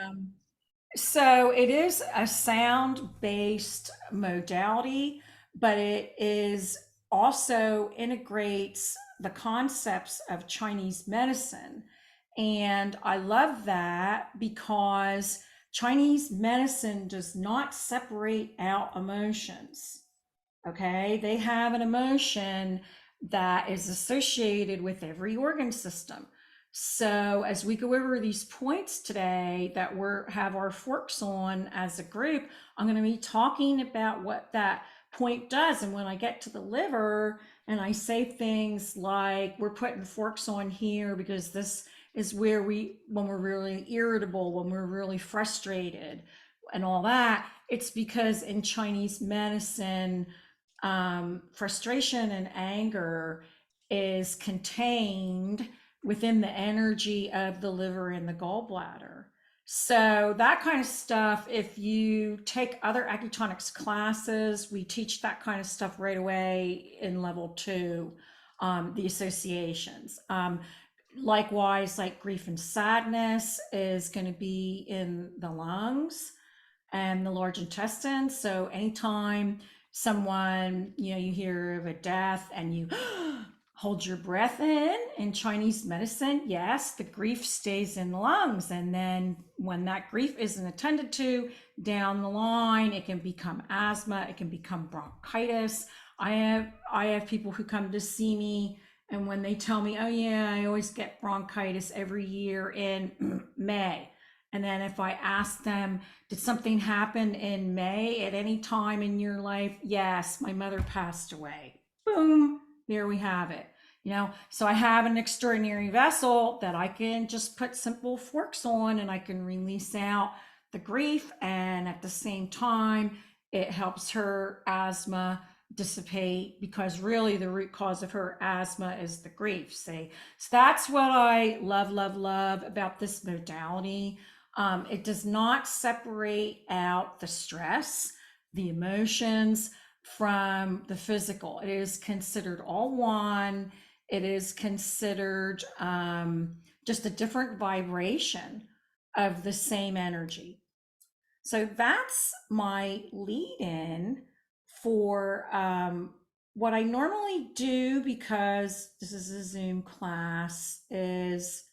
Um, so it is a sound-based modality, but it is also integrates the concepts of Chinese medicine. And I love that because Chinese medicine does not separate out emotions. Okay, they have an emotion that is associated with every organ system. So as we go over these points today that we're have our forks on as a group, I'm going to be talking about what that point does. And when I get to the liver and I say things like we're putting forks on here because this is where when we're really irritable, when we're really frustrated and all that, it's because in Chinese medicine, frustration and anger is contained within the energy of the liver and the gallbladder. So that kind of stuff, if you take other Acutonics classes, we teach that kind of stuff right away in level 2, the associations. Likewise, like grief and sadness is going to be in the lungs and the large intestine. So anytime someone, you hear of a death and you hold your breath in Chinese medicine, yes, the grief stays in the lungs. And then when that grief isn't attended to down the line, it can become asthma, it can become bronchitis. I have people who come to see me, and when they tell me, oh yeah, I always get bronchitis every year in May. And then if I ask them, did something happen in May at any time in your life? Yes, my mother passed away. Boom, there we have it. So I have an extraordinary vessel that I can just put simple forks on and I can release out the grief. And at the same time, it helps her asthma dissipate because really the root cause of her asthma is the grief. See, so that's what I love, love, love about this modality. It does not separate out the stress, the emotions from the physical. It is considered all one. It is considered just a different vibration of the same energy. So that's my lead in for what I normally do, because this is a Zoom class, is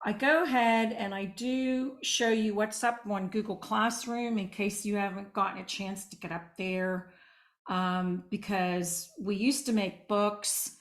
I go ahead and I do show you what's up on Google Classroom in case you haven't gotten a chance to get up there. Because we used to make books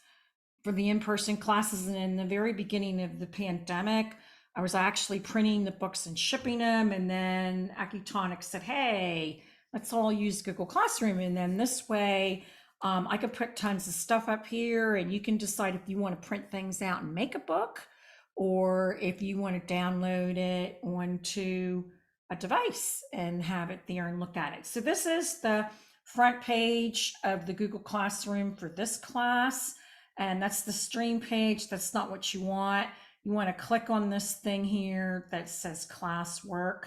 for the in-person classes, and in the very beginning of the pandemic, I was actually printing the books and shipping them, and then Acutonics said, hey, let's all use Google Classroom, and then this way I could put tons of stuff up here, and you can decide if you want to print things out and make a book, or if you want to download it onto a device and have it there and look at it. So this is the front page of the Google Classroom for this class. And that's the stream page. That's not what you want. You want to click on this thing here that says classwork.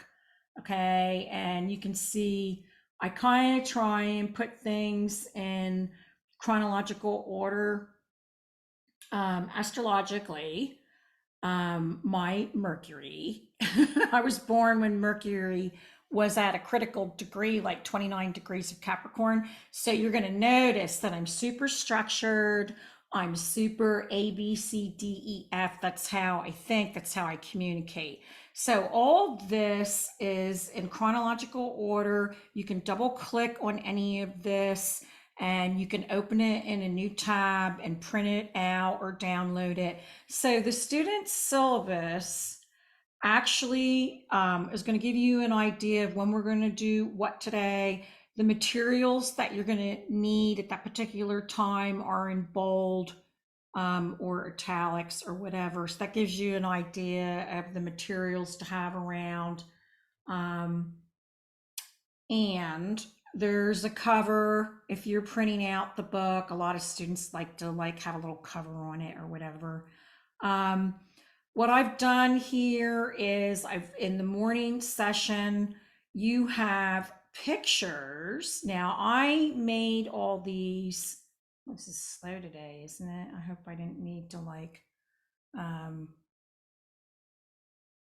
Okay. And you can see I kind of try and put things in chronological order, astrologically. My Mercury, I was born when Mercury was at a critical degree, like 29 degrees of Capricorn. So you're going to notice that I'm super structured. I'm super A, B, C, D, E, F. That's how I think, that's how I communicate. So all this is in chronological order. You can double click on any of this and you can open it in a new tab and print it out or download it. So the student syllabus actually is going to give you an idea of when we're going to do what today. The materials that you're going to need at that particular time are in bold or italics or whatever. So that gives you an idea of the materials to have around. And there's a cover if you're printing out the book. A lot of students like to have a little cover on it or whatever. What I've done here is in the morning session, you have pictures. Now I made all these. This is slow today, isn't it? I hope I didn't need to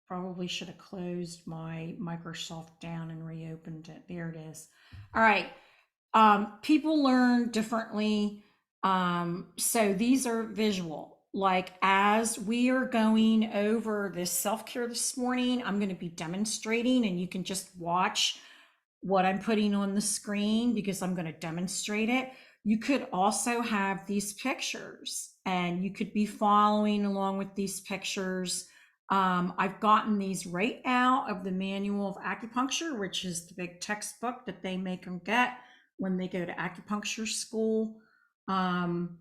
Probably should have closed my Microsoft down and reopened it. There it is. All right. People learn differently. So these are visual. Like as we are going over this self-care this morning, I'm going to be demonstrating and you can just watch what I'm putting on the screen because I'm going to demonstrate it. You could also have these pictures and you could be following along with these pictures. I've gotten these right out of the Manual of Acupuncture, which is the big textbook that they make them get when they go to acupuncture school. Um,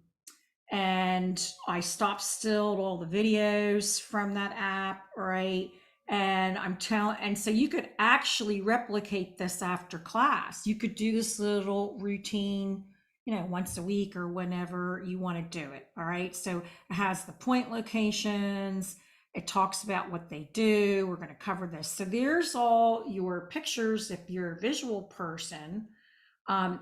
and I stopped stilled all the videos from that app, right? And and so you could actually replicate this after class. You could do this little routine, once a week or whenever you want to do it. All right. So it has the point locations. It talks about what they do. We're going to cover this. So there's all your pictures if you're a visual person,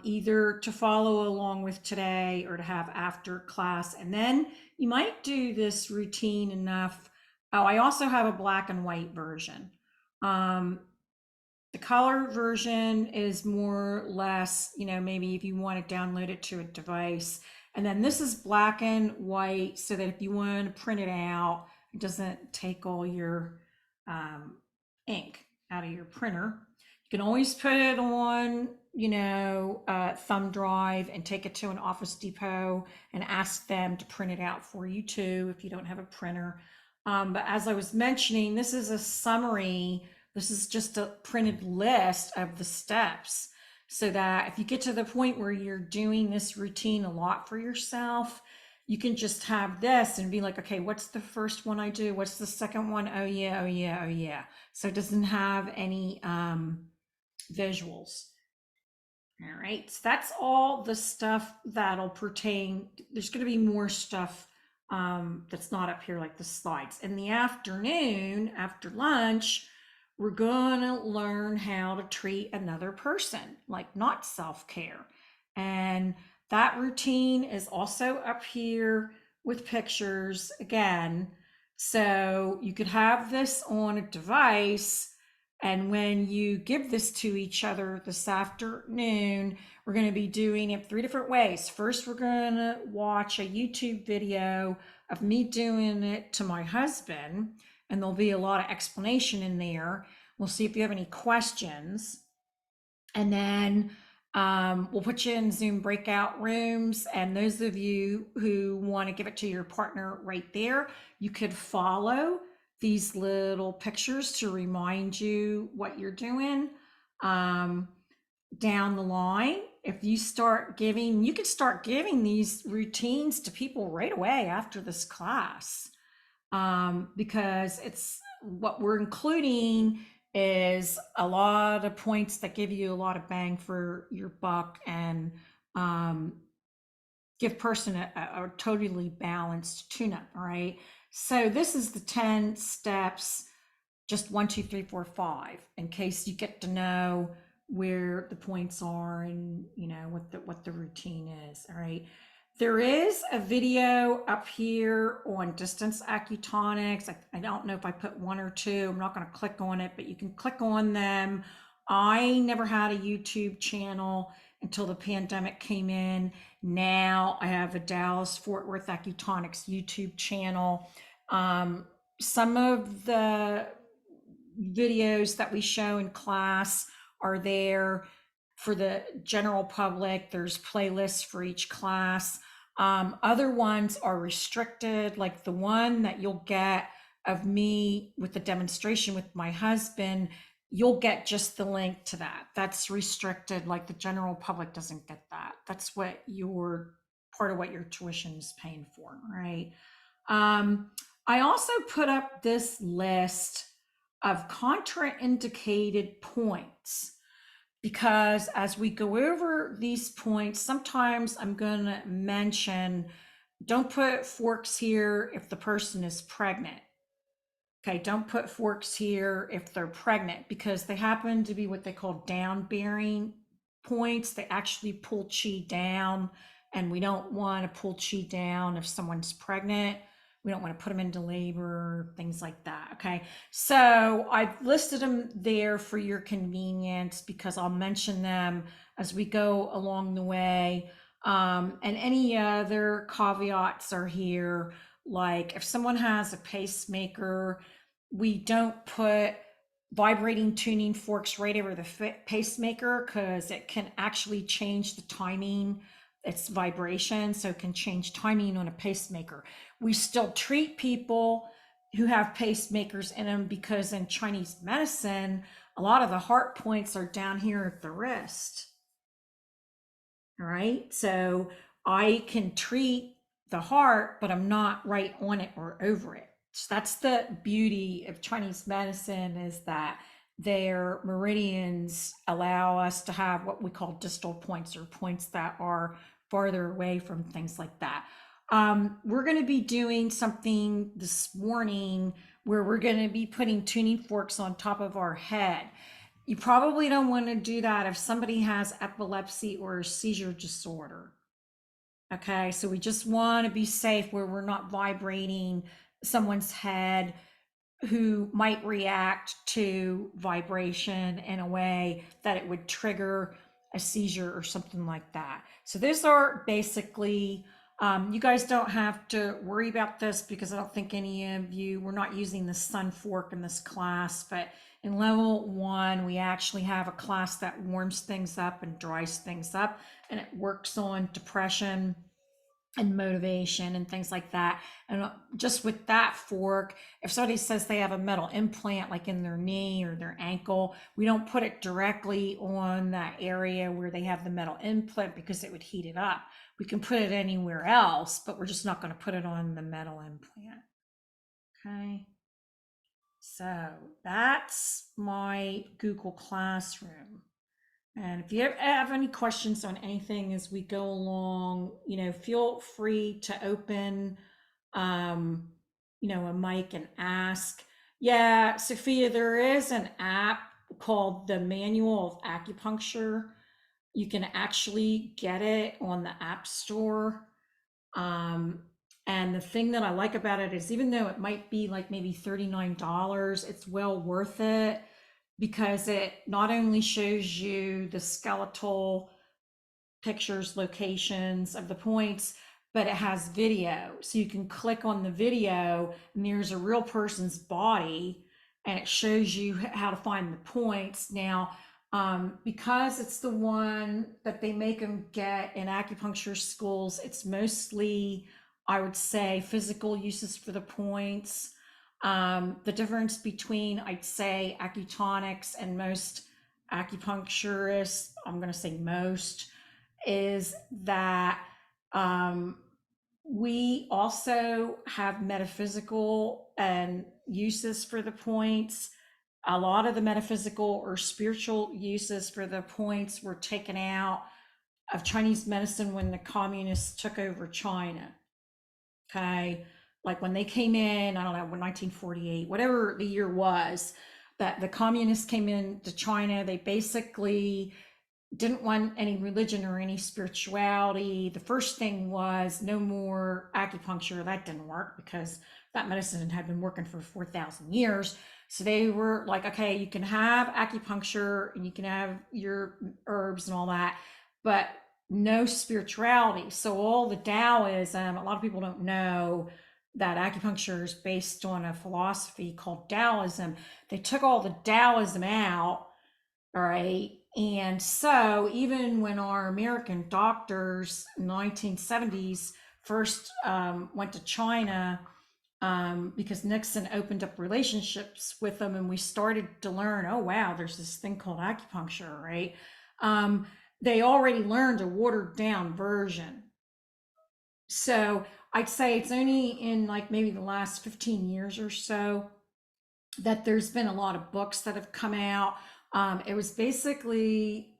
either to follow along with today or to have after class. And then you might do this routine enough. Oh, I also have a black and white version. The color version is more or less, maybe if you want to download it to a device. And then this is black and white so that if you want to print it out, it doesn't take all your ink out of your printer. You can always put it on, thumb drive and take it to an Office Depot and ask them to print it out for you too if you don't have a printer. But as I was mentioning, this is a summary. This is just a printed list of the steps so that if you get to the point where you're doing this routine a lot for yourself, you can just have this and be like, okay, what's the first one I do? What's the second one? Oh yeah, oh yeah, oh yeah. So it doesn't have any visuals. All right, so that's all the stuff that'll pertain. There's going to be more stuff that's not up here like the slides. In the afternoon, after lunch, we're going to learn how to treat another person, like not self-care. And that routine is also up here with pictures again. So you could have this on a device, and when you give this to each other this afternoon, we're going to be doing it 3 different ways. First, we're going to watch a YouTube video of me doing it to my husband, and there'll be a lot of explanation in there. We'll see if you have any questions. And then we'll put you in Zoom breakout rooms. And those of you who want to give it to your partner right there, you could follow these little pictures to remind you what you're doing. Down the line, if you start giving, you can start giving these routines to people right away after this class, because it's what we're including is a lot of points that give you a lot of bang for your buck and give person a totally balanced tune-up. All right, so this is the 10 steps, just 1, 2, 3, 4, 5, in case you get to know where the points are and what the routine is. All right, there is a video up here on distance acutonics. I don't know if I put 1 or 2. I'm not going to click on it, but you can click on them. I never had a YouTube channel until the pandemic came in. Now I have a Dallas Fort Worth Acutonics YouTube channel. Some of the videos that we show in class are there for the general public. There's playlists for each class. Other ones are restricted, like the one that you'll get of me with the demonstration with my husband. You'll get just the link to that. That's restricted, like the general public doesn't get that. That's what your part of what your tuition is paying for, right? I also put up this list of contraindicated points because as we go over these points, sometimes I'm going to mention, don't put forks here if the person is pregnant. Okay, don't put forks here if they're pregnant because they happen to be what they call down bearing points. They actually pull chi down, and we don't want to pull chi down if someone's pregnant. We don't want to put them into labor, things like that. Okay. So I've listed them there for your convenience because I'll mention them as we go along the way. And any other caveats are here. Like if someone has a pacemaker, we don't put vibrating tuning forks right over the pacemaker because it can actually change the timing. It's vibration, so it can change timing on a pacemaker. We still treat people who have pacemakers in them because in Chinese medicine, a lot of the heart points are down here at the wrist. All right. So I can treat the heart, but I'm not right on it or over it. So that's the beauty of Chinese medicine, is that their meridians allow us to have what we call distal points, or points that are farther away from things like that. We're going to be doing something this morning where we're going to be putting tuning forks on top of our head. You probably don't want to do that if somebody has epilepsy or a seizure disorder. Okay, so we just want to be safe where we're not vibrating someone's head who might react to vibration in a way that it would trigger a seizure or something like that. So these are basically, you guys don't have to worry about this because I don't think any of you, we're not using the sun fork in this class, but in level 1, we actually have a class that warms things up and dries things up, and it works on depression and motivation and things like that. And just with that fork, if somebody says they have a metal implant like in their knee or their ankle, we don't put it directly on that area where they have the metal implant because it would heat it up. We can put it anywhere else, but we're just not going to put it on the metal implant. Okay. So that's my Google Classroom. And if you have any questions on anything as we go along, feel free to open, um, a mic and ask. Yeah, Sophia, there is an app called the Manual of Acupuncture. You can actually get it on the App Store. Um, and the thing that I like about it is, even though it might be like maybe $39, it's well worth it because it not only shows you the skeletal pictures, locations of the points, but it has video. So you can click on the video and there's a real person's body and it shows you how to find the points. Now, because it's the one that they make them get in acupuncture schools, it's mostly, I would say, physical uses for the points. The difference between, I'd say, Acutonics and most acupuncturists, I'm going to say most, is that we also have metaphysical and uses for the points. A lot of the metaphysical or spiritual uses for the points were taken out of Chinese medicine when the communists took over China. Okay. Like when they came in, I don't know, 1948, whatever the year was, that the communists came into China, they basically didn't want any religion or any spirituality. The first thing was no more acupuncture. That didn't work because that medicine had been working for 4,000 years. So they were like, okay, you can have acupuncture and you can have your herbs and all that, but no spirituality. So all the Taoism, a lot of people don't know that acupuncture is based on a philosophy called Taoism. They took all the Taoism out, all right. And so even when our American doctors in the 1970s first went to China, because Nixon opened up relationships with them and we started to learn, oh, wow, there's this thing called acupuncture, right? They already learned a watered down version. So I'd say it's only in like maybe the last 15 years or so that there's been a lot of books that have come out. It was basically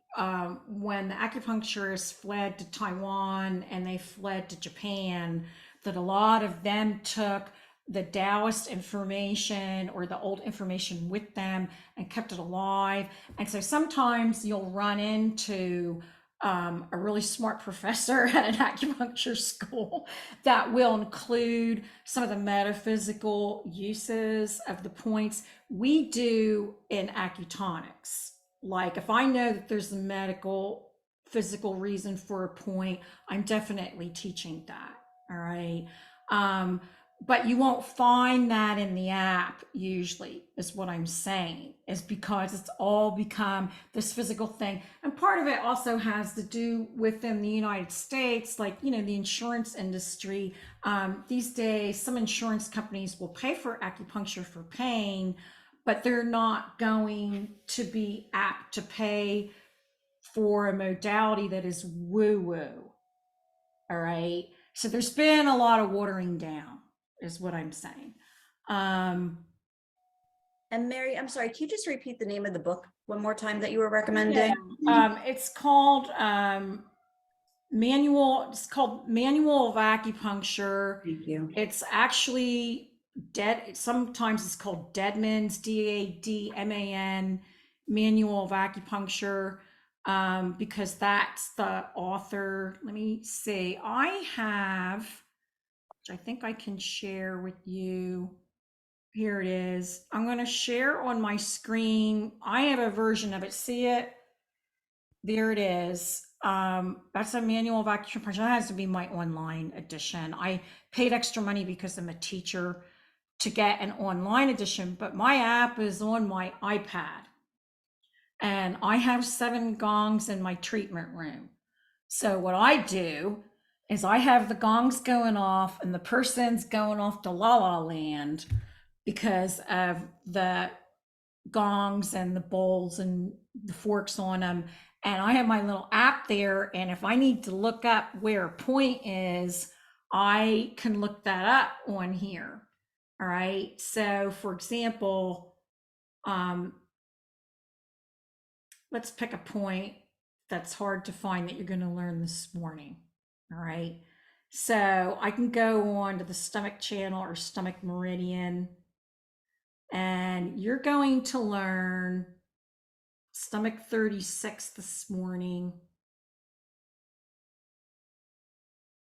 when the acupuncturists fled to Taiwan and they fled to Japan, that a lot of them took the Taoist information or the old information with them and kept it alive. And so sometimes you'll run into a really smart professor at an acupuncture school that will include some of the metaphysical uses of the points we do in acutonics. Like if I know that there's a medical, physical reason for a point, I'm definitely teaching that. All right. Um, but you won't find that in the app usually, is what I'm saying, is because it's all become this physical thing. And part of it also has to do within the United States, like, you know, the insurance industry. These days, some insurance companies will pay for acupuncture for pain, but they're not going to be apt to pay for a modality that is woo woo. All right. So there's been a lot of watering down, is what I'm saying. Um, And Mary, I'm sorry, can you just repeat the name of the book one more time that you were yeah, recommending? it's called Manual. It's called Manual of Acupuncture. Thank you. It's actually dead. Sometimes it's called Deadman's, Dadman, Manual of Acupuncture, because that's the author. Let me see. I have, which I think I can share with you. Here it is. I'm going to share on my screen. I have a version of it. See it? There it is. That's a manual of acupuncture. That has to be my online edition. I paid extra money because I'm a teacher to get an online edition, but my app is on my iPad. And I have 7 gongs in my treatment room. So what I do is I have the gongs going off and the person's going off to la la land because of the gongs and the bowls and the forks on them. And I have my little app there. And if I need to look up where a point is, I can look that up on here. All right. So, for example, um, let's pick a point that's hard to find that you're going to learn this morning. All right. So I can go on to the stomach channel or stomach meridian, and you're going to learn stomach 36 this morning.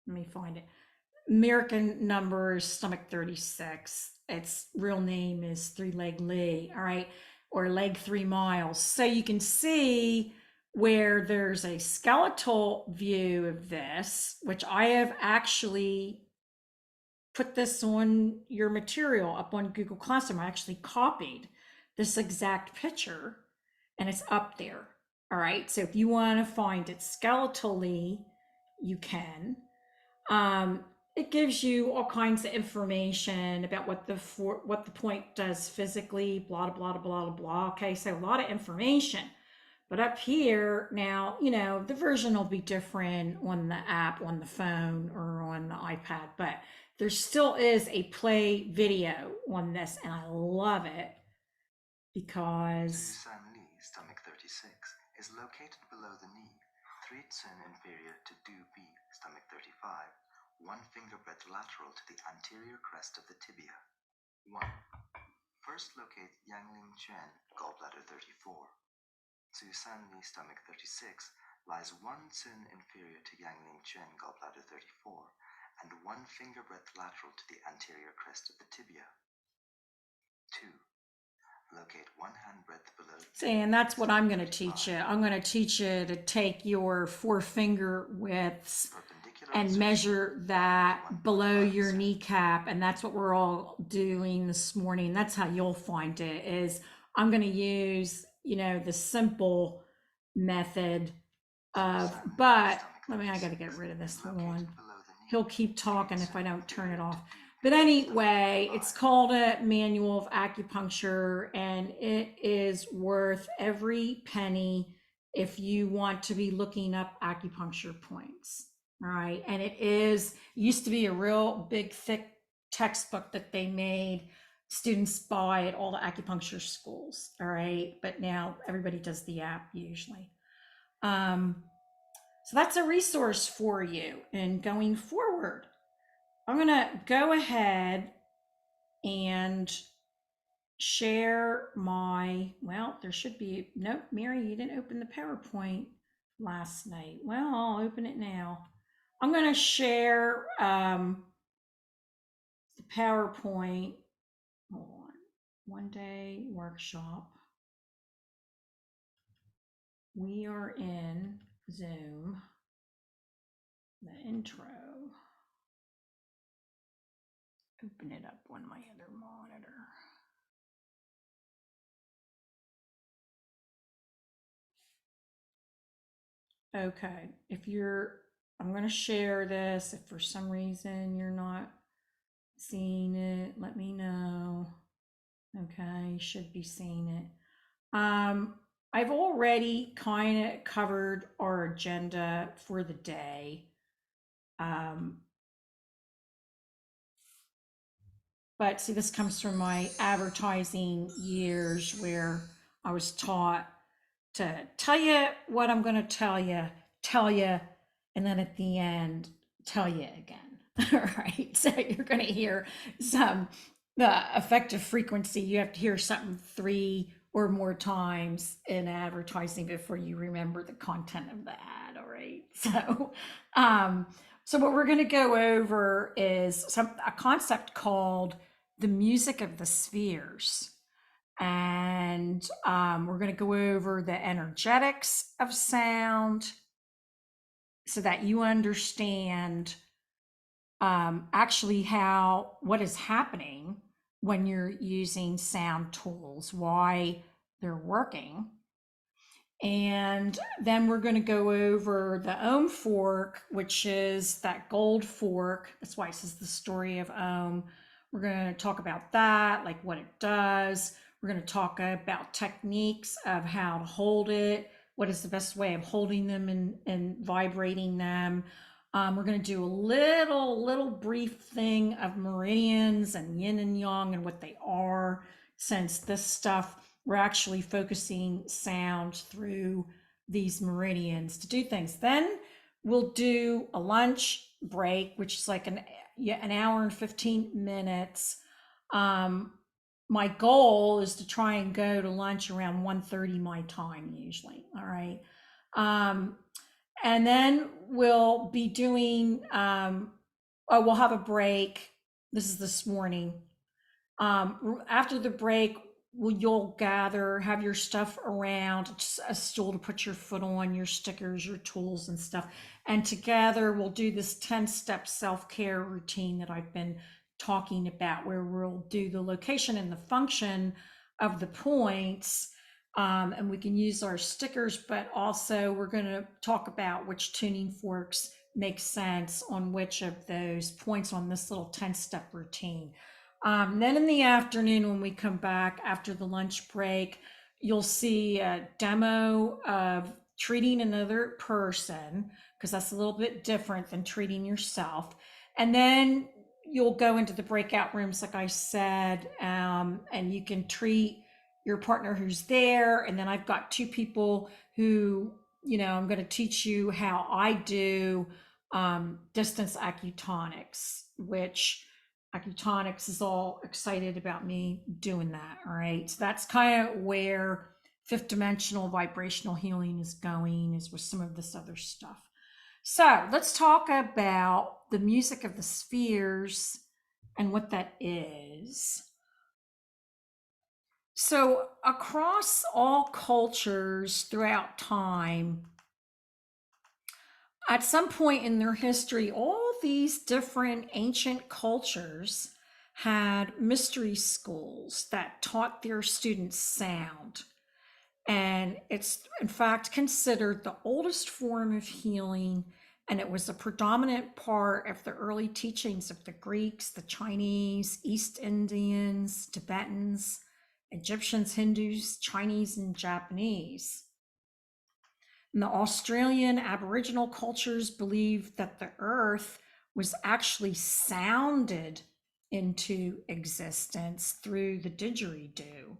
Let me find it. American number is stomach 36. Its real name is 3-leg Lee, all right, or leg 3 miles. So you can see where there's a skeletal view of this, which I have actually put this on your material up on Google Classroom. I actually copied this exact picture and it's up there. All right. So if you want to find it skeletally, you can. It gives you all kinds of information about what the point does physically, blah blah blah blah blah. Okay, so a lot of information. But up here now, you know, the version will be different on the app, on the phone, or on the iPad. But there still is a play video on this, and I love it because stomach 36 is located below the knee, 3 cun inferior to 2B, stomach 35, 1 finger breadth lateral to the anterior crest of the tibia. 1. First locate Yangling Chen, gallbladder 34. Susanli, stomach 36, lies 1 cun inferior to Yangling Chen, gallbladder 34, and 1 finger breadth lateral to the anterior crest of the tibia. 2. Locate 1 hand breadth below. See, and that's what I'm going to teach you. I'm going to teach you to take your 4-finger widths and measure that below your kneecap. And that's what we're all doing this morning. That's how you'll find it, is I'm going to use, you know, the simple method of, but I got to get rid of this one. He'll keep talking if I don't turn it off. But anyway, it's called a Manual of Acupuncture, and it is worth every penny if you want to be looking up acupuncture points. All right. And it used to be a real big, thick textbook that they made students buy at all the acupuncture schools. All right. But now everybody does the app usually. So that's a resource for you. And going forward, I'm going to go ahead and share my, well, there should be, nope, Mary, you didn't open the PowerPoint. last night. Well, I'll open it now. I'm going to share the PowerPoint. Hold on. One day workshop. We are in Zoom. The intro. Open it up on my other monitor. Okay, I'm going to share this. If for some reason you're not seeing it, let me know. Okay, you should be seeing it. I've already kind of covered our agenda for the day. But see, this comes from my advertising years where I was taught to tell you what I'm going to tell you, and then at the end, tell you again. All right. So you're going to hear the effective frequency. You have to hear something 3 or more times in advertising before you remember the content of the ad. All right. So what we're going to go over is a concept called the music of the spheres. And we're going to go over the energetics of sound so that you understand actually what is happening when you're using sound tools, why they're working. And then we're going to go over the Ohm fork, which is that gold fork. That's why it says the story of Ohm. We're going to talk about that, like what it does. We're going to talk about techniques of how to hold it, what is the best way of holding them and vibrating them. We're going to do a little brief thing of meridians and yin and yang and what they are, since this stuff we're actually focusing sound through these meridians to do things. Then we'll do a lunch break, which is like an hour and 15 minutes. My goal is to try and go to lunch around 1:30 my time usually. All right. And then we'll be doing, we'll have a break. This is this morning. After the break, you'll gather, have your stuff around, a stool to put your foot on, your stickers, your tools and stuff. And together we'll do this 10-step self-care routine that I've been talking about, where we'll do the location and the function of the points. And we can use our stickers, but also we're going to talk about which tuning forks make sense on which of those points on this little 10-step routine. Then in the afternoon, when we come back after the lunch break, you'll see a demo of treating another person, because that's a little bit different than treating yourself. And then you'll go into the breakout rooms, like I said, and you can treat your partner who's there. And then I've got 2 people who, I'm going to teach you how I do distance acutonics, which Acutonics is all excited about me doing that. All right. So that's kind of where 5th dimensional vibrational healing is going, is with some of this other stuff. So let's talk about the music of the spheres and what that is. So across all cultures throughout time, at some point in their history, all these different ancient cultures had mystery schools that taught their students sound. And it's, in fact, considered the oldest form of healing. And it was a predominant part of the early teachings of the Greeks, the Chinese, East Indians, Tibetans, Egyptians, Hindus, Chinese, and Japanese. And the Australian Aboriginal cultures believed that the earth was actually sounded into existence through the didgeridoo.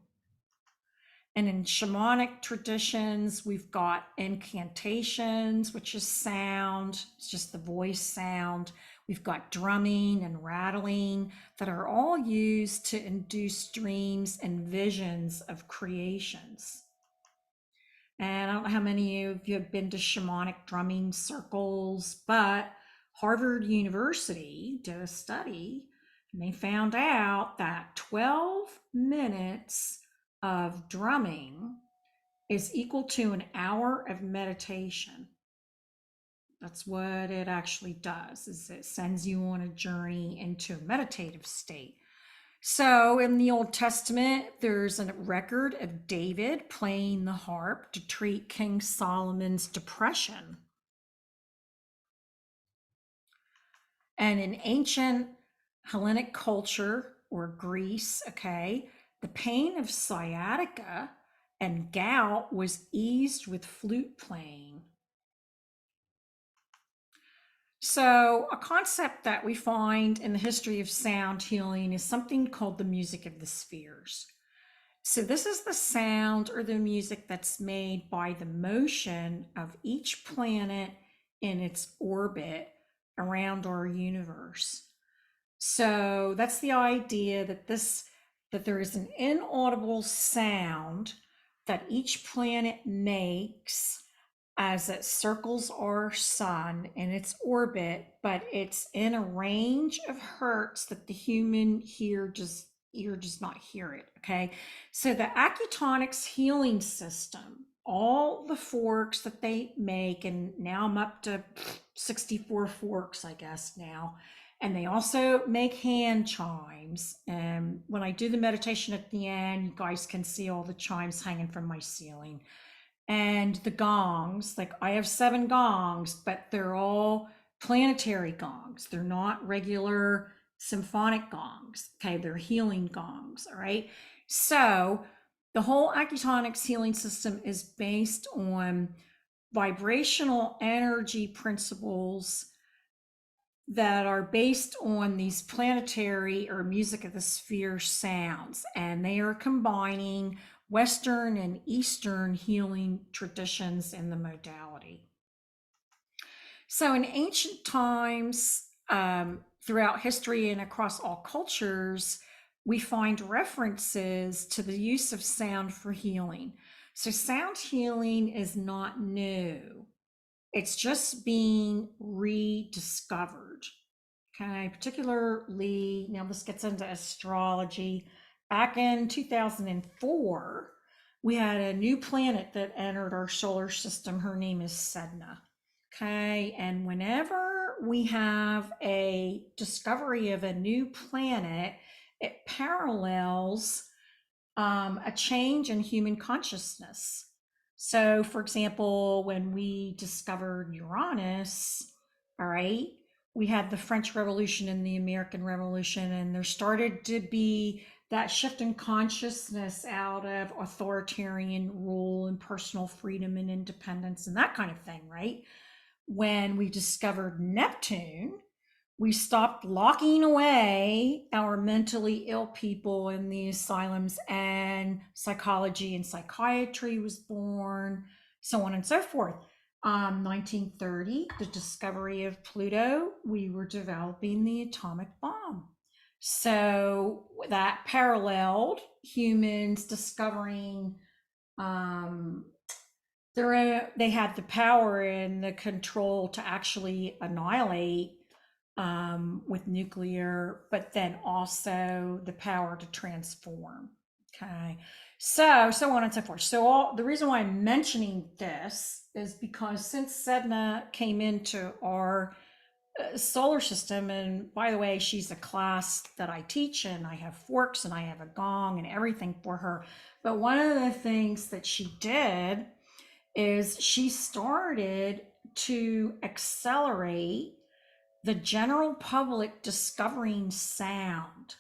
And in shamanic traditions, we've got incantations, which is sound, it's just the voice sound. We've got drumming and rattling that are all used to induce dreams and visions of creations. And I don't know how many of you have been to shamanic drumming circles, but Harvard University did a study and they found out that 12 minutes of drumming is equal to an hour of meditation. That's what it actually does, is it sends you on a journey into a meditative state. So in the Old Testament, there's a record of David playing the harp to treat King Solomon's depression. And in ancient Hellenic culture or Greece, okay, the pain of sciatica and gout was eased with flute playing. So, a concept that we find in the history of sound healing is something called the music of the spheres. So, this is the sound or the music that's made by the motion of each planet in its orbit around our universe. So, that's the idea that there is an inaudible sound that each planet makes as it circles our sun in its orbit, but it's in a range of hertz that the human ear does not hear it. Okay. So the Acutonics healing system, all the forks that they make, and now I'm up to 64 forks, I guess now. And they also make hand chimes. And when I do the meditation at the end, you guys can see all the chimes hanging from my ceiling. And the gongs, like I have 7 gongs, but they're all planetary gongs. They're not regular symphonic gongs. Okay, they're healing gongs. All right. So the whole Acutonics healing system is based on vibrational energy principles that are based on these planetary or music of the sphere sounds, and they are combining Western and Eastern healing traditions in the modality. So in ancient times, throughout history and across all cultures, we find references to the use of sound for healing. So sound healing is not new. It's just being rediscovered. Okay, particularly, now this gets into astrology. Back in 2004, we had a new planet that entered our solar system. Her name is Sedna. Okay, and whenever we have a discovery of a new planet, it parallels a change in human consciousness. So, for example, when we discovered Uranus, all right, we had the French Revolution and the American Revolution, and there started to be that shift in consciousness out of authoritarian rule and personal freedom and independence and that kind of thing, right? When we discovered Neptune, we stopped locking away our mentally ill people in the asylums, and psychology and psychiatry was born, so on and so forth. 1930, the discovery of Pluto, we were developing the atomic bomb. So that paralleled humans discovering they had the power and the control to actually annihilate with nuclear, but then also the power to transform. Okay, so on and so forth. So the reason why I'm mentioning this is because since Sedna came into our solar system, and by the way, she's a class that I teach, and I have forks and I have a gong and everything for her. But one of the things that she did is she started to accelerate the general public discovering sound.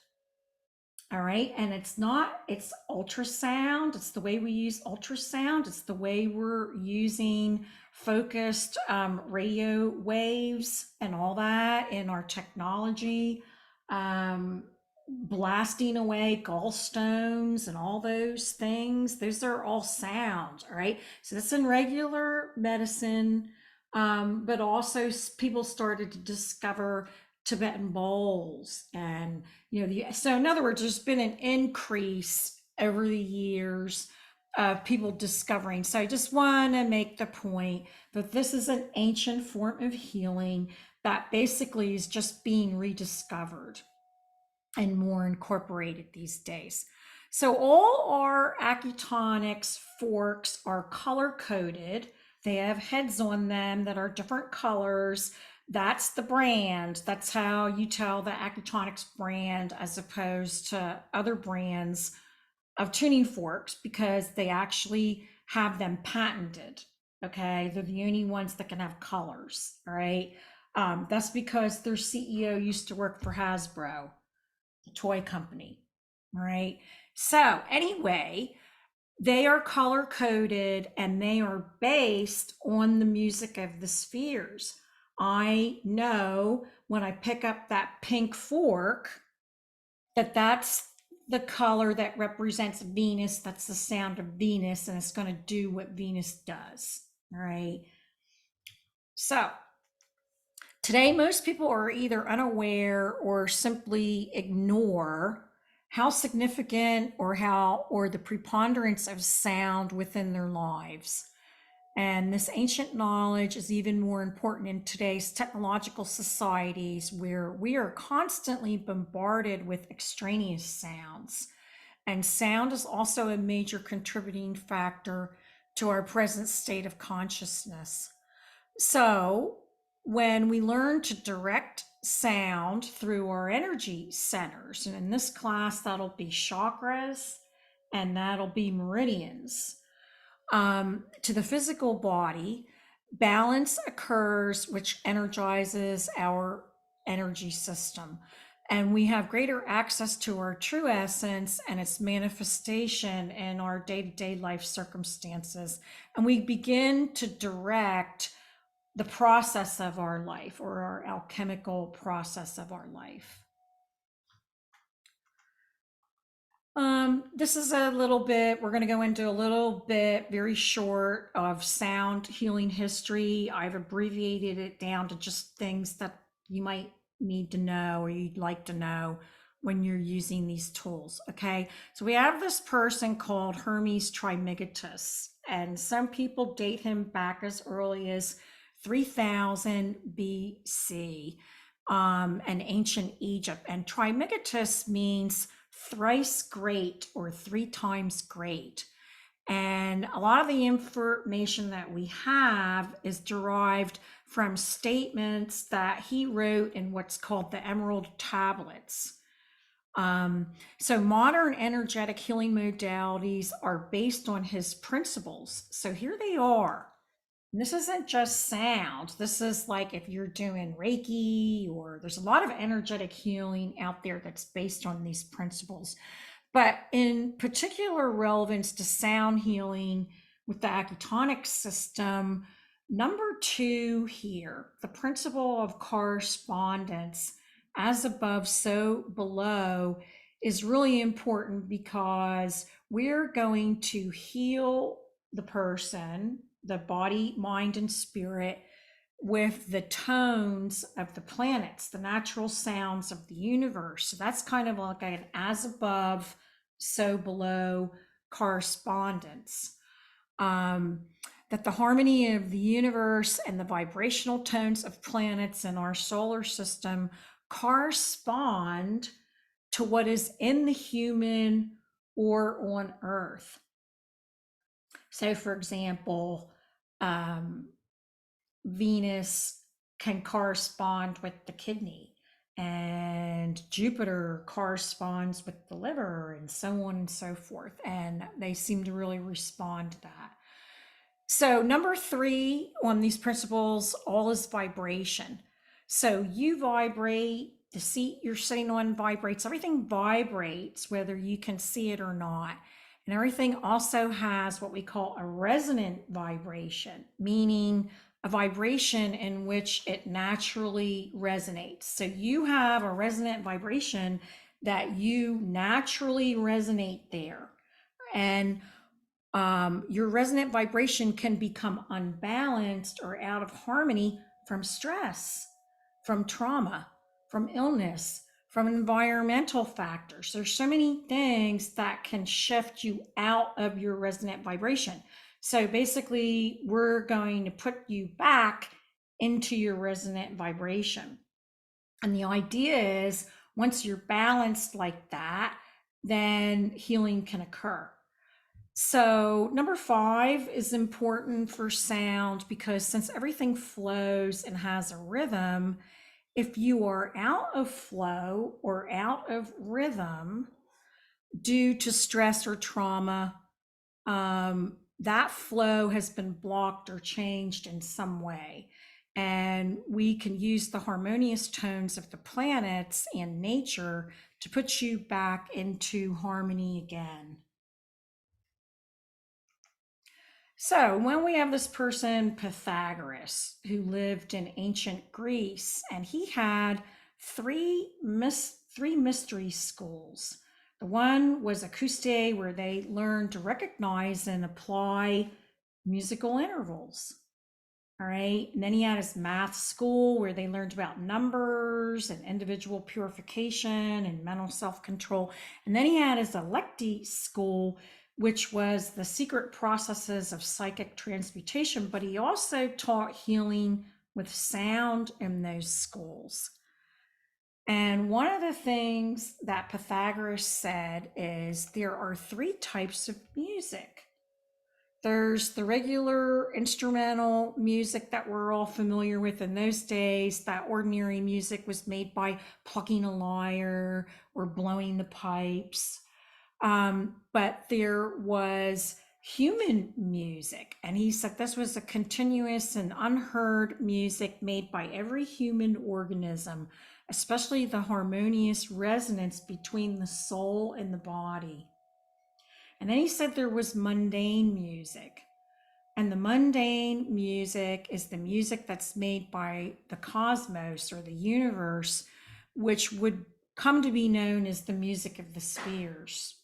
All right. And it's ultrasound. It's the way we use ultrasound. It's the way we're using focused radio waves and all that in our technology. Blasting away gallstones and all those things. Those are all sounds. All right. So that's in regular medicine. But also people started to discover Tibetan bowls, and so in other words, there's been an increase over the years of people discovering. So I just want to make the point that this is an ancient form of healing that basically is just being rediscovered and more incorporated these days. So all our Acutonics forks are color coded. They have heads on them that are different colors. That's the brand. That's how you tell the Acutonics brand as opposed to other brands of tuning forks, because they actually have them patented. Okay, they're the only ones that can have colors. All right, that's because their CEO used to work for Hasbro, the toy company. All right, so anyway, they are color coded and they are based on the music of the spheres. I know when I pick up that pink fork that that's the color that represents Venus. That's the sound of Venus, and it's going to do what Venus does. All right. So today, most people are either unaware or simply ignore how significant or the preponderance of sound within their lives. And this ancient knowledge is even more important in today's technological societies where we are constantly bombarded with extraneous sounds. And sound is also a major contributing factor to our present state of consciousness. So, when we learn to direct sound through our energy centers, and in this class, that'll be chakras and that'll be meridians, to the physical body, balance occurs, which energizes our energy system. And we have greater access to our true essence and its manifestation in our day to day life circumstances. And we begin to direct the process of our life, or our alchemical process of our life. This is a little bit, we're going to go into a little bit very short of sound healing history. I've abbreviated it down to just things that you might need to know or you'd like to know when you're using these tools. Okay, so we have this person called Hermes Trismegistus, and some people date him back as early as 3000 BC, and ancient Egypt. And Trismegistus means thrice great or three times great. And a lot of the information that we have is derived from statements that he wrote in what's called the Emerald Tablets. So modern energetic healing modalities are based on his principles. So here they are. And this isn't just sound. This is like if you're doing Reiki, or there's a lot of energetic healing out there that's based on these principles. But in particular relevance to sound healing with the Acutonics system, number 2 here, the principle of correspondence, as above, so below, is really important because we're going to heal the person, the body, mind, and spirit, with the tones of the planets, the natural sounds of the universe. So that's kind of like an as above, so below correspondence. That the harmony of the universe and the vibrational tones of planets in our solar system correspond to what is in the human or on Earth. So, for example, Venus can correspond with the kidney, and Jupiter corresponds with the liver, and so on and so forth. And they seem to really respond to that. So, number 3 on these principles, all is vibration. So, you vibrate, the seat you're sitting on vibrates, everything vibrates, whether you can see it or not. And everything also has what we call a resonant vibration, meaning a vibration in which it naturally resonates. So you have a resonant vibration that you naturally resonate there. And your resonant vibration can become unbalanced or out of harmony from stress, from trauma, from illness, from environmental factors. There's so many things that can shift you out of your resonant vibration. So basically, we're going to put you back into your resonant vibration. And the idea is once you're balanced like that, then healing can occur. So, number 5 is important for sound because since everything flows and has a rhythm, if you are out of flow or out of rhythm due to stress or trauma, that flow has been blocked or changed in some way. And we can use the harmonious tones of the planets and nature to put you back into harmony again. So when we have this person, Pythagoras, who lived in ancient Greece, and he had three mystery schools. The one was Acouste, where they learned to recognize and apply musical intervals. All right. And then he had his math school where they learned about numbers and individual purification and mental self control. And then he had his Electi school, which was the secret processes of psychic transmutation. But he also taught healing with sound in those schools. And one of the things that Pythagoras said is there are 3 types of music. There's the regular instrumental music that we're all familiar with in those days. That ordinary music was made by plucking a lyre or blowing the pipes. But there was human music. And he said this was a continuous and unheard music made by every human organism, especially the harmonious resonance between the soul and the body. And then he said there was mundane music. And the mundane music is the music that's made by the cosmos or the universe, which would come to be known as the music of the spheres.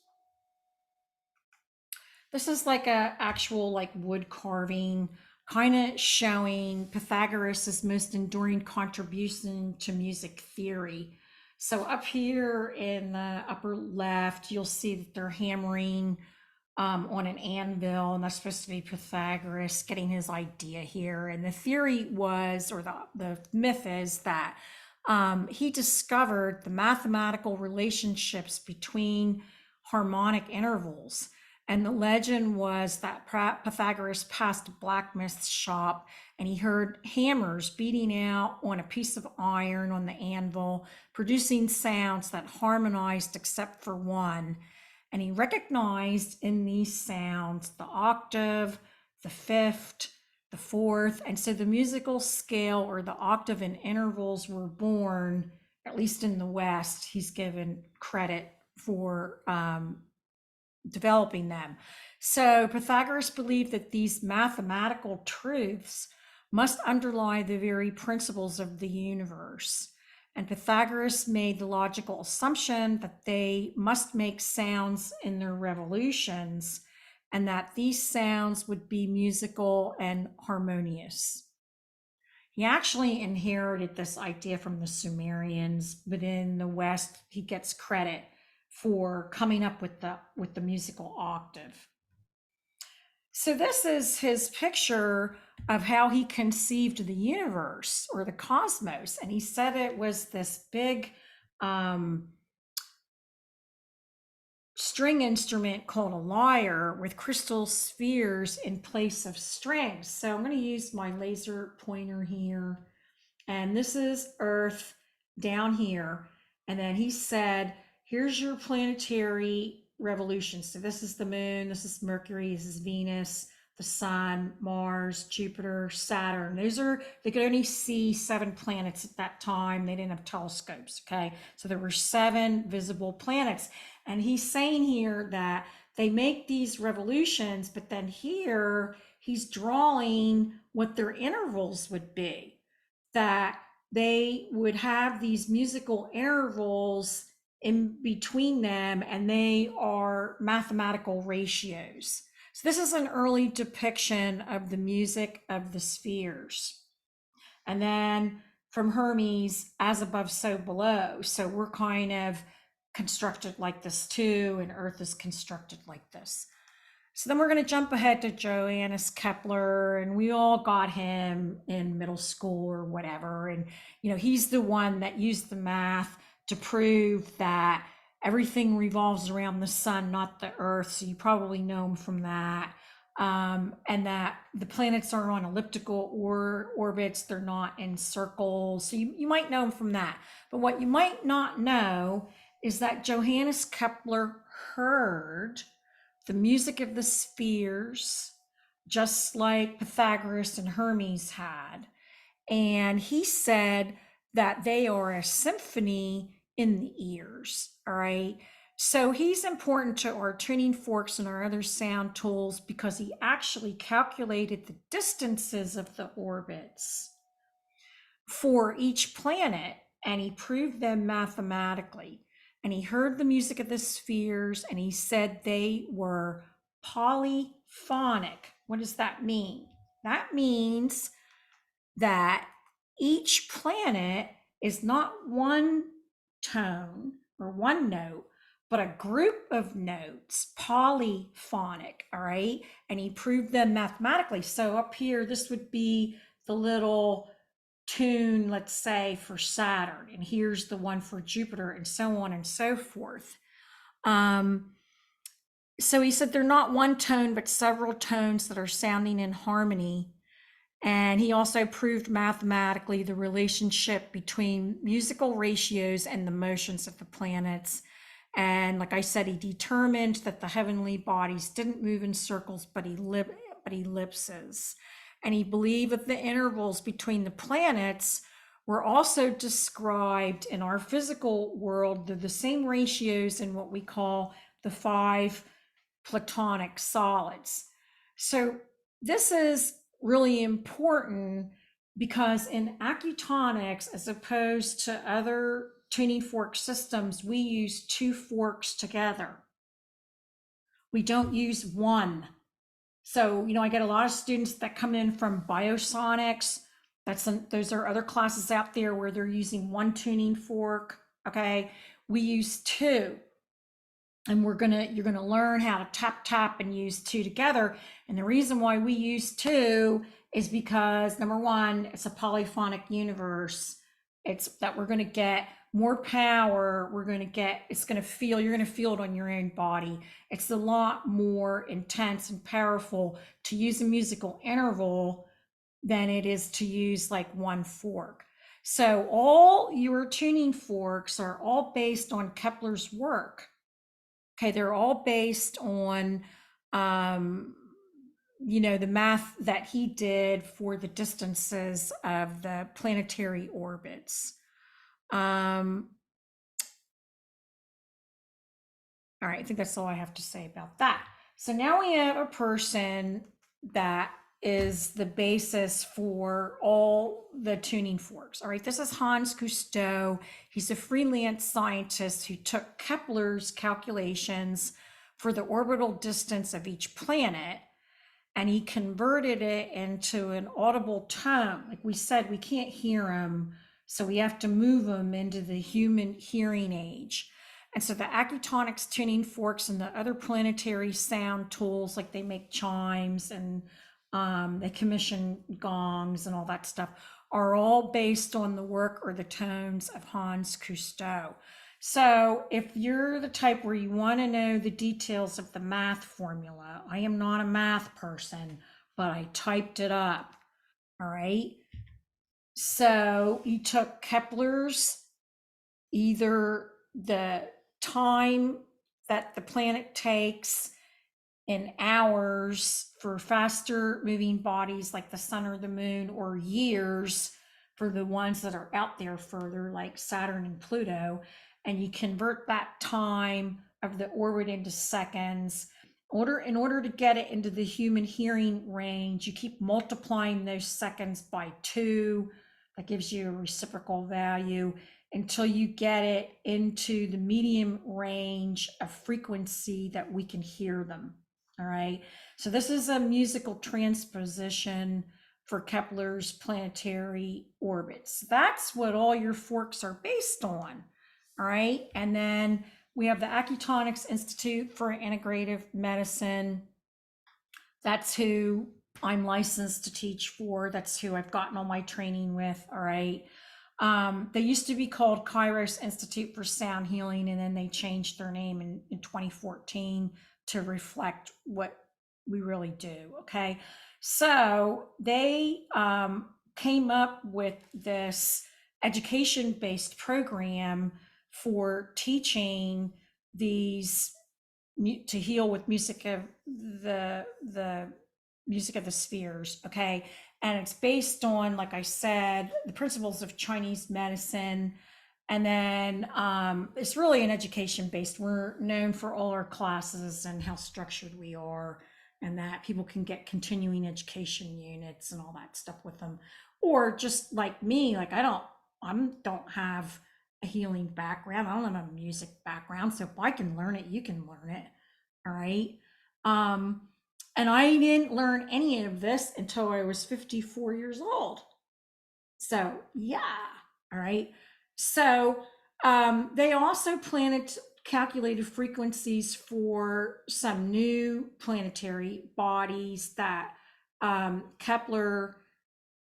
This is like a actual like wood carving, kind of showing Pythagoras' most enduring contribution to music theory. So up here in the upper left, you'll see that they're hammering on an anvil, and that's supposed to be Pythagoras getting his idea here. And the theory was, or the myth is that he discovered the mathematical relationships between harmonic intervals. And the legend was that Pythagoras passed a blacksmith's shop and he heard hammers beating out on a piece of iron on the anvil, producing sounds that harmonized except for one. And he recognized in these sounds the octave, the fifth, the fourth. And so the musical scale or the octave and intervals were born, at least in the West. He's given credit for developing them. So Pythagoras believed that these mathematical truths must underlie the very principles of the universe. And Pythagoras made the logical assumption that they must make sounds in their revolutions and that these sounds would be musical and harmonious. He actually inherited this idea from the Sumerians, but in the West, he gets credit for coming up with the musical octave. So this is his picture of how he conceived the universe or the cosmos. And he said it was this big string instrument called a lyre with crystal spheres in place of strings. So I'm going to use my laser pointer here. And this is Earth down here. And then he said, here's your planetary revolution. So this is the moon, this is Mercury, this is Venus, the sun, Mars, Jupiter, Saturn. They could only see 7 planets at that time. They didn't have telescopes, okay? So there were 7 visible planets. And he's saying here that they make these revolutions, but then here he's drawing what their intervals would be, that they would have these musical intervals in between them, and they are mathematical ratios. So this is an early depiction of the music of the spheres. And then from Hermes, as above, so below. So we're kind of constructed like this too, and Earth is constructed like this. So then we're going to jump ahead to Johannes Kepler, and we all got him in middle school or whatever. And, he's the one that used the math to prove that everything revolves around the sun, not the earth. So you probably know him from that. And that the planets are on elliptical orbits, they're not in circles. So you might know him from that. But what you might not know is that Johannes Kepler heard the music of the spheres, just like Pythagoras and Hermes had. And he said that they are a symphony in the ears. All right. So he's important to our tuning forks and our other sound tools because he actually calculated the distances of the orbits for each planet, and he proved them mathematically. And he heard the music of the spheres, and he said they were polyphonic. What does that mean? That means that each planet is not one tone or one note, but a group of notes, polyphonic. All right. And he proved them mathematically. So up here, this would be the little tune, let's say, for Saturn, and here's the one for Jupiter, and so on and so forth. So he said they're not one tone, but several tones that are sounding in harmony. And he also proved mathematically the relationship between musical ratios and the motions of the planets. And like I said, he determined that the heavenly bodies didn't move in circles, but ellipses. And he believed that the intervals between the planets were also described in our physical world. They're the same ratios in what we call the 5 Platonic solids. So this is really important because in Acutonics, as opposed to other tuning fork systems, we use 2 forks together. We don't use one. So, I get a lot of students that come in from biosonics. Those are other classes out there where they're using 1 tuning fork. Okay. We use 2. And you're gonna learn how to tap and use 2 together. And the reason why we use 2 is because, number one, it's a polyphonic universe. It's that we're gonna get more power. You're gonna feel it on your own body. It's a lot more intense and powerful to use a musical interval than it is to use like 1 fork. So all your tuning forks are all based on Kepler's work. Okay, they're all based on, the math that he did for the distances of the planetary orbits. All right, I think that's all I have to say about that. So now we have a person that is the basis for all the tuning forks. All right, this is Hans Cousteau. He's a freelance scientist who took Kepler's calculations for the orbital distance of each planet, and he converted it into an audible tone. Like we said, we can't hear him, so we have to move him into the human hearing age. And so the Acutonics tuning forks and the other planetary sound tools, like they make chimes and they commission gongs and all that stuff, are all based on the work or the tones of Hans Cousteau. So if you're the type where you want to know the details of the math formula, I am not a math person, but I typed it up. All right. So you took Kepler's, either the time that the planet takes in hours for faster moving bodies like the sun or the moon, or years for the ones that are out there further like Saturn and Pluto, and you convert that time of the orbit into seconds. In order to get it into the human hearing range, you keep multiplying those seconds by 2. That gives you a reciprocal value until you get it into the medium range of frequency that we can hear them. All right. So this is a musical transposition for Kepler's planetary orbits. That's what all your forks are based on. All right. And then we have the Acutonics Institute for Integrative Medicine. That's who I'm licensed to teach for. That's who I've gotten all my training with. All right. They used to be called Kairos Institute for Sound Healing, and then they changed their name in 2014 to reflect what we really do. Okay. So they came up with this education based program for teaching these to heal with music of the music of the spheres. Okay. And it's based on, like I said, the principles of Chinese medicine. And then it's really an education based. We're known for all our classes and how structured we are, and that people can get continuing education units and all that stuff with them. Or just like me, like I don't have a healing background. I don't have a music background. So if I can learn it, you can learn it. All right. Um, and I didn't learn any of this until I was 54 years old. So, yeah. All right. So, they also calculated frequencies for some new planetary bodies that Kepler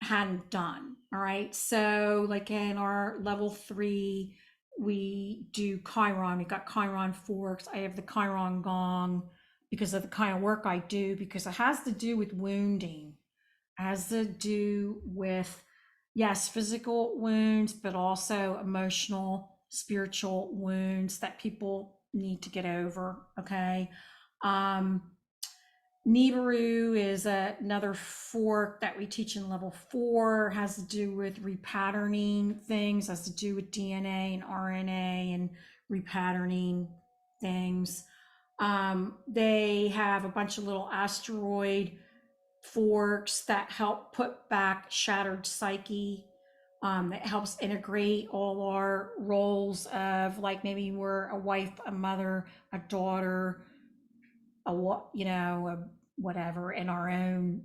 hadn't done. All right. So, like in our level 3, we do Chiron. We've got Chiron forks. I have the Chiron gong because of the kind of work I do, because it has to do with wounding, it has to do with, yes, physical wounds, but also emotional, spiritual wounds that people need to get over. Okay. Um, Nibiru is another fork that we teach in level 4, has to do with repatterning things, has to do with DNA and RNA and repatterning things. They have a bunch of little asteroid forks that help put back shattered psyche. It helps integrate all our roles of, like, maybe we're a wife, a mother, a daughter, a whatever, in our own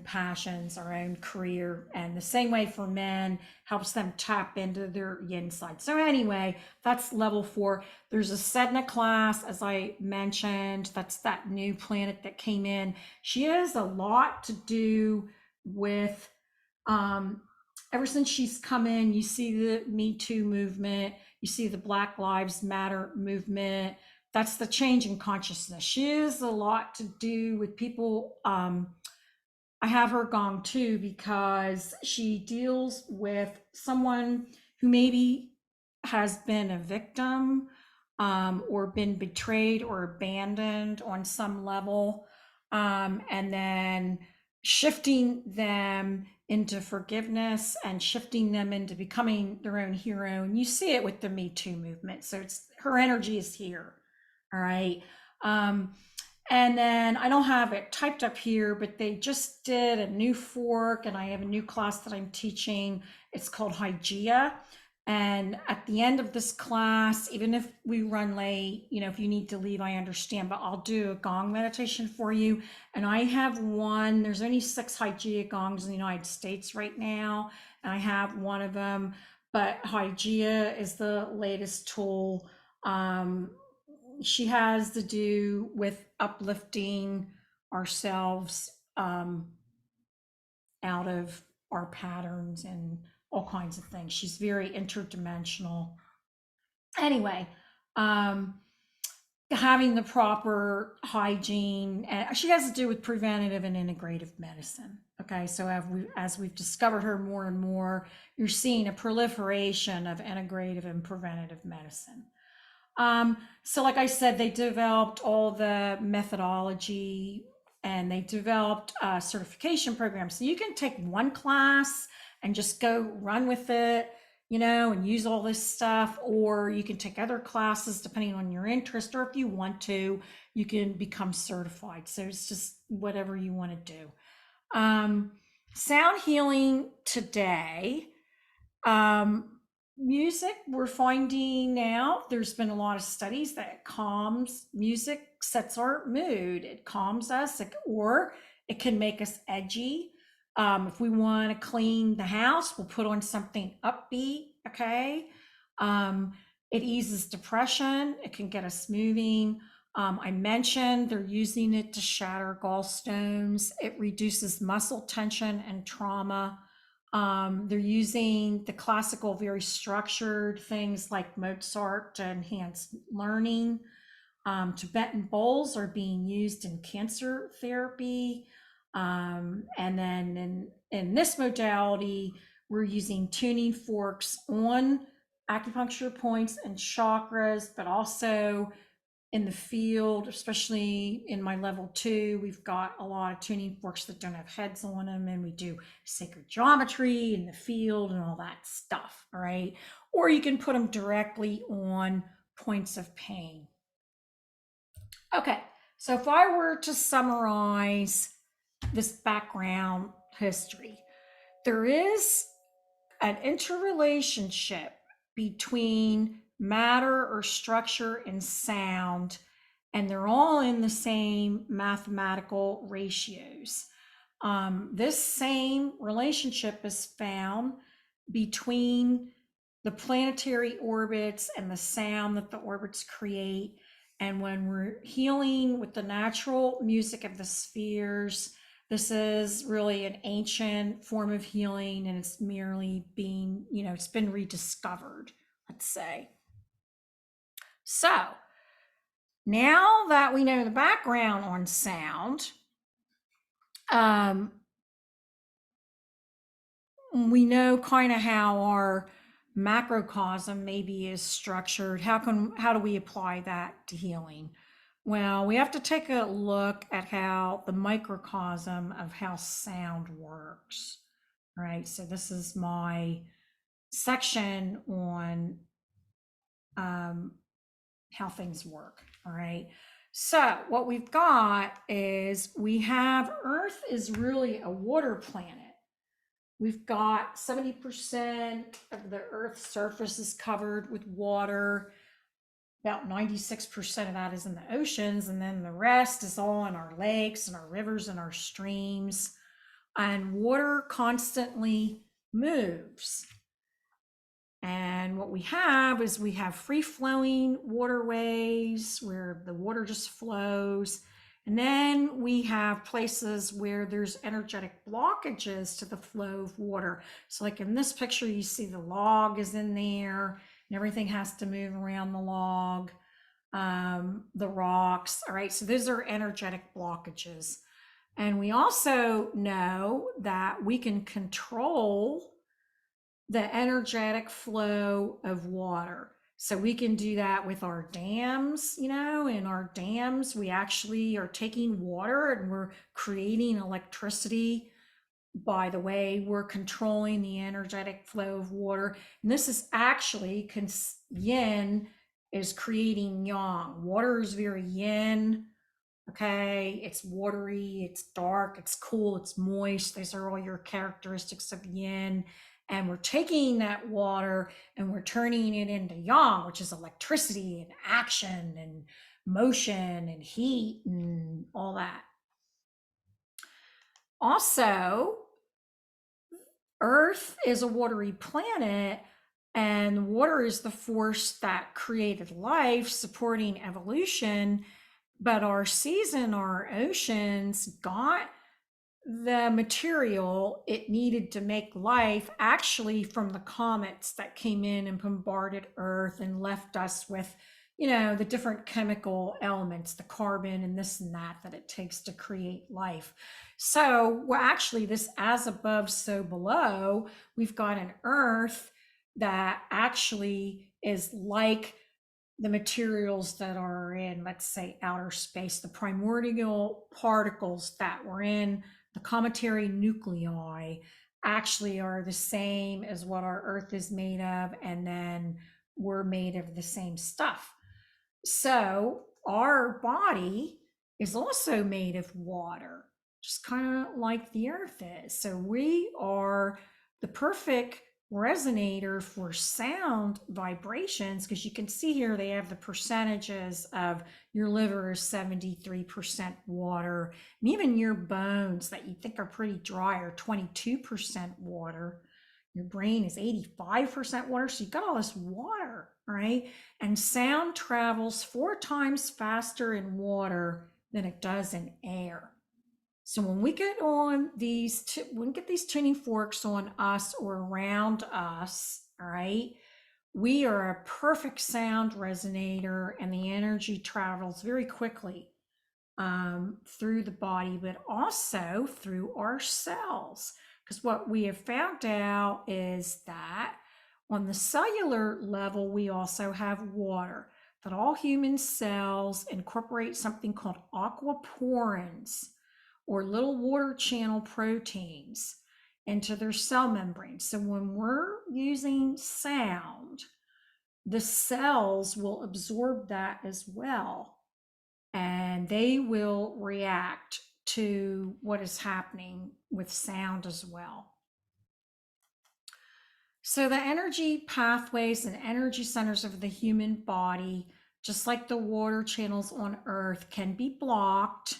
passions, our own career. And the same way for men, helps them tap into their yin side. So anyway, that's level 4. There's a Sedna class, as I mentioned. That's that new planet that came in. She has a lot to do with, ever since she's come in, you see the Me Too movement, you see the Black Lives Matter movement. That's the change in consciousness. She has a lot to do with people. I have her gong too, because she deals with someone who maybe has been a victim, or been betrayed or abandoned on some level, and then shifting them into forgiveness and shifting them into becoming their own hero. And you see it with the Me Too movement. So it's, her energy is here. All right. And then I don't have it typed up here, but they just did a new fork, and I have a new class that I'm teaching. It's called Hygeia. And at the end of this class, even if we run late, if you need to leave, I understand, but I'll do a gong meditation for you. And I have one, there's only 6 Hygeia gongs in the United States right now, and I have one of them, but Hygeia is the latest tool. She has to do with uplifting ourselves, out of our patterns and all kinds of things. She's very interdimensional. Anyway, having the proper hygiene, and she has to do with preventative and integrative medicine. Okay, so as we've discovered her more and more, you're seeing a proliferation of integrative and preventative medicine. So like I said, they developed all the methodology, and they developed a certification program. So you can take one class and just go run with it, and use all this stuff, or you can take other classes depending on your interest, or if you want to, you can become certified. So it's just whatever you want to do. Sound healing today. Music, we're finding now, there's been a lot of studies that it calms, music sets our mood, it calms us, or it can make us edgy. If we want to clean the house, we'll put on something upbeat. Okay. Um, it eases depression. It can get us moving. I mentioned they're using it to shatter gallstones. It reduces muscle tension and trauma. They're using the classical, very structured things like Mozart to enhance learning. Tibetan bowls are being used in cancer therapy. And then in this modality, we're using tuning forks on acupuncture points and chakras, but also in the field, especially in my level 2, we've got a lot of tuning forks that don't have heads on them, and we do sacred geometry in the field and all that stuff. All right. Or you can put them directly on points of pain. Okay, so if I were to summarize this background history, there is an interrelationship between matter or structure and sound, and they're all in the same mathematical ratios. This same relationship is found between the planetary orbits and the sound that the orbits create. And when we're healing with the natural music of the spheres, this is really an ancient form of healing, and it's merely being, it's been rediscovered, let's say. So now that we know the background on sound, we know kind of how our macrocosm maybe is structured. How do we apply that to healing? Well, we have to take a look at how the microcosm of how sound works. Right. So this is my section on how things work. All right. So what we've got is we have Earth is really a water planet. We've got 70% of the Earth's surface is covered with water. About 96% of that is in the oceans, and then the rest is all in our lakes and our rivers and our streams. And water constantly moves. And what we have is we have free-flowing waterways where the water just flows. And then we have places where there's energetic blockages to the flow of water. So like in this picture, you see the log is in there and everything has to move around the log, the rocks. All right, so those are energetic blockages. And we also know that we can control the energetic flow of water. So we can do that with our dams, in our dams, we actually are taking water and we're creating electricity by the way we're controlling the energetic flow of water. And this is actually yin is creating yang. Water is very yin. Okay, it's watery, it's dark, it's cool, it's moist. These are all your characteristics of yin. And we're taking that water and we're turning it into yang, which is electricity and action and motion and heat and all that. Also, Earth is a watery planet, and water is the force that created life, supporting evolution. But our seas and our oceans got the material it needed to make life actually from the comets that came in and bombarded Earth and left us with, the different chemical elements, the carbon and this and that it takes to create life. So we're actually this as above, so below. We've got an Earth that actually is like the materials that are in, let's say, outer space, the primordial particles that were in the cometary nuclei actually are the same as what our Earth is made of, and then we're made of the same stuff. So our body is also made of water, just kind of like the Earth is. So we are the perfect resonator for sound vibrations, because you can see here they have the percentages of your liver is 73% water, and even your bones that you think are pretty dry are 22% water. Your brain is 85% water, so you've got all this water, right? And sound travels 4 times faster in water than it does in air. So when we get on these, when we get these tuning forks on us or around us, all right, we are a perfect sound resonator, and the energy travels very quickly through the body, but also through our cells. Because what we have found out is that on the cellular level, we also have water, that all human cells incorporate something called aquaporins, or little water channel proteins, into their cell membranes. So when we're using sound, the cells will absorb that as well, and they will react to what is happening with sound as well. So the energy pathways and energy centers of the human body, just like the water channels on Earth, can be blocked,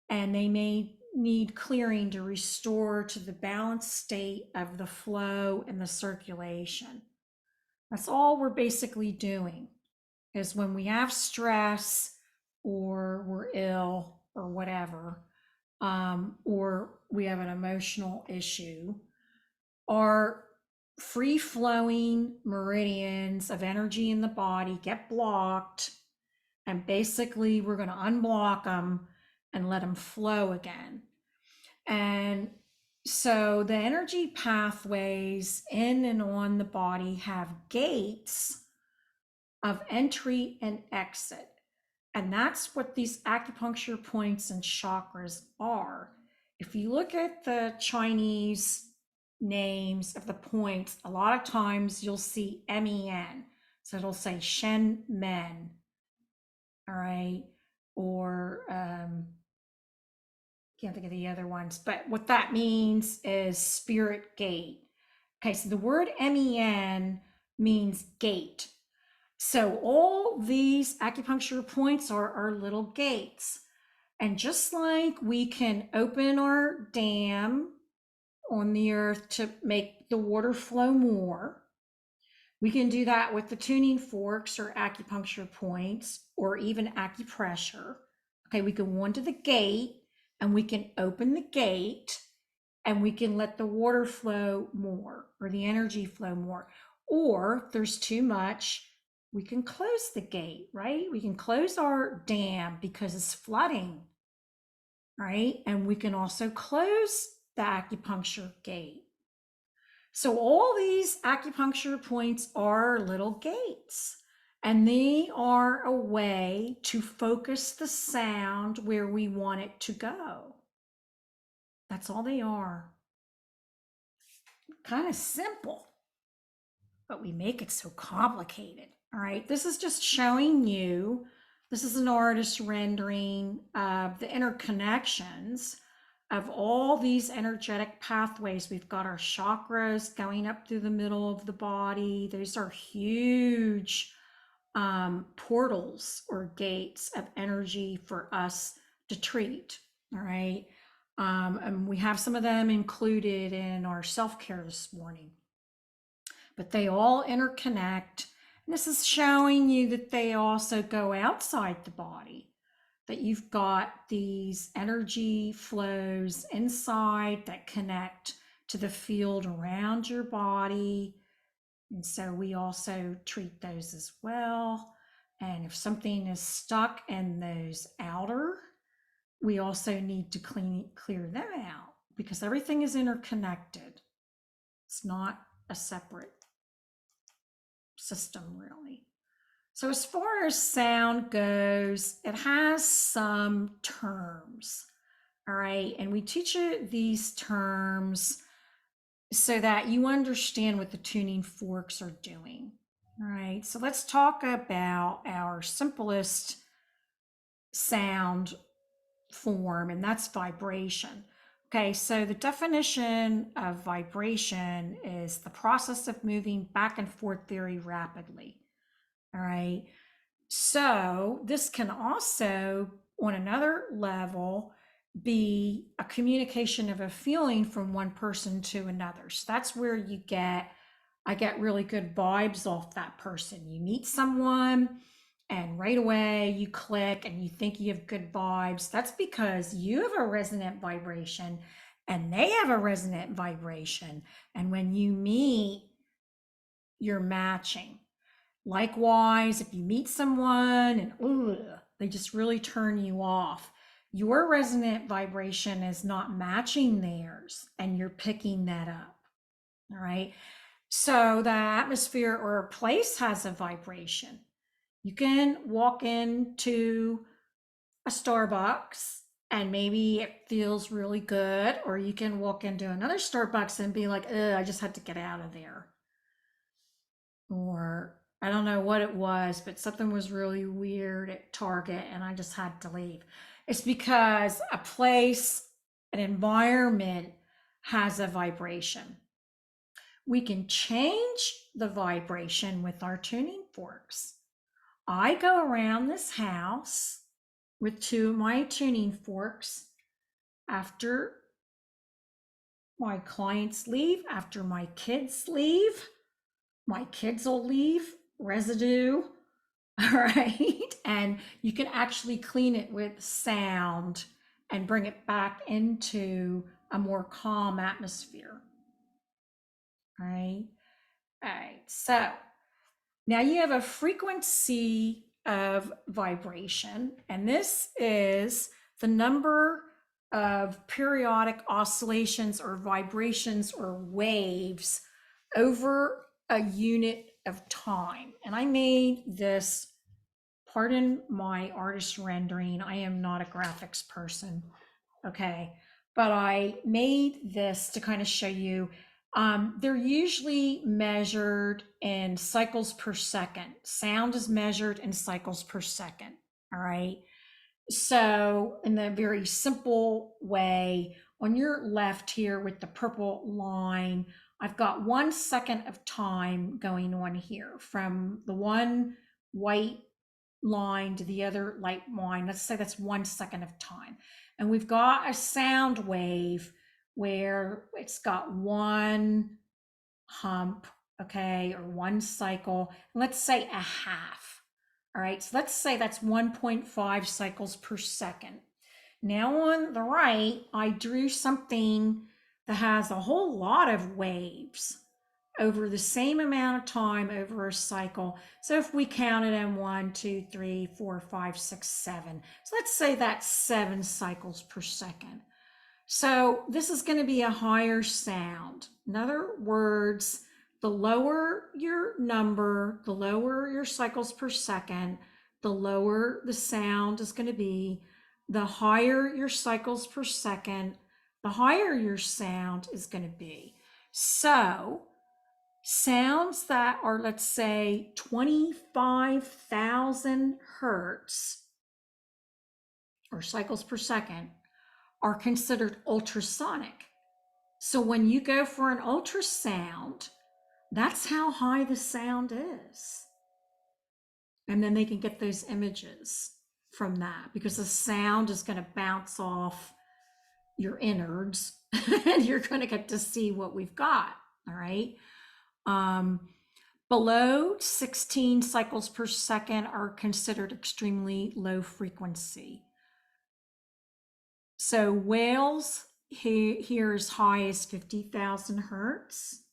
and they may need clearing to restore to the balanced state of the flow and the circulation. That's all we're basically doing, is when we have stress or we're ill or whatever, or we have an emotional issue, our free flowing meridians of energy in the body get blocked, and basically we're going to unblock them and let them flow again. And so the energy pathways in and on the body have gates of entry and exit. And that's what these acupuncture points and chakras are. If you look at the Chinese names of the points, a lot of times you'll see MEN. So it'll say Shen Men, all right? Or can't think of the other ones, but what that means is spirit gate. Okay, so the word MEN means gate. So all these acupuncture points are little gates. And just like we can open our dam on the earth to make the water flow more, we can do that with the tuning forks or acupuncture points, or even acupressure. Okay, we can go into the gate and we can open the gate, and we can let the water flow more, or the energy flow more. Or if there's too much, we can close the gate, right? We can close our dam because it's flooding, right? And we can also close the acupuncture gate. So all these acupuncture points are little gates, and they are a way to focus the sound where we want it to go. That's all they are. Kind of simple, but we make it so complicated. All right, this is just showing you, this is an artist rendering of the interconnections of all these energetic pathways. We've got our chakras going up through the middle of the body. Those are huge portals or gates of energy for us to treat. All right. And we have some of them included in our self-care this morning, but they all interconnect. And this is showing you that they also go outside the body, that you've got these energy flows inside that connect to the field around your body. And so we also treat those as well. And if something is stuck in those outer, we also need to clear them out, because everything is interconnected. It's not a separate system, really. So as far as sound goes, it has some terms, all right? And we teach you these terms so that you understand what the tuning forks are doing, all right? So let's talk about our simplest sound form, and that's vibration. Okay, so the definition of vibration is the process of moving back and forth very rapidly. All right. So this can also, on another level, be a communication of a feeling from one person to another. So that's where I get really good vibes off that person. You meet someone and right away you click and you think you have good vibes. That's because you have a resonant vibration and they have a resonant vibration. And when you meet, you're matching. Likewise, if you meet someone and they just really turn you off, your resonant vibration is not matching theirs and you're picking that up. All right. So the atmosphere or a place has a vibration. You can walk into a Starbucks and maybe it feels really good, or you can walk into another Starbucks and be like, I just had to get out of there. Or I don't know what it was, but something was really weird at Target and I just had to leave. It's because a place, an environment has a vibration. We can change the vibration with our tuning forks. I go around this house with two of my tuning forks after my clients leave, after my kids leave. My kids will leave residue, all right? And you can actually clean it with sound and bring it back into a more calm atmosphere, all right? All right, so now you have a frequency of vibration, and this is the number of periodic oscillations or vibrations or waves over a unit of time. And I made this, pardon my artist rendering, I am not a graphics person, okay? But I made this to kind of show you they're usually measured in cycles per second. Sound is measured in cycles per second. All right. So, in the very simple way, on your left here with the purple line, I've got 1 second of time going on here from the one white line to the other light line. Let's say that's 1 second of time. And we've got a sound wave where it's got one hump, okay, or one cycle. Let's say a half. All right, so let's say that's 1.5 cycles per second. Now on the right, I drew something that has a whole lot of waves over the same amount of time over a cycle. So if we counted them 1, 2, 3, 4, 5, 6, 7. So let's say that's 7 cycles per second. So this is going to be a higher sound. In other words, the lower your number, the lower your cycles per second, the lower the sound is going to be. The higher your cycles per second, the higher your sound is going to be. So sounds that are, let's say, 25,000 hertz or cycles per second are considered ultrasonic. So when you go for an ultrasound, that's how high the sound is. And then they can get those images from that because the sound is going to bounce off your innards and you're going to get to see what we've got. All right. Below 16 cycles per second are considered extremely low frequency. So whales hear as high as 50,000 hertz.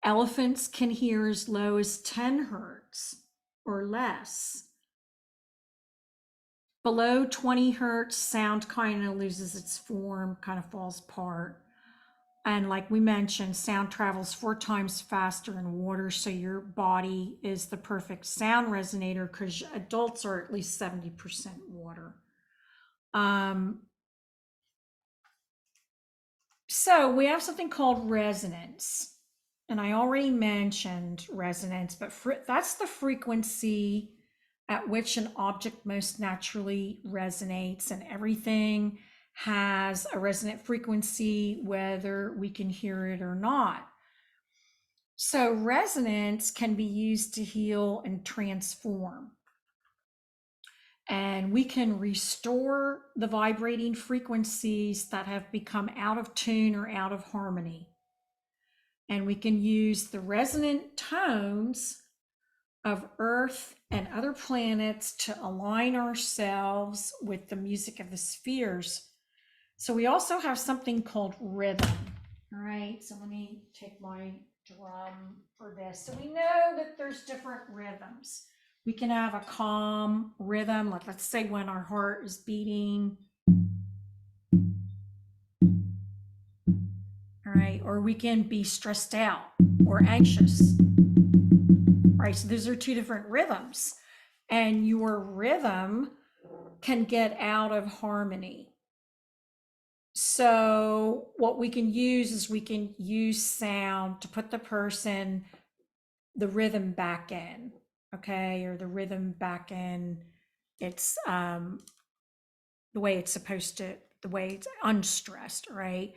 Elephants can hear as low as 10 hertz or less. Below 20 hertz, sound kind of loses its form, kind of falls apart. And like we mentioned, sound travels 4 times faster in water, so your body is the perfect sound resonator because adults are at least 70% water. So we have something called resonance. And I already mentioned resonance, but that's the frequency at which an object most naturally resonates, and everything has a resonant frequency, whether we can hear it or not. So resonance can be used to heal and transform. And we can restore the vibrating frequencies that have become out of tune or out of harmony. And we can use the resonant tones of Earth and other planets to align ourselves with the music of the spheres. So we also have something called rhythm. All right, so let me take my drum for this. So we know that there's different rhythms. We can have a calm rhythm, like let's say when our heart is beating. All right, or we can be stressed out or anxious. Right, so those are two different rhythms. And your rhythm can get out of harmony. So what we can use is we can use sound to put the rhythm back in, okay, or the rhythm back in it's the way it's supposed to, the way it's unstressed, right?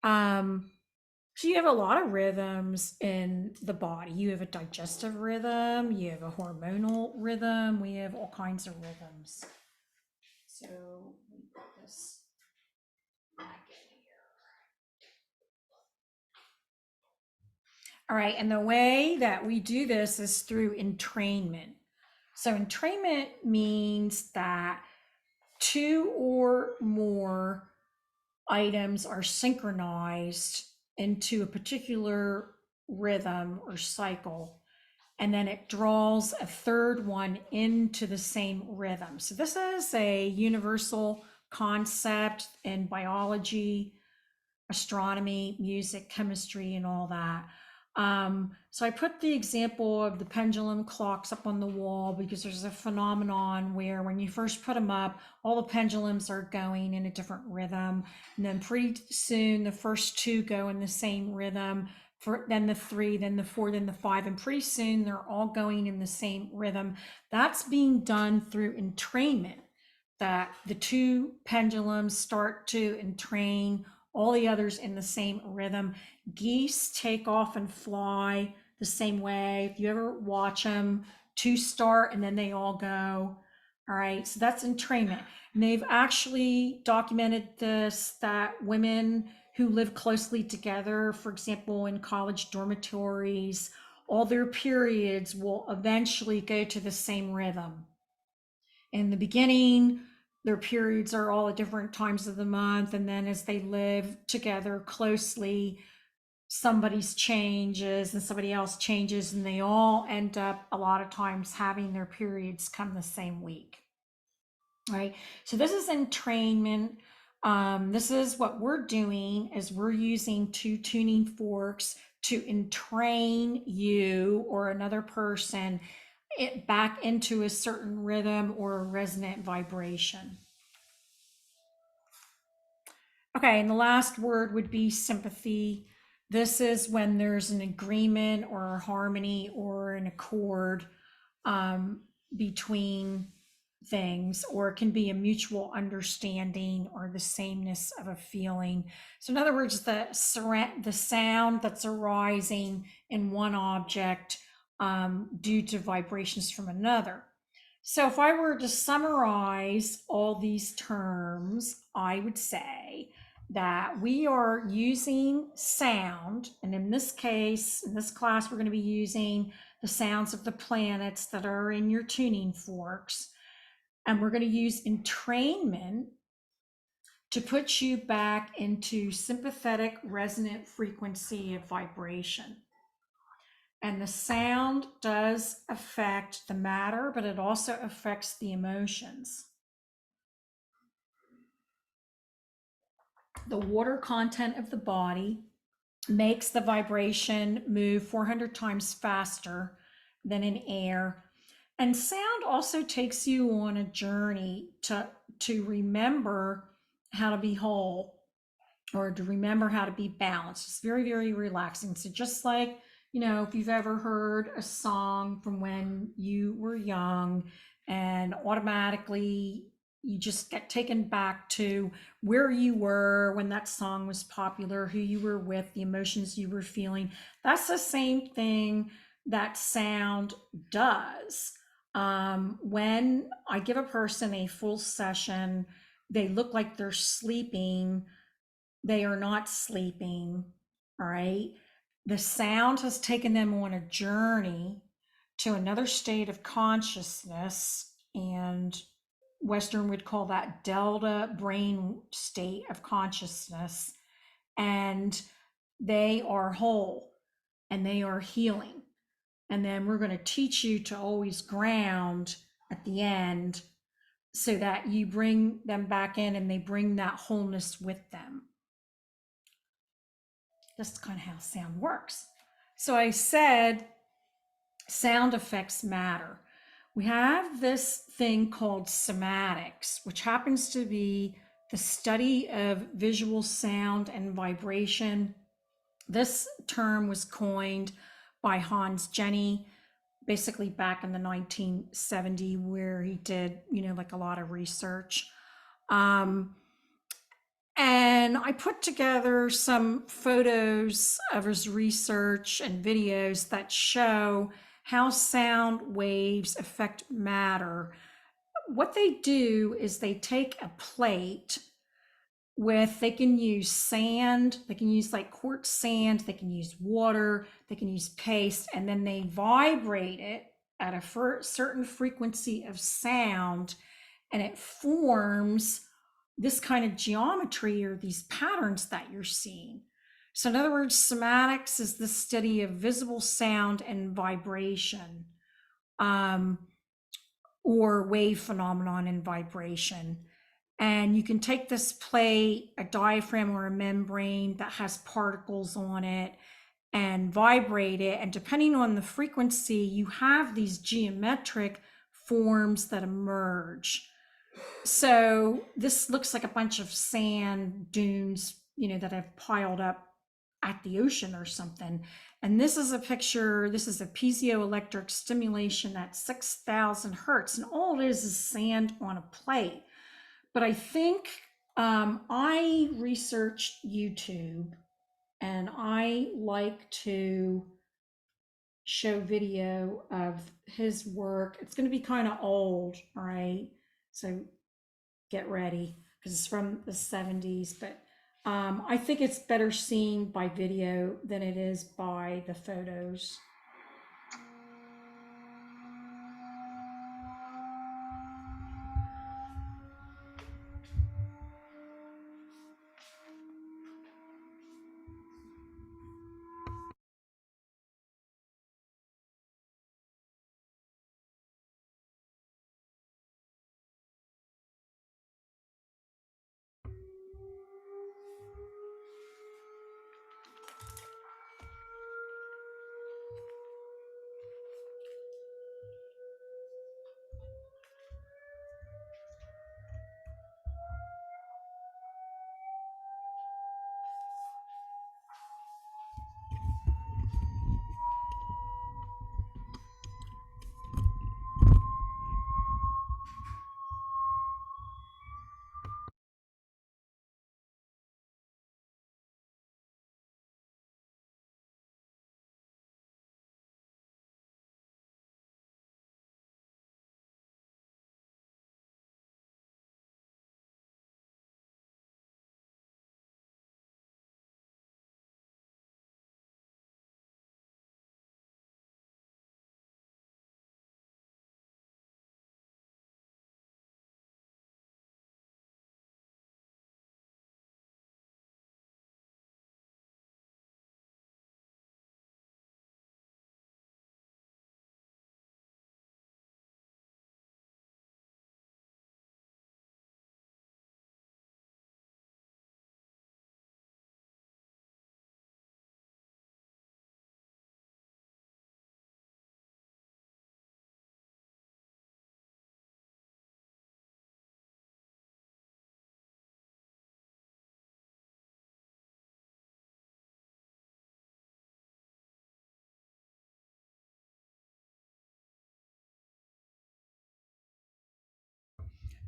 So you have a lot of rhythms in the body. You have a digestive rhythm, you have a hormonal rhythm, we have all kinds of rhythms. So let me put this back in here. All right, and the way that we do this is through entrainment. So entrainment means that two or more items are synchronized into a particular rhythm or cycle, and then it draws a third one into the same rhythm. So this is a universal concept in biology, astronomy, music, chemistry, and all that. So I put the example of the pendulum clocks up on the wall because there's a phenomenon where when you first put them up, all the pendulums are going in a different rhythm. And then pretty soon the first two go in the same rhythm, then the three, then the four, then the five, and pretty soon they're all going in the same rhythm. That's being done through entrainment, that the two pendulums start to entrain all the others in the same rhythm. Geese take off and fly the same way. If you ever watch them, two start and then they all go. All right, so that's entrainment. And they've actually documented this, that women who live closely together, for example, in college dormitories, all their periods will eventually go to the same rhythm. In the beginning, their periods are all at different times of the month. And then as they live together closely, somebody's changes and somebody else changes, and they all end up a lot of times having their periods come the same week. Right? So this is entrainment. This is what we're doing is we're using two tuning forks to entrain you or another person it back into a certain rhythm or a resonant vibration. Okay, and the last word would be sympathy. This is when there's an agreement or a harmony or an accord between things, or it can be a mutual understanding or the sameness of a feeling. So in other words, the sound that's arising in one object due to vibrations from another. So if I were to summarize all these terms, I would say that we are using sound, and in this case, in this class, we're going to be using the sounds of the planets that are in your tuning forks, and we're going to use entrainment to put you back into sympathetic resonant frequency of vibration. And the sound does affect the matter, but it also affects the emotions. The water content of the body makes the vibration move 400 times faster than in air. And sound also takes you on a journey to remember how to be whole or to remember how to be balanced. It's very, very relaxing. So just like, if you've ever heard a song from when you were young and automatically you just get taken back to where you were when that song was popular, who you were with, the emotions you were feeling. That's the same thing that sound does. When I give a person a full session, they look like they're sleeping. They are not sleeping. All right. The sound has taken them on a journey to another state of consciousness, and Western would call that delta brain state of consciousness. And they are whole and they are healing. And then we're going to teach you to always ground at the end so that you bring them back in and they bring that wholeness with them. That's kind of how sound works. So I said sound effects matter. We have this thing called somatics, which happens to be the study of visual sound and vibration. This term was coined by Hans Jenny, basically back in the 1970s, where he did, like a lot of research. And I put together some photos of his research and videos that show how sound waves affect matter. What they do is they take a plate they can use sand, they can use like quartz sand, they can use water, they can use paste, and then they vibrate it at a certain frequency of sound, and it forms this kind of geometry or these patterns that you're seeing. So in other words, somatics is the study of visible sound and vibration, or wave phenomenon and vibration. And you can take this plate, a diaphragm or a membrane that has particles on it, and vibrate it. And depending on the frequency, you have these geometric forms that emerge. So this looks like a bunch of sand dunes, that have piled up at the ocean or something. And this is a picture, this is a piezoelectric stimulation at 6,000 hertz. And all it is sand on a plate. But I think I researched YouTube, and I like to show video of his work. It's going to be kind of old, all right? So get ready because it's from the 70s. But I think it's better seen by video than it is by the photos.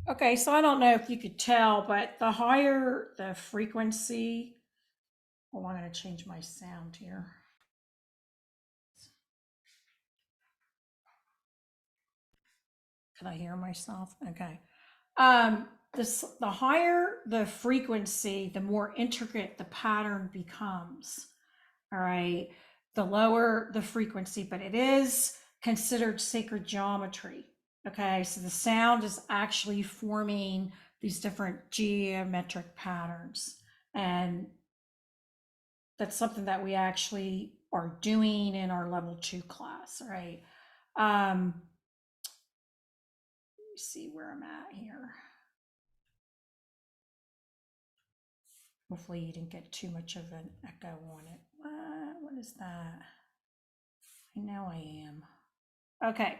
Okay, so I don't know if you could tell, but the higher the frequency, well, I'm going to change my sound here. Can I hear myself? Okay. The higher the frequency, the more intricate the pattern becomes. All right. The lower the frequency, but it is considered sacred geometry. Okay. So the sound is actually forming these different geometric patterns. And that's something that we actually are doing in our level 2 class. Right. Let me see where I'm at here. Hopefully you didn't get too much of an echo on it. What is that? I know I am. Okay.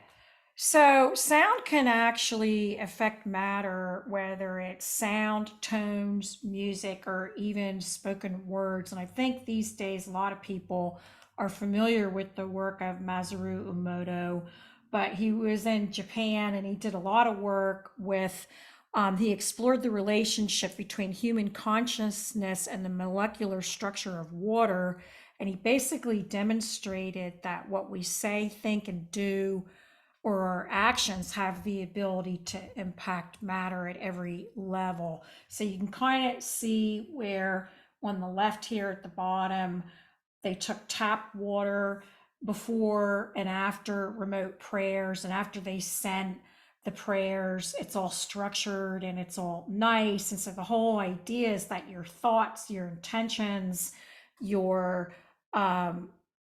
So sound can actually affect matter, whether it's sound, tones, music, or even spoken words. And I think these days a lot of people are familiar with the work of Masaru Emoto, but he was in Japan and he did a lot of work with, he explored the relationship between human consciousness and the molecular structure of water. And he basically demonstrated that what we say, think, and do or our actions have the ability to impact matter at every level. So you can kind of see where on the left here at the bottom, they took tap water before and after remote prayers. And after they sent the prayers, it's all structured and it's all nice. And so the whole idea is that your thoughts, your intentions, your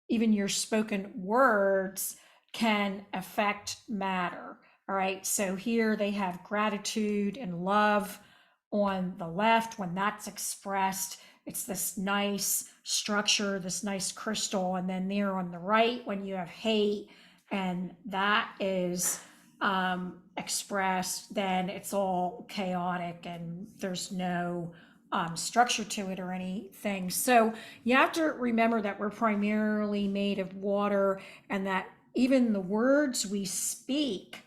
even your spoken words can affect matter. All right. So here they have gratitude and love on the left. When that's expressed, it's this nice structure, this nice crystal. And then there on the right, when you have hate and that is expressed, then it's all chaotic and there's no structure to it or anything. So you have to remember that we're primarily made of water and that even the words we speak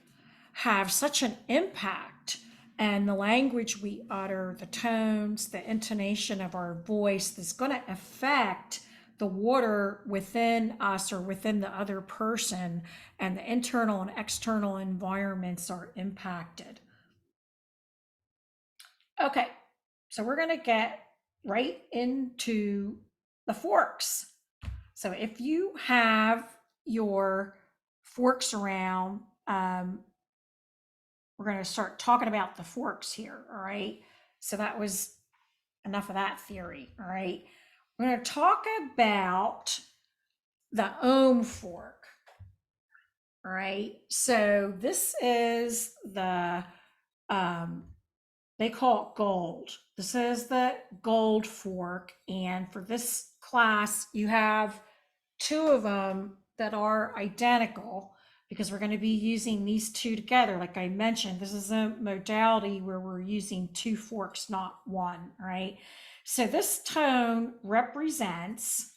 have such an impact, and the language we utter, the tones, the intonation of our voice is going to affect the water within us or within the other person, and the internal and external environments are impacted. Okay, so we're going to get right into the forks. So if you have your forks around, we're going to start talking about the forks here. All right. So that was enough of that theory. All right. We're going to talk about the ohm fork. All right. So this is the, they call it gold. This is the gold fork. And for this class, you have two of them that are identical because we're going to be using these two together. Like I mentioned, this is a modality where we're using two forks, not one, right? So this tone represents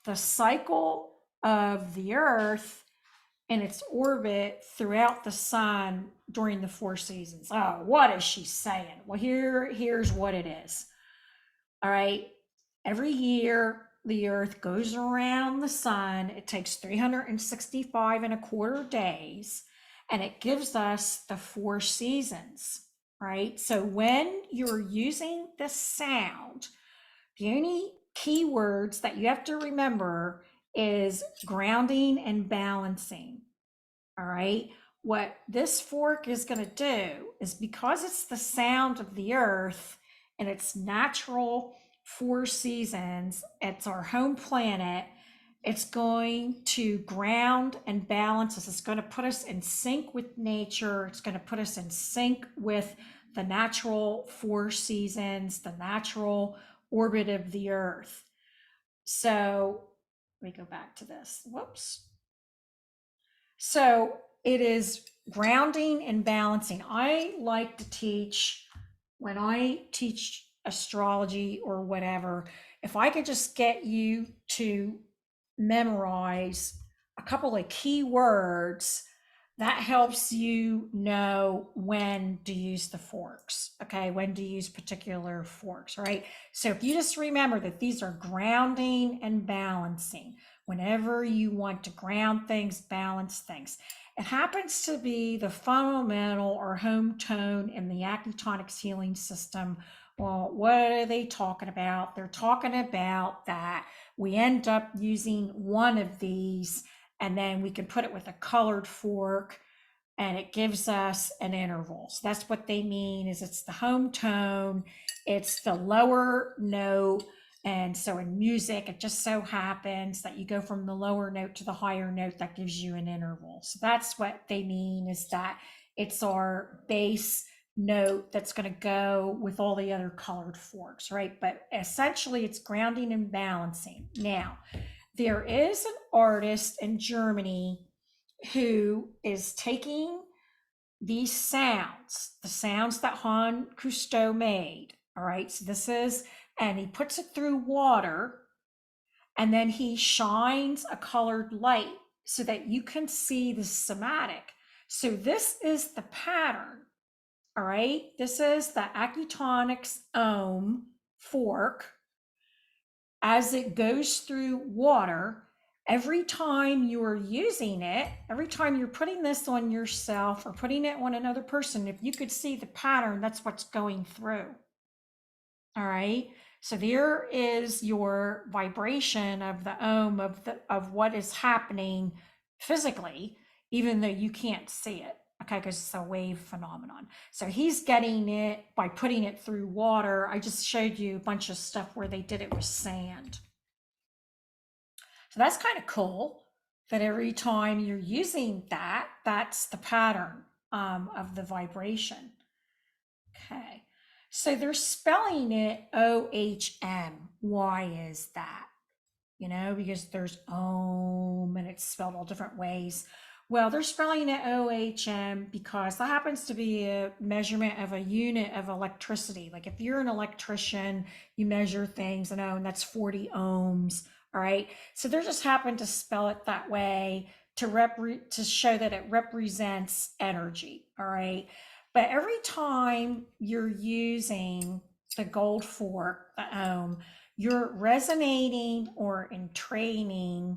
the cycle of the Earth and its orbit throughout the sun during the 4 seasons. Oh, what is she saying? Well, here's what it is. All right. Every year, the Earth goes around the sun. It takes 365 and a quarter days, and it gives us the 4 seasons, right? So when you're using the sound, the only keywords that you have to remember is grounding and balancing. All right. What this fork is going to do is because it's the sound of the earth and its natural 4 seasons, it's our home planet, it's going to ground and balance us. It's going to put us in sync with nature. It's going to put us in sync with the natural 4 seasons, the natural orbit of the earth. So let me go back to this. Whoops. So it is grounding and balancing. I like to teach, when I teach astrology or whatever, if I could just get you to memorize a couple of key words That helps you know when to use the forks, okay? When to use particular forks, right? So if you just remember that these are grounding and balancing, whenever you want to ground things, balance things. It happens to be the fundamental or home tone in the Acutonics healing system. Well, what are they talking about? They're talking about that we end up using one of these and then we can put it with a colored fork and it gives us an interval. So that's what they mean is it's the home tone, it's the lower note. And so in music, it just so happens that you go from the lower note to the higher note that gives you an interval. So that's what they mean is that it's our bass note that's going to go with all the other colored forks, right? But essentially it's grounding and balancing. Now, there is an artist in Germany who is taking these sounds, the sounds that Han Cousteau made. All right, so this is, and he puts it through water and then he shines a colored light so that you can see the somatic. So this is the pattern. All right, this is the Acutonics ohm fork as it goes through water. Every time you're using it, every time you're putting this on yourself or putting it on another person, if you could see the pattern, that's what's going through. All right. So there is your vibration of the ohm of what is happening physically, even though you can't see it. Okay, because it's a wave phenomenon. So he's getting it by putting it through water. I just showed you a bunch of stuff where they did it with sand. So that's kind of cool that every time you're using that, that's the pattern of the vibration. Okay. So they're spelling it OHM. Why is that? You know, because there's ohm and it's spelled all different ways. Well, they're spelling it OHM because that happens to be a measurement of a unit of electricity. Like if you're an electrician, you measure things and oh, and that's 40 ohms. All right. So they're just happened to spell it that way to show that it represents energy. All right. But every time you're using the gold fork, the ohm, you're resonating or entraining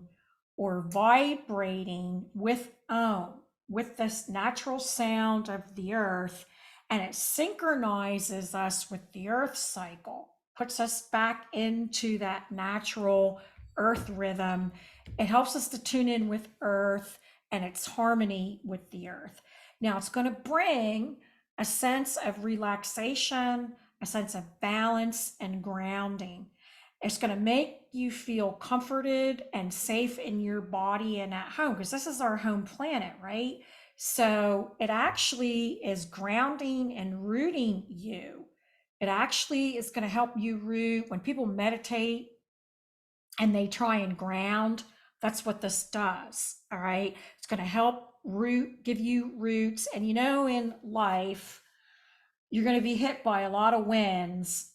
or vibrating with ohm, with this natural sound of the earth, and it synchronizes us with the earth cycle, puts us back into that natural earth rhythm. It helps us to tune in with earth and its harmony with the earth. Now it's going to bring a sense of relaxation, a sense of balance and grounding. It's going to make you feel comforted and safe in your body and at home because this is our home planet, right? So it actually is grounding and rooting you. It actually is going to help you root. When people meditate and they try and ground, that's what this does. All right. It's going to help root, give you roots. And you know, in life, you're going to be hit by a lot of winds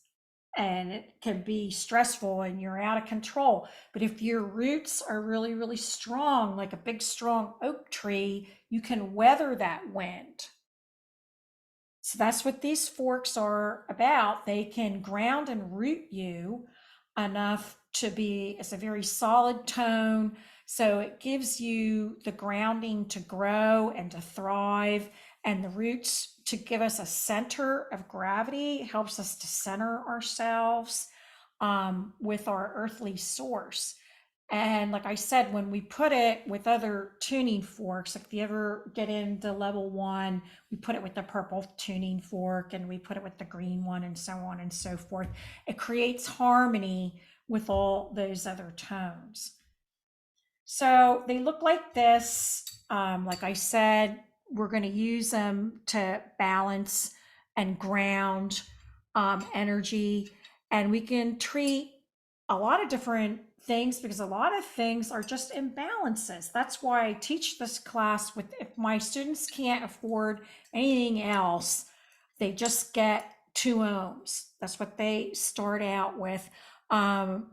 and it can be stressful and you're out of control. But if your roots are really, really strong, like a big, strong oak tree, you can weather that wind. So that's what these forks are about. They can ground and root you enough to be, it's a very solid tone. So it gives you the grounding to grow and to thrive, and the roots to give us a center of gravity. It helps us to center ourselves with our earthly source. And like I said, when we put it with other tuning forks, like if you ever get into level 1, we put it with the purple tuning fork and we put it with the green one and so on and so forth. It creates harmony with all those other tones. So they look like this. Like I said, we're going to use them to balance and ground energy. And we can treat a lot of different things because a lot of things are just imbalances. That's why I teach this class with, if my students can't afford anything else, they just get 2 ohms. That's what they start out with.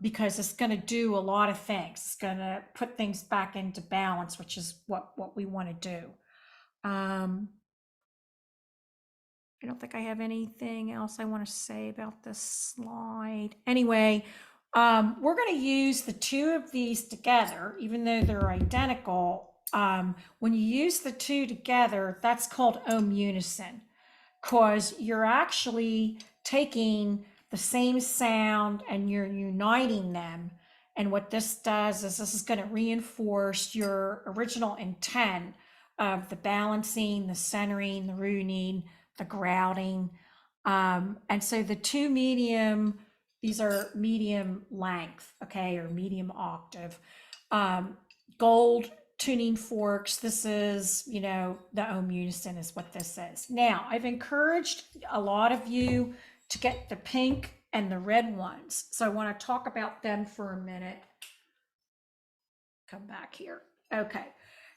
Because it's going to do a lot of things. It's going to put things back into balance, which is what we want to do. Um, I don't think I have anything else I want to say about this slide. Anyway, we're going to use the two of these together, even though they're identical. When you use the two together, that's called ohm unison, because you're actually taking the same sound and you're uniting them. And what this does is this is going to reinforce your original intent of the balancing, the centering, the rooting, the grouting. And so the two medium, these are medium length, okay, or medium octave. Gold tuning forks. This is, the ohm unison is what this is. Now, I've encouraged a lot of you to get the pink and the red ones. So I want to talk about them for a minute. Come back here. Okay.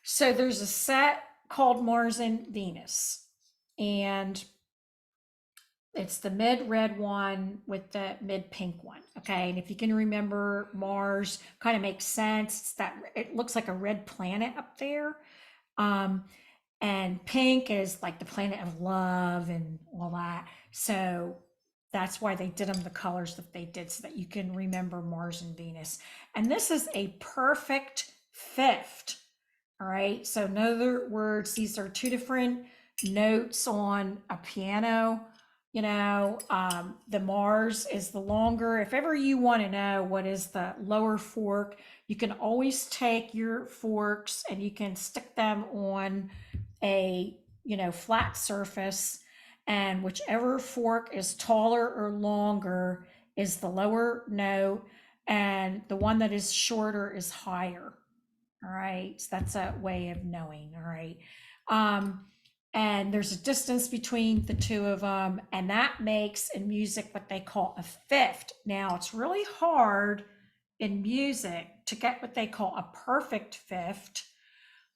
So there's a set called Mars and Venus, and it's the mid red one with the mid pink one. Okay. And if you can remember, Mars kind of makes sense. It's that it looks like a red planet up there. Um, and pink is like the planet of love and all that. So that's why they did them the colors that they did, so that you can remember Mars and Venus. And this is a perfect fifth. All right. So in other words, these are two different notes on a piano. The Mars is the longer. If ever you want to know what is the lower fork, you can always take your forks and you can stick them on a, flat surface, and whichever fork is taller or longer is the lower note, and the one that is shorter is higher. All right. So that's a way of knowing. All right. And there's a distance between the two of them, and that makes in music what they call a fifth. Now, it's really hard in music to get what they call a perfect fifth.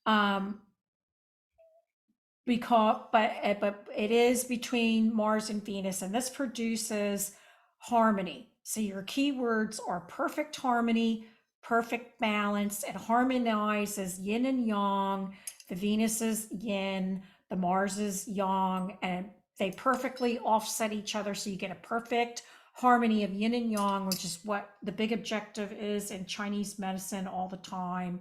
But it is between Mars and Venus, and this produces harmony. So your keywords are perfect harmony, perfect balance. It harmonizes yin and yang. The Venus is yin, the Mars is yang, and they perfectly offset each other. So you get a perfect harmony of yin and yang, which is what the big objective is in Chinese medicine all the time.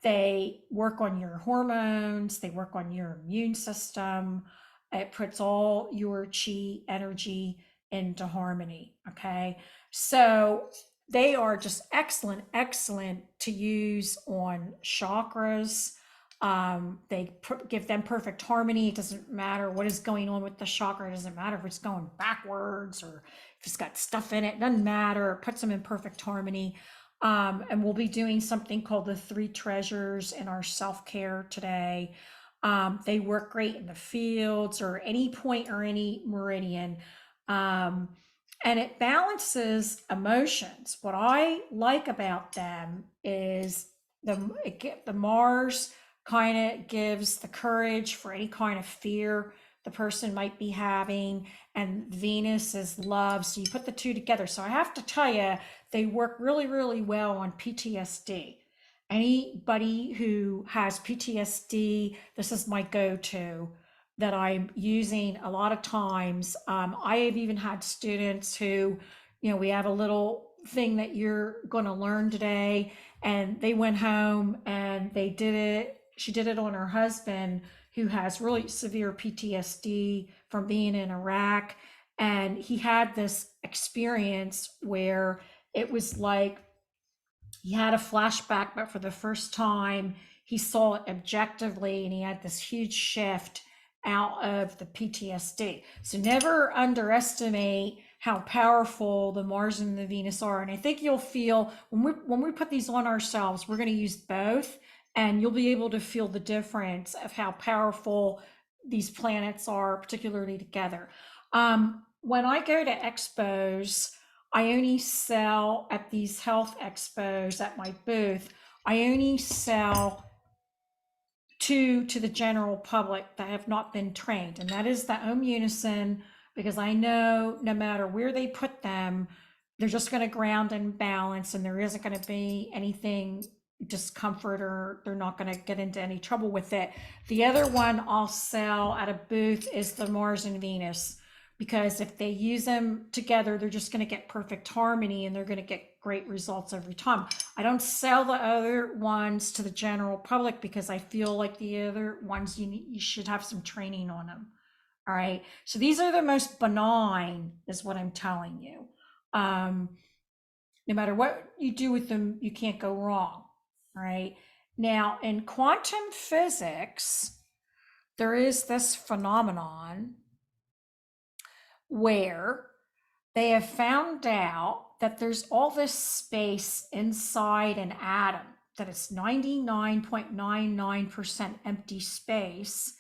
They work on your hormones, they work on your immune system. It puts all your chi energy into harmony. Okay. So they are just excellent, excellent to use on chakras. They give them perfect harmony. It doesn't matter what is going on with the chakra. It doesn't matter if it's going backwards or if it's got stuff in it. It doesn't matter. It puts them in perfect harmony. And we'll be doing something called the three treasures in our self-care today. They work great in the fields or any point or any meridian. And it balances emotions. What I like about them is the Mars kind of gives the courage for any kind of fear the person might be having, and Venus is love. So you put the two together. So I have to tell you, they work really, really well on PTSD. Anybody who has PTSD, this is my go-to that I'm using a lot of times. I have even had students who, we have a little thing that you're going to learn today, and they went home and they did it. She did it on her husband, who has really severe PTSD from being in Iraq. And he had this experience where it was like he had a flashback, but for the first time, he saw it objectively, and he had this huge shift out of the PTSD. So never underestimate how powerful the Mars and the Venus are. And I think you'll feel when we put these on ourselves, we're going to use both, and you'll be able to feel the difference of how powerful these planets are, particularly together. When I go to expos, I only sell at these health expos at my booth. I only sell to the general public that have not been trained, and that is the ohm unison, because I know no matter where they put them, they're just going to ground and balance, and there isn't going to be anything discomfort or they're not going to get into any trouble with it. The other one I'll sell at a booth is the Mars and Venus, because if they use them together, they're just going to get perfect harmony and they're going to get great results every time. I don't sell the other ones to the general public because I feel like the other ones you should have some training on them. All right. So these are the most benign, is what I'm telling you. No matter what you do with them, you can't go wrong. All right. Now, in quantum physics, there is this phenomenon where they have found out that there's all this space inside an atom, that it's 99.99% empty space,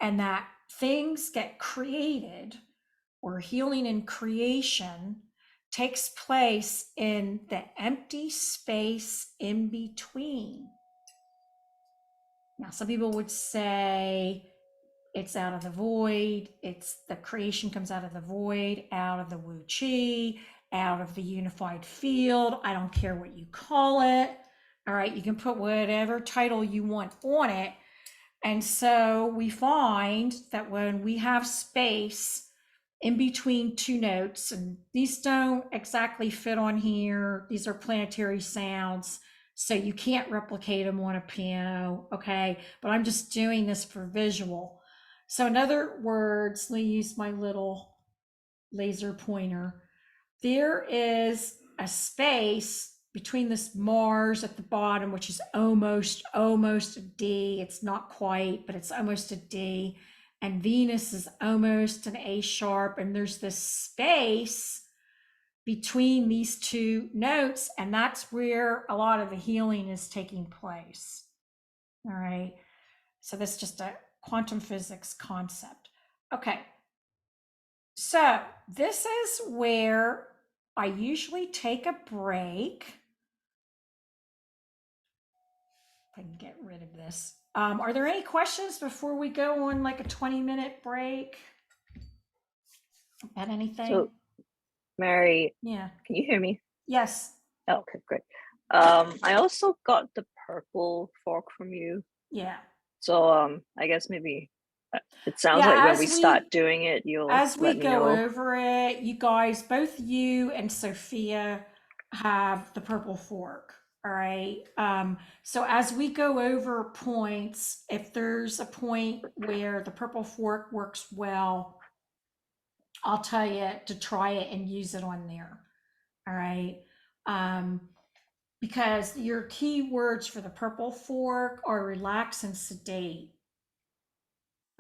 and that things get created, or healing and creation takes place in the empty space in between. Now, some people would say it's out of the void, it's the creation comes out of the void, out of the Wu Chi, out of the unified field. I don't care what you call it. All right, you can put whatever title you want on it. And so we find that when we have space in between two notes, and these don't exactly fit on here, these are planetary sounds, so you can't replicate them on a piano, okay? But I'm just doing this for visual. So in other words, let me use my little laser pointer. There is a space between this Mars at the bottom, which is almost a D. It's not quite, but it's almost a D. And Venus is almost an A sharp. And there's this space between these two notes. And that's where a lot of the healing is taking place. All right. So that's just a quantum physics concept. Okay. So this is where I usually take a break. If I can get rid of this. Are there any questions before we go on like a 20-minute break? About anything? So, Mary, yeah. Can you hear me? Yes. Oh, okay, great. I also got the purple fork from you. Yeah. So, I guess maybe it sounds like when we start doing it, you'll as we let me go know. over it, you guys, both you and Sophia have the purple fork. All right. So as we go over points, if there's a point where the purple fork works well, I'll tell you to try it and use it on there. All right. Because your key words for the purple fork are relax and sedate.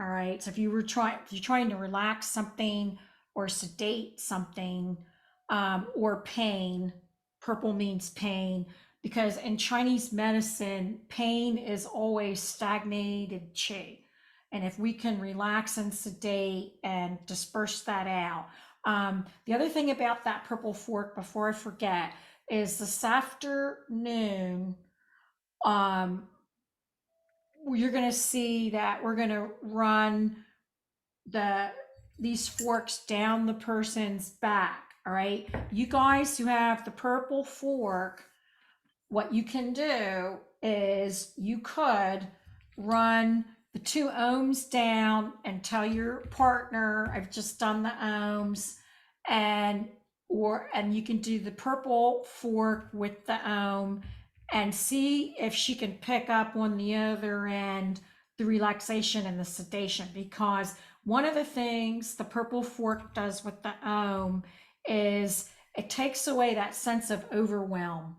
All right. So if you're trying to relax something or sedate something, or pain, purple means pain, because in Chinese medicine, pain is always stagnated qi. And if we can relax and sedate and disperse that out. The other thing about that purple fork, before I forget, is this afternoon, you're going to see that we're going to run these forks down the person's back. All right. You guys who have the purple fork, what you can do is you could run the 2 ohms down and tell your partner, I've just done the ohms, and you can do the purple fork with the ohm and see if she can pick up on the other end the relaxation and the sedation. Because one of the things the purple fork does with the ohm is it takes away that sense of overwhelm.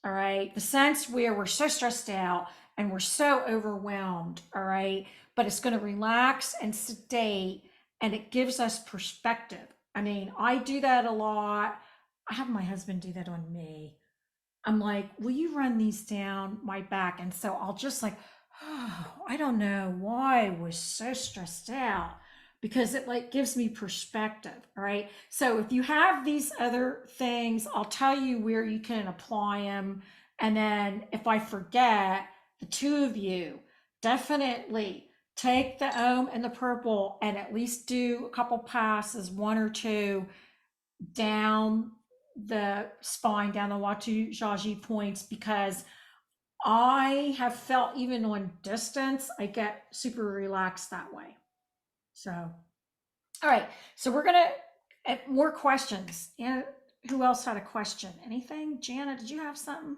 All right. The sense where we're so stressed out and we're so overwhelmed. All right. But it's going to relax and sedate, and it gives us perspective. I mean, I do that a lot. I have my husband do that on me. I'm like, will you run these down my back? And so I'll just like, oh, I don't know why I was so stressed out, because it like gives me perspective. All right. So if you have these other things, I'll tell you where you can apply them. And then if I forget, the 2 of you definitely take the ohm and the purple and at least do a couple passes, 1 or 2, down the spine down the Watu Jaji points because I have felt even on distance, I get super relaxed that way. So, all right. So we're going to, more questions. And who else had a question? Anything? Jana, did you have something?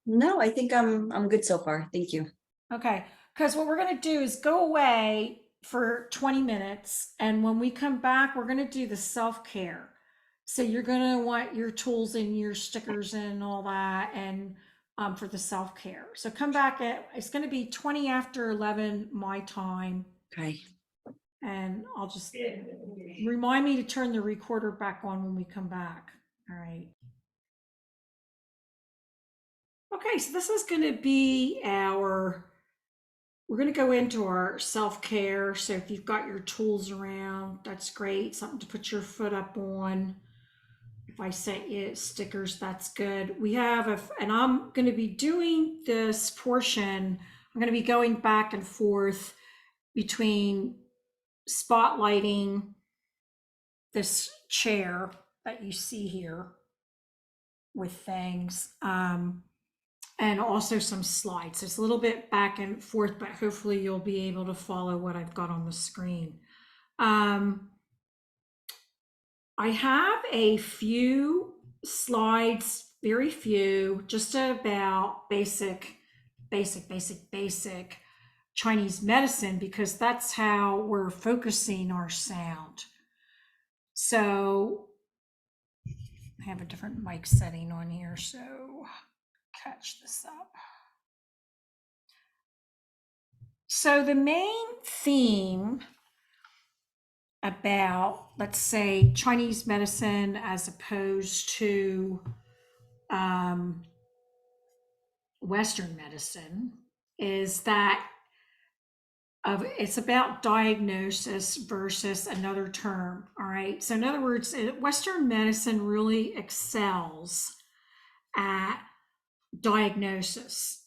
No, I think I'm good so far. Thank you. Okay. Because what we're going to do is go away for 20 minutes. And when we come back, we're going to do the self-care. So you're going to want your tools and your stickers and all that. And for the self-care. So come back it's going to be 20 after 11 my time. Okay. And I'll just remind me to turn the recorder back on when we come back. All right. Okay, so this is going to be we're going to go into our self-care. So if you've got your tools around, that's great. Something to put your foot up on. If I sent you stickers, that's good. We have, and I'm going to be doing this portion. I'm going to be going back and forth between spotlighting this chair that you see here with things, and also some slides. It's a little bit back and forth, but hopefully you'll be able to follow what I've got on the screen. I have a few slides, very few, just about basic Chinese medicine, because that's how we're focusing our sound. So I have a different mic setting on here, so catch this up. So the main theme about, let's say, Chinese medicine as opposed to Western medicine is that it's about diagnosis versus another term. All right. So in other words, Western medicine really excels at diagnosis.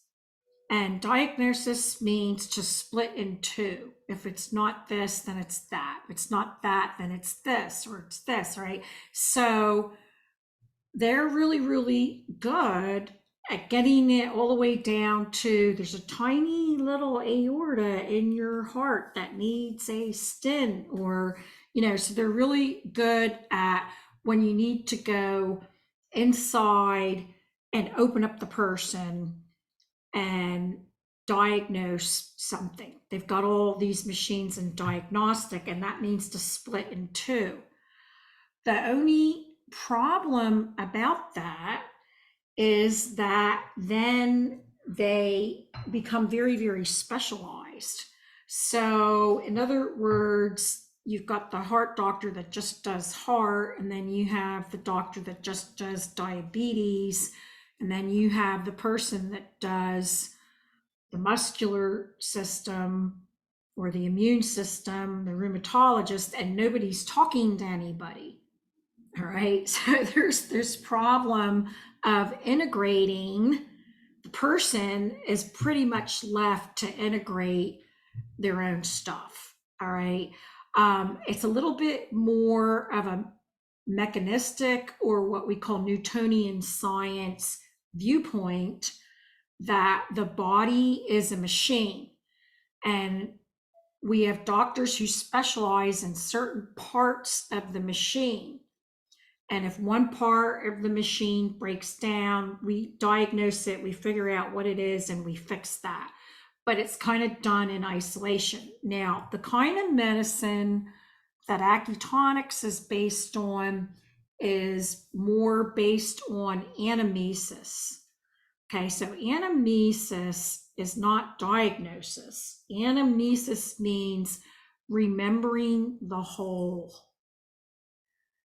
And diagnosis means to split in two. If it's not this, then it's that. If it's not that, then it's this, or it's this, right? So they're really, really good at getting it all the way down to there's a tiny little aorta in your heart that needs a stent, or, so they're really good at when you need to go inside and open up the person and diagnose something. They've got all these machines in diagnostic, and that means to split in two. The only problem about that is that then they become very, very specialized. So in other words, you've got the heart doctor that just does heart, and then you have the doctor that just does diabetes, and then you have the person that does the muscular system or the immune system, the rheumatologist, and nobody's talking to anybody. All right. So there's this problem of integrating. The person is pretty much left to integrate their own stuff. All right. It's a little bit more of a mechanistic, or what we call Newtonian science viewpoint, that the body is a machine, and we have doctors who specialize in certain parts of the machine. And if one part of the machine breaks down, we diagnose it, we figure out what it is, and we fix that. But it's kind of done in isolation. Now, the kind of medicine that Acutonics is based on is more based on anamnesis. Okay, so anamnesis is not diagnosis. Anamnesis means remembering the whole.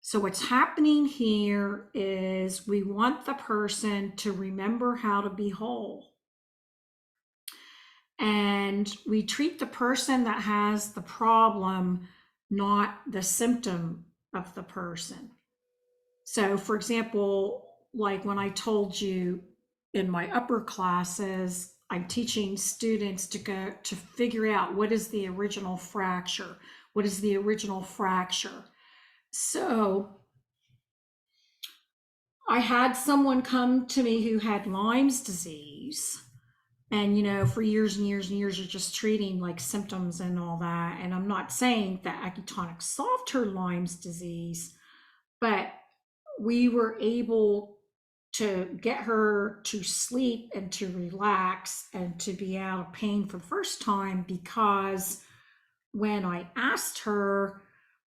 So what's happening here is we want the person to remember how to be whole. And we treat the person that has the problem, not the symptom of the person. So for example, like when I told you in my upper classes, I'm teaching students to go to figure out what is the original fracture. What is the original fracture? So I had someone come to me who had Lyme's disease. And, for years and years and years, you're just treating like symptoms and all that. And I'm not saying that Acutonics solved her Lyme's disease, but we were able to get her to sleep and to relax and to be out of pain for the first time, because when I asked her,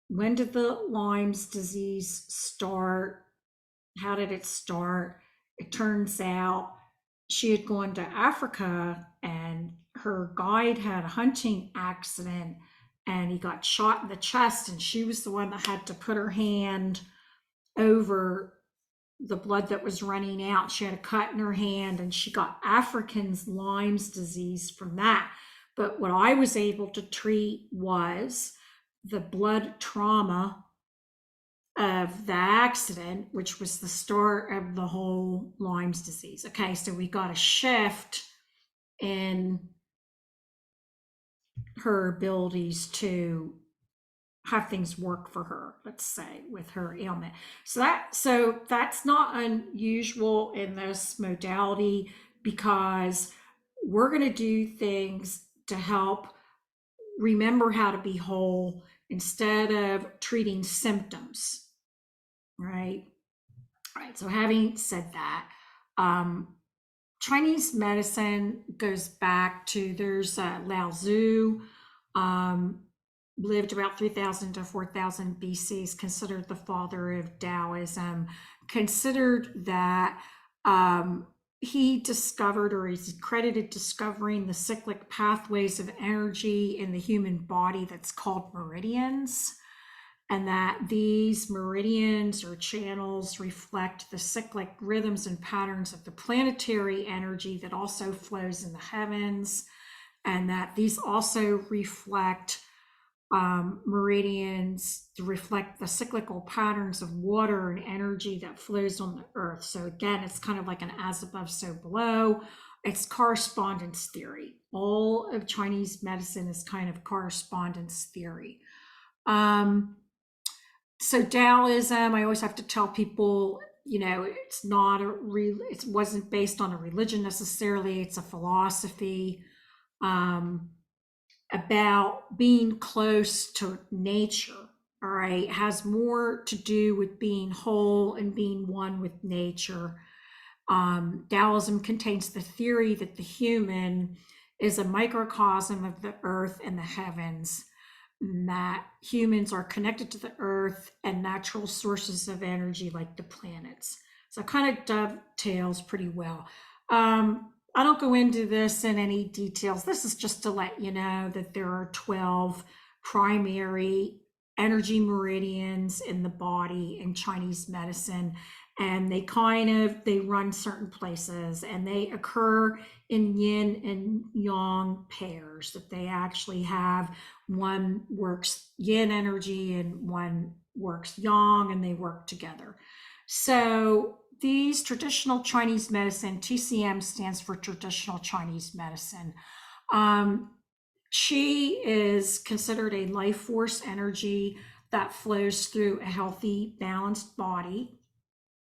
when did the Lyme's disease start? How did it start? It turns out she had gone to Africa and her guide had a hunting accident and he got shot in the chest, and she was the one that had to put her hand over the blood that was running out. She had a cut in her hand and she got African's Lyme's disease from that. But what I was able to treat was the blood trauma of the accident, which was the start of the whole Lyme's disease. Okay, so we got a shift in her abilities to have things work for her, let's say, with her ailment. So that's not unusual in this modality, because we're going to do things to help remember how to be whole instead of treating symptoms. Right. All right. So having said that, Chinese medicine goes back to, there's Lao Tzu, lived about 3000 to 4000 BC, is considered the father of Taoism, considered that he discovered, or he's credited discovering, the cyclic pathways of energy in the human body that's called meridians, and that these meridians or channels reflect the cyclic rhythms and patterns of the planetary energy that also flows in the heavens, and that these also reflect meridians to reflect the cyclical patterns of water and energy that flows on the earth. So again, it's kind of like an as above, so below. It's correspondence theory. All of Chinese medicine is kind of correspondence theory. So Taoism, I always have to tell people, it's not it wasn't based on a religion necessarily. It's a philosophy about being close to nature. All right, it has more to do with being whole and being one with nature. Taoism contains the theory that the human is a microcosm of the earth and the heavens, and that humans are connected to the earth and natural sources of energy like the planets. So it kind of dovetails pretty well. I don't go into this in any details. This is just to let you know that there are 12 primary energy meridians in the body in Chinese medicine, and they run certain places, and they occur in yin and yang pairs, that they actually have one works yin energy and one works yang, and they work together. So these traditional Chinese medicine, TCM stands for traditional Chinese medicine. Qi is considered a life force energy that flows through a healthy, balanced body.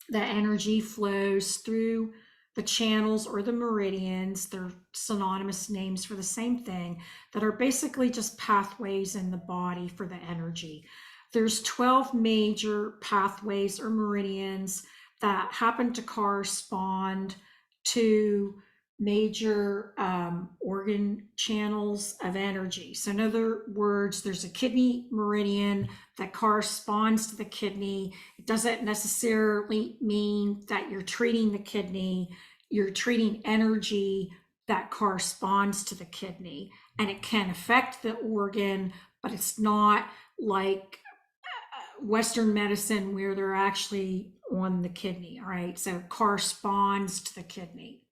The energy flows through the channels or the meridians. They're synonymous names for the same thing, that are basically just pathways in the body for the energy. There's 12 major pathways or meridians that happen to correspond to major organ channels of energy. So in other words, there's a kidney meridian that corresponds to the kidney. It doesn't necessarily mean that you're treating the kidney. You're treating energy that corresponds to the kidney, and it can affect the organ, but it's not like Western medicine where they're actually on the kidney. All right, so it corresponds to the kidney.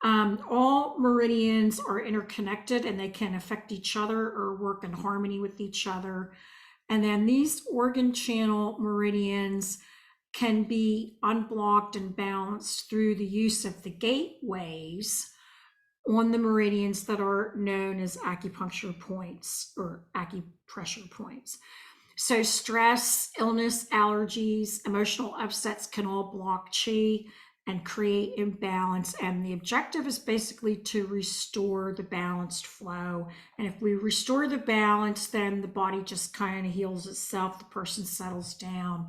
All meridians are interconnected, and they can affect each other or work in harmony with each other. And then these organ channel meridians can be unblocked and balanced through the use of the gateways on the meridians that are known as acupuncture points or acupressure points. So stress, illness, allergies, emotional upsets can all block qi and create imbalance. And the objective is basically to restore the balanced flow. And if we restore the balance, then the body just kind of heals itself. The person settles down.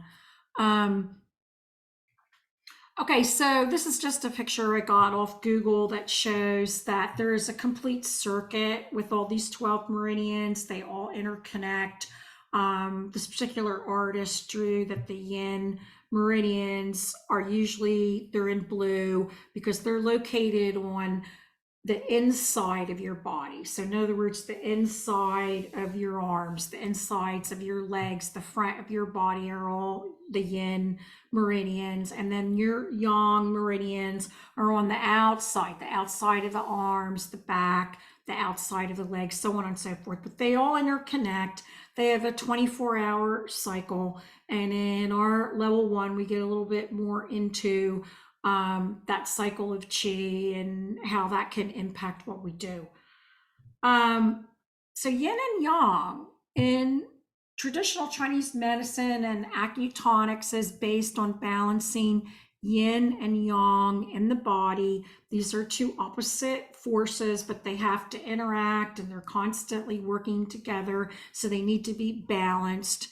Okay, so this is just a picture I got off Google that shows that there is a complete circuit with all these 12 meridians. They all interconnect. This particular artist drew that the yin meridians are usually, they're in blue because they're located on the inside of your body. So in other words, the inside of your arms, the insides of your legs, the front of your body are all the yin meridians. And then your yang meridians are on the outside of the arms, the back, the outside of the legs, so on and so forth. But they all interconnect. They have a 24-hour cycle. And in our level 1, we get a little bit more into that cycle of qi and how that can impact what we do. So yin and yang in traditional Chinese medicine and acutonics is based on balancing yin and yang in the body. These are two opposite forces, but they have to interact and they're constantly working together. So they need to be balanced.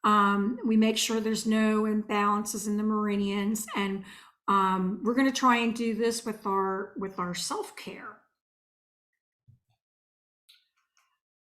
We make sure there's no imbalances in the meridians, and we're going to try and do this with our self-care.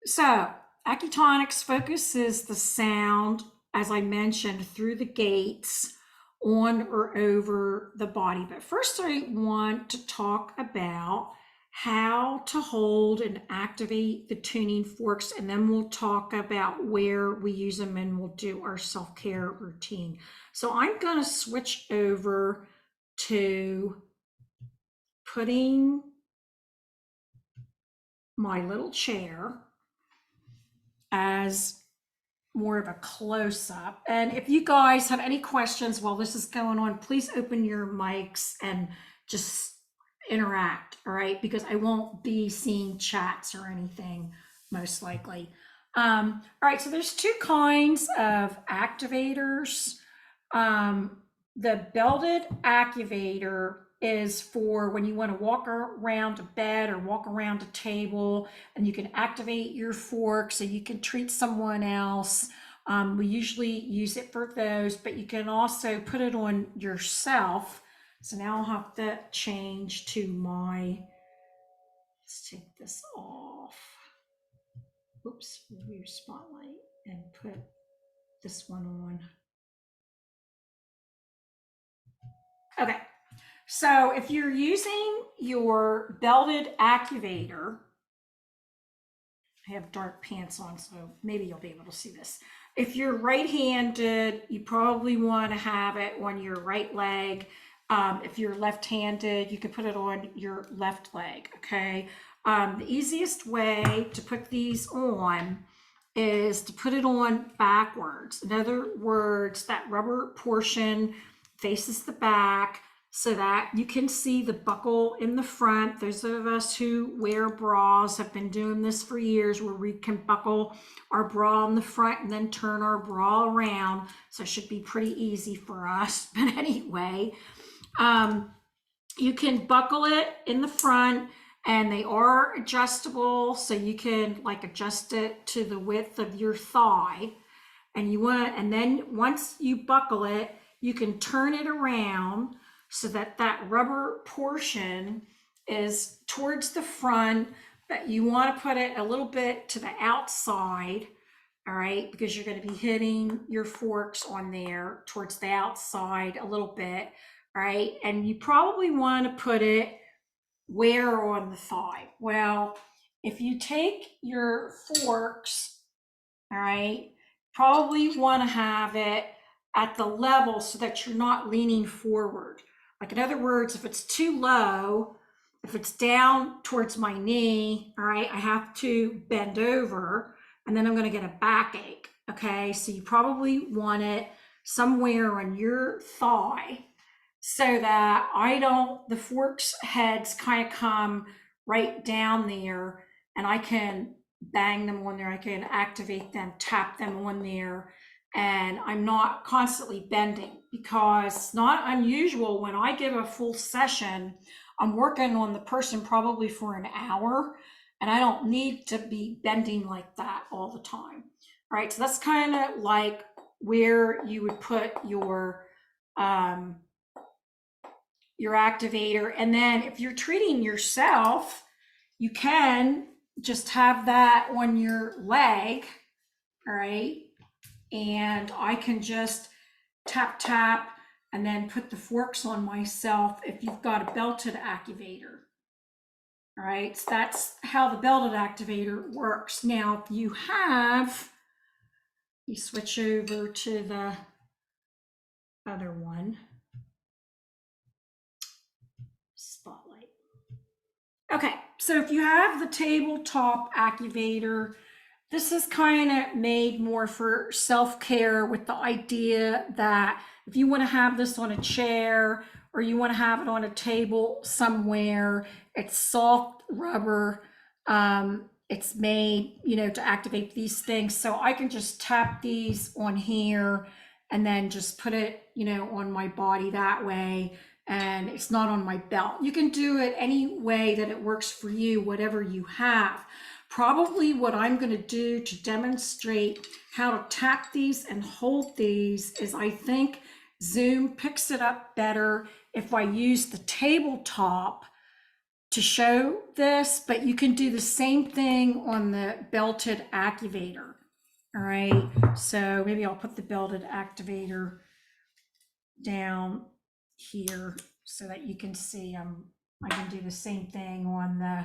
So Acutonics focuses the sound, as I mentioned, through the gates on or over the body. But first I want to talk about how to hold and activate the tuning forks, and then we'll talk about where we use them and we'll do our self-care routine. So I'm going to switch over to putting my little chair as more of a close-up. And if you guys have any questions while this is going on, please open your mics and just interact, all right? Because I won't be seeing chats or anything, most likely. All right, so there's two kinds of activators. The belted activator is for when you want to walk around a bed or walk around a table, and you can activate your fork so you can treat someone else. We usually use it for those, but you can also put it on yourself. So now I'll have to change to let's take this off. Oops, review spotlight and put this one on. Okay, so if you're using your belted activator, I have dark pants on, so maybe you'll be able to see this. If you're right-handed, you probably want to have it on your right leg. If you're left-handed, you can put it on your left leg, okay? The easiest way to put these on is to put it on backwards. In other words, that rubber portion faces the back so that you can see the buckle in the front. Those of us who wear bras have been doing this for years, where we can buckle our bra in the front and then turn our bra around. So it should be pretty easy for us. But anyway, you can buckle it in the front, and they are adjustable. So you can like adjust it to the width of your thigh. And then once you buckle it, you can turn it around so that that rubber portion is towards the front, but you want to put it a little bit to the outside, all right, because you're going to be hitting your forks on there towards the outside a little bit, all right? And you probably want to put it where on the thigh? Well, if you take your forks, all right, probably want to have it at the level so that you're not leaning forward. Like, in other words, if it's too low, if it's down towards my knee, all right, I have to bend over and then I'm going to get a backache. Okay, so you probably want it somewhere on your thigh so that the forks heads kind of come right down there, and I can bang them on there. I can activate them, tap them on there, and I'm not constantly bending, because it's not unusual when I give a full session, I'm working on the person probably for an hour, and I don't need to be bending like that all the time. All right, so that's kind of like where you would put your activator. And then if you're treating yourself, you can just have that on your leg, all right? And I can just tap, tap, and then put the forks on myself if you've got a belted activator. All right, so that's how the belted activator works. Now, if you switch over to the other one, spotlight. Okay, so if you have the tabletop activator, this is kind of made more for self-care, with the idea that if you want to have this on a chair or you want to have it on a table somewhere, it's soft rubber. It's made, to activate these things. So I can just tap these on here and then just put it, on my body that way. And it's not on my belt. You can do it any way that it works for you, whatever you have. Probably what I'm going to do to demonstrate how to tap these and hold these is, I think Zoom picks it up better if I use the tabletop to show this, but you can do the same thing on the belted activator. All right, so maybe I'll put the belted activator down here so that you can see I can do the same thing on the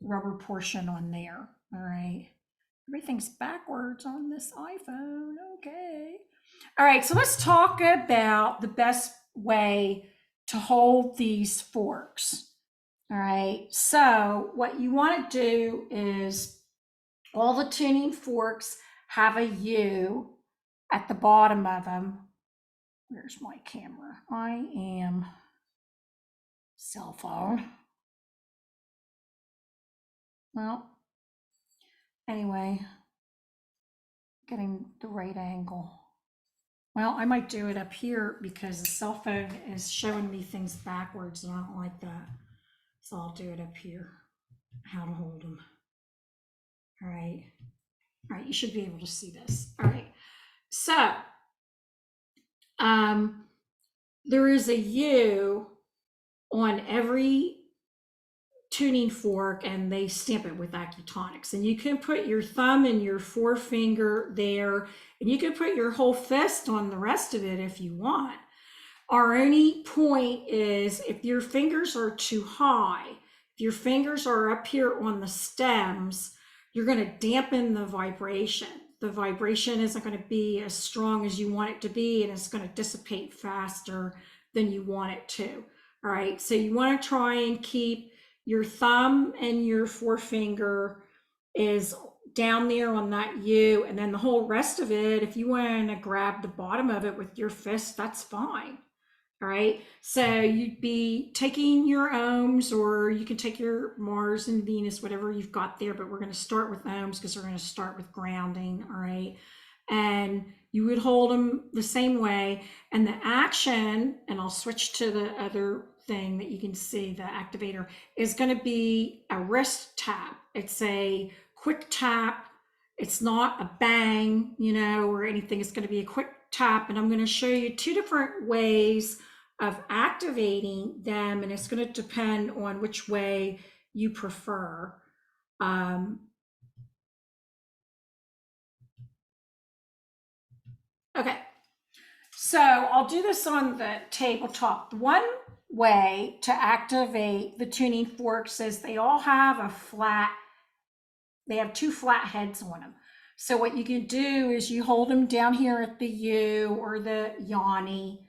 rubber portion on there. All right, everything's backwards on this iPhone. Okay, all right, so let's talk about the best way to hold these forks. All right, so what you want to do is, all the tuning forks have a U at the bottom of them. Where's my camera? I am cell phone. Well, anyway, getting the right angle. Well, I might do it up here because the cell phone is showing me things backwards and I don't like that. So I'll do it up here, how to hold them. All right. All right, you should be able to see this. All right. So, there is a U on every tuning fork and they stamp it with Acutonics. And you can put your thumb and your forefinger there, and you can put your whole fist on the rest of it if you want. Our only point is, if your fingers are too high, if your fingers are up here on the stems, you're going to dampen the vibration. The vibration isn't going to be as strong as you want it to be, and it's going to dissipate faster than you want it to. All right, so you want to try and keep your thumb and your forefinger is down there on that U, and then the whole rest of it, if you want to grab the bottom of it with your fist, that's fine. All right, so you'd be taking your ohms, or you can take your Mars and Venus, whatever you've got there, but we're going to start with ohms because we're going to start with grounding. All right, and you would hold them the same way, and the action, and I'll switch to the other thing that you can see, the activator, is going to be a wrist tap. It's a quick tap. It's not a bang, or anything. It's going to be a quick tap, and I'm going to show you two different ways of activating them, and it's going to depend on which way you prefer. Okay, so I'll do this on the tabletop. One way to activate the tuning forks is they all have they have two flat heads on them. So what you can do is you hold them down here at the U or the Yanni,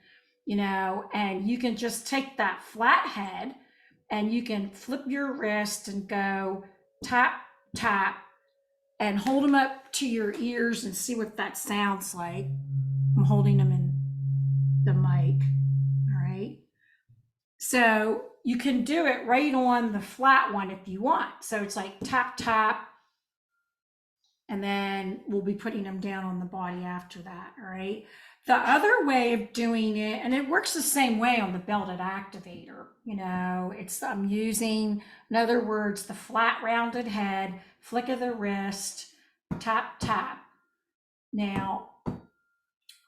and you can just take that flat head and you can flip your wrist and go tap, tap, and hold them up to your ears and see what that sounds like. I'm holding them in the mic. All right. So you can do it right on the flat one if you want. So it's like tap, tap, And then we'll be putting them down on the body after that, all right? The other way of doing it, and it works the same way on the belted activator, you know, I'm using, in other words, the flat rounded head, flick of the wrist, tap, tap. Now,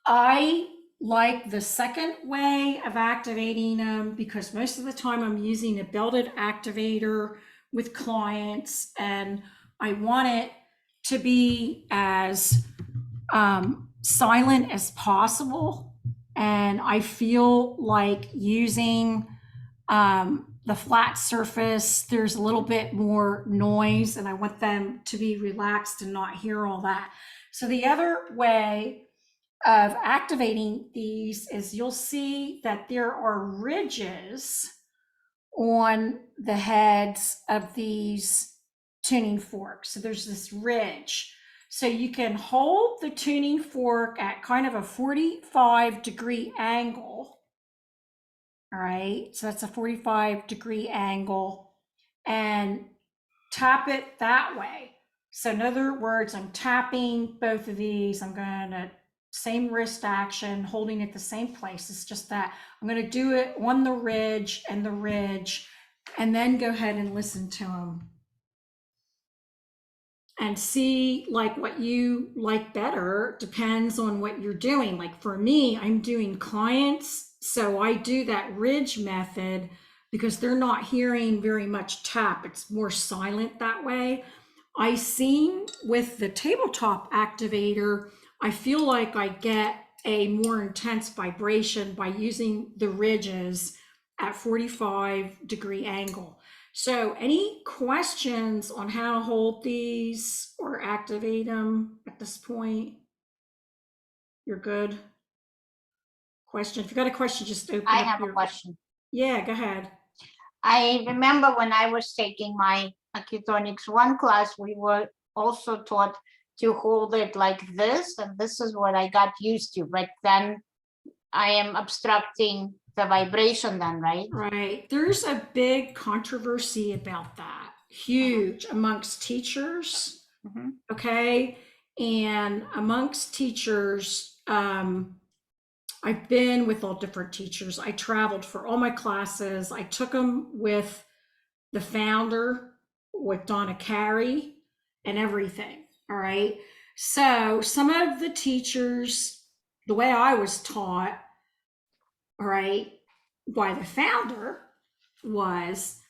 I like the second way of activating them because most of the time I'm using a belted activator with clients, and I want it to be as silent as possible. And I feel like using the flat surface, there's a little bit more noise, and I want them to be relaxed and not hear all that. So the other way of activating these is you'll see that there are ridges on the heads of these tuning forks. So there's this ridge. So you can hold the tuning fork at kind of a 45-degree angle. All right, so that's a 45-degree angle, and tap it that way. So in other words, I'm tapping both of these. I'm going to same wrist action, holding it the same place. It's just that I'm going to do it on the ridge and the ridge, and then go ahead and listen to them and see like what you like better. Depends on what you're doing. Like for me, I'm doing clients, so I do that ridge method because they're not hearing very much tap. It's more silent that way. I seen with the tabletop activator, I feel like I get a more intense vibration by using the ridges at 45-degree angle. So any questions on how to hold these or activate them at this point? You're good? Question? If you got a question, just open I up have your... a question. Yeah, go ahead. I remember when I was taking my Acutonics 1 class, we were also taught to hold it like this, and this is what I got used to, but then I am obstructing the vibration then, right? Right. There's a big controversy about that, huge amongst teachers. Mhm. Okay. And amongst teachers, I've been with all different teachers. I traveled for all my classes. I took them with the founder, with Donna Carey, and everything. All right. So some of the teachers, the way I was taught, all right, by the founder was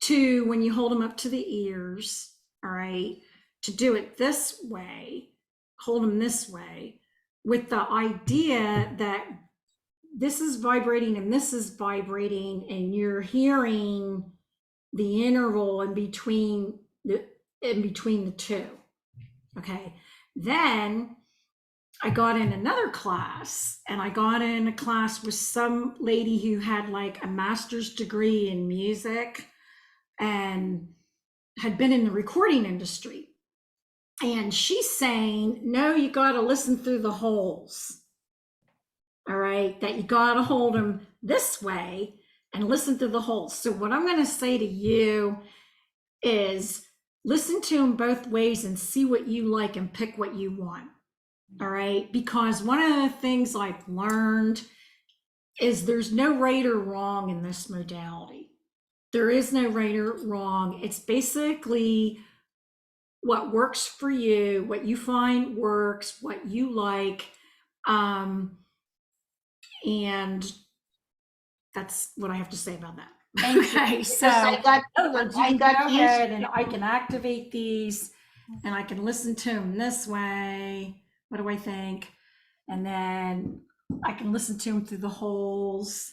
to, when you hold them up to the ears, all right, to do it this way, hold them this way, with the idea that this is vibrating and this is vibrating, and you're hearing the interval in between the two. Okay. Then I got in another class, and I got in a class with some lady who had like a master's degree in music and had been in the recording industry. And she's saying, no, you got to listen through the holes. All right. That you got to hold them this way and listen through the holes. So what I'm going to say to you is listen to them both ways and see what you like and pick what you want. All right. Because one of the things I've learned is there's no right or wrong in this modality. There is no right or wrong. It's basically what works for you, what you find works, what you like. And that's what I have to say about that. Thank you. Okay, Because so I got in other words, you can go used ahead and I can activate these, and I can listen to them this way. What do I think? And then I can listen to them through the holes.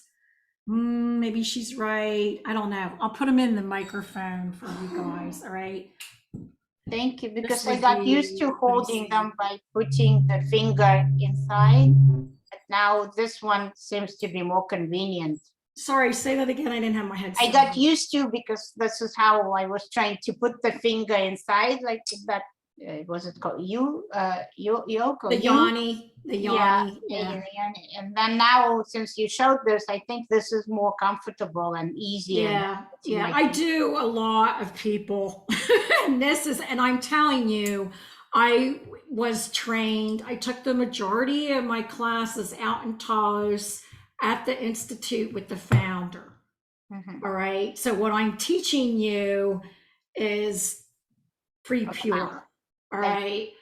Maybe she's right. I don't know. I'll put them in the microphone for you guys. All right. Thank you, because This I would got be- used to let me holding see. them by putting the finger inside. But now this one seems to be more convenient. Sorry, say that again. I didn't have my headset I got on. used to, because this is how I was trying to put the finger inside, like that. Was it called Yoko? The Yanni, the Yanni. Yeah. And then now, since you showed this, I think this is more comfortable and easier. Yeah, to yeah, my I feet. do a lot of people. And I'm telling you, I was trained, I took the majority of my classes out in Taos at the Institute with the founder. Mhm. All right. So what I'm teaching you is pretty Okay. pure. All That- right.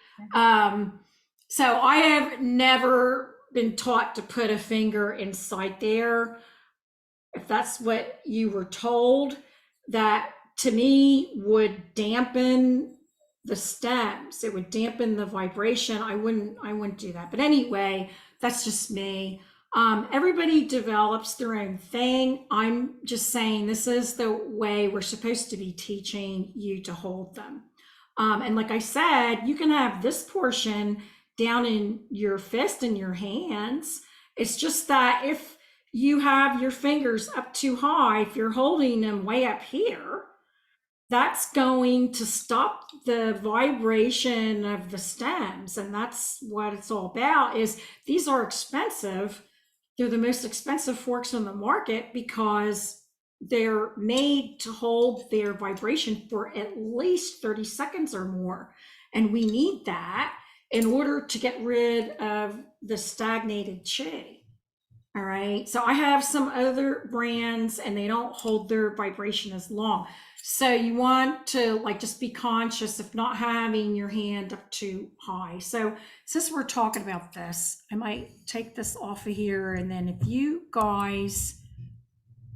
So I have never been taught to put a finger inside there. If that's what you were told, that to me would dampen the stems. It would dampen the vibration. I wouldn't do that. But anyway, that's just me. Everybody develops their own thing. I'm just saying this is the way we're supposed to be teaching you to hold them. And like I said, you can have this portion down in your fist and your hands. It's just that if you have your fingers up too high, if you're holding them way up here, that's going to stop the vibration of the stems. And that's what it's all about. Is these are expensive. They're the most expensive forks on the market because they're made to hold their vibration for at least 30 seconds or more. And we need that in order to get rid of the stagnated chi. All right. So I have some other brands and they don't hold their vibration as long. So you want to like just be conscious of not having your hand up too high. So since we're talking about this, I might take this off of here. And then if you guys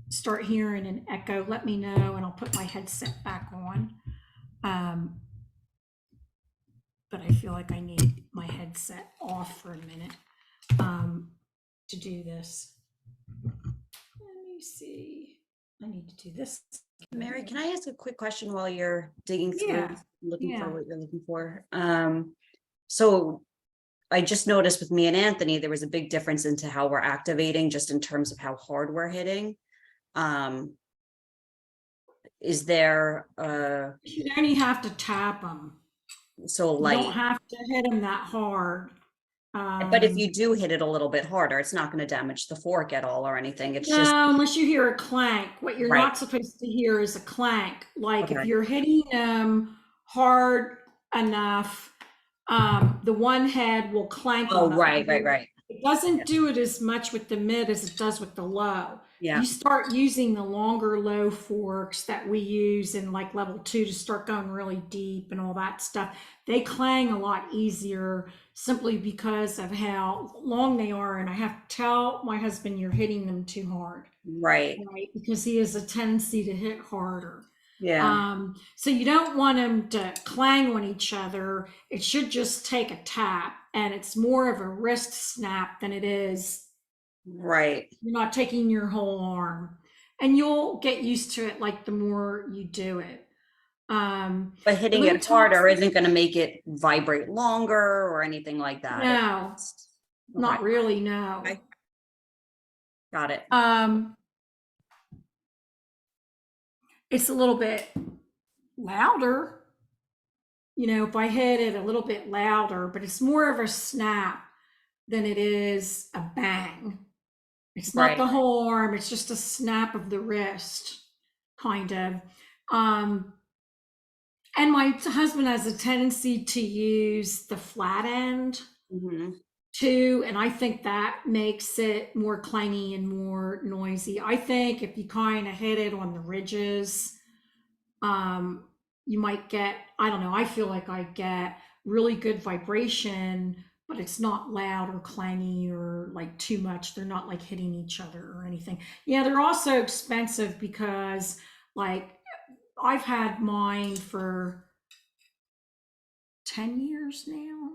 start hearing an echo, let me know and I'll put my headset back on. But I feel like I need my headset off for a minute to do this. Let me see. I need to do this. Mary, can I ask a quick question while you're digging through, Yeah, looking for yeah. what you're looking for? So I just noticed with me and Anthony, there was a big difference into how we're activating, just in terms of how hard we're hitting. Is there You only have to tap them. so You don't light? have to hit them that hard. But if you do hit it a little bit harder, it's not going to damage the fork at all or anything. It's just No, unless you hear a clank. What you're right. not supposed to hear is a clank. Like if Okay. you're hitting them hard enough, the one head will clank Oh, on right, it. right. It Yeah. doesn't do it as much with the mid as it does with the low. Yeah. You start using the longer low forks that we use in like level 2 to start going really deep and all that stuff. They clang a lot easier simply because of how long they are. And I have to tell my husband, you're hitting them too hard, Right. right? Because he has a tendency to hit harder. Yeah. So you don't want them to clang on each other. It should just take a tap, and it's more of a wrist snap than it is. Right. You're not taking your whole arm, and you'll get used to it. Like the more you do it. But The hitting little it harder toxic, isn't going to make it vibrate longer or anything like that. no, Okay. not really. No. Okay. Got it. It's a little bit louder. You know, if I hit it a little bit louder, but it's more of a snap than it is a bang. It's not the Right. whole arm, it's just a snap of the wrist, kind of. Um, and my husband has a tendency to use the flat end Mhm. too, and I think that makes it more clangy and more noisy. I think if you kind of hit it on the ridges, you might get, I don't know, I feel like I get really good vibration, but it's not loud or clangy or like too much. They're not like hitting each other or anything. Yeah, they're also expensive because like I've had mine for 10 years now.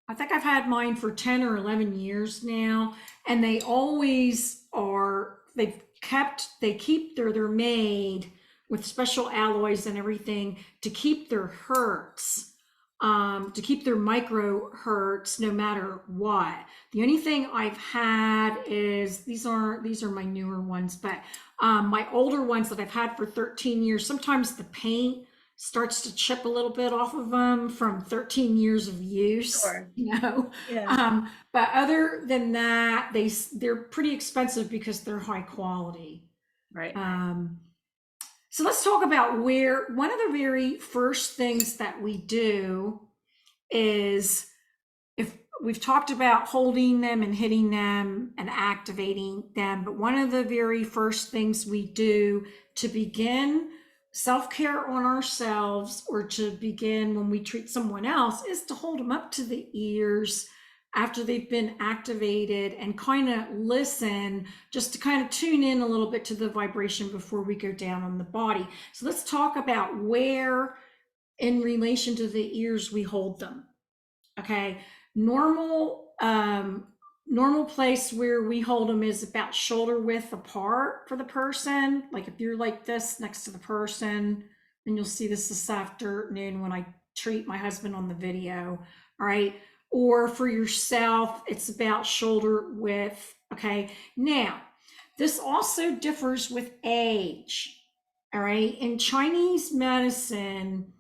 I think I've had mine for 10 or 11 years now, and they always are, they're made with special alloys and everything to keep their hertz, to keep their micro hertz no matter what. The only thing I've had is these are my newer ones, but my older ones that I've had for 13 years, sometimes the paint starts to chip a little bit off of them from 13 years of use, Sure. you know. Yeah. But other than that, they're pretty expensive because they're high quality. Right. So let's talk about where one of the very first things that we do is if we've talked about holding them and hitting them and activating them, but one of the very first things we do to begin self-care on ourselves or to begin when we treat someone else is to hold them up to the ears after they've been activated and kind of listen, just to kind of tune in a little bit to the vibration before we go down on the body. So let's talk about where in relation to the ears we hold them. Okay, normal place where we hold them is about shoulder width apart for the person. Like if you're like this next to the person, and you'll see this afternoon when I treat my husband on the video, all right? Or for yourself, it's about shoulder width, okay? Now, this also differs with age, all right? In Chinese medicine,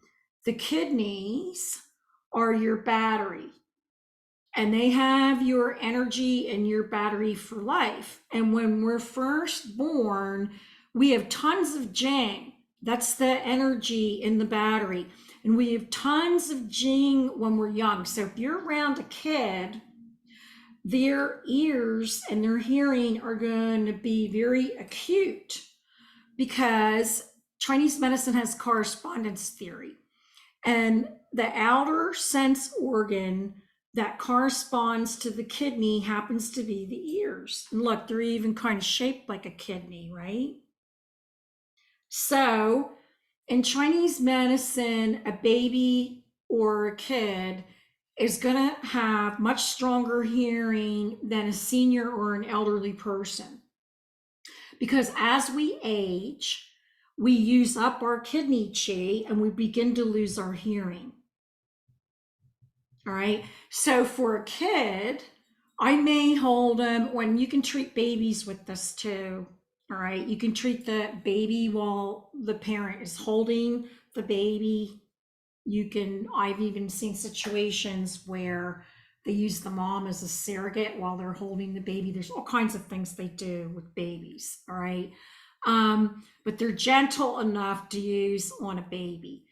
the kidneys are your battery, and they have your energy and your battery for life. And when we're first born, we have tons of Jing. That's the energy in the battery. And we have tons of Jing when we're young. So if you're around a kid, their ears and their hearing are going to be very acute because Chinese medicine has correspondence theory. And the outer sense organ that corresponds to the kidney happens to be the ears. And look, they're even kind of shaped like a kidney, right? So in Chinese medicine, a baby or a kid is going to have much stronger hearing than a senior or an elderly person. Because as we age, we use up our kidney qi and we begin to lose our hearing. All right. So for a kid, I may hold them when you can treat babies with this too. All right. You can treat the baby while the parent is holding the baby. I've even seen situations where they use the mom as a surrogate while they're holding the baby. There's all kinds of things they do with babies. All right. But they're gentle enough to use on a baby.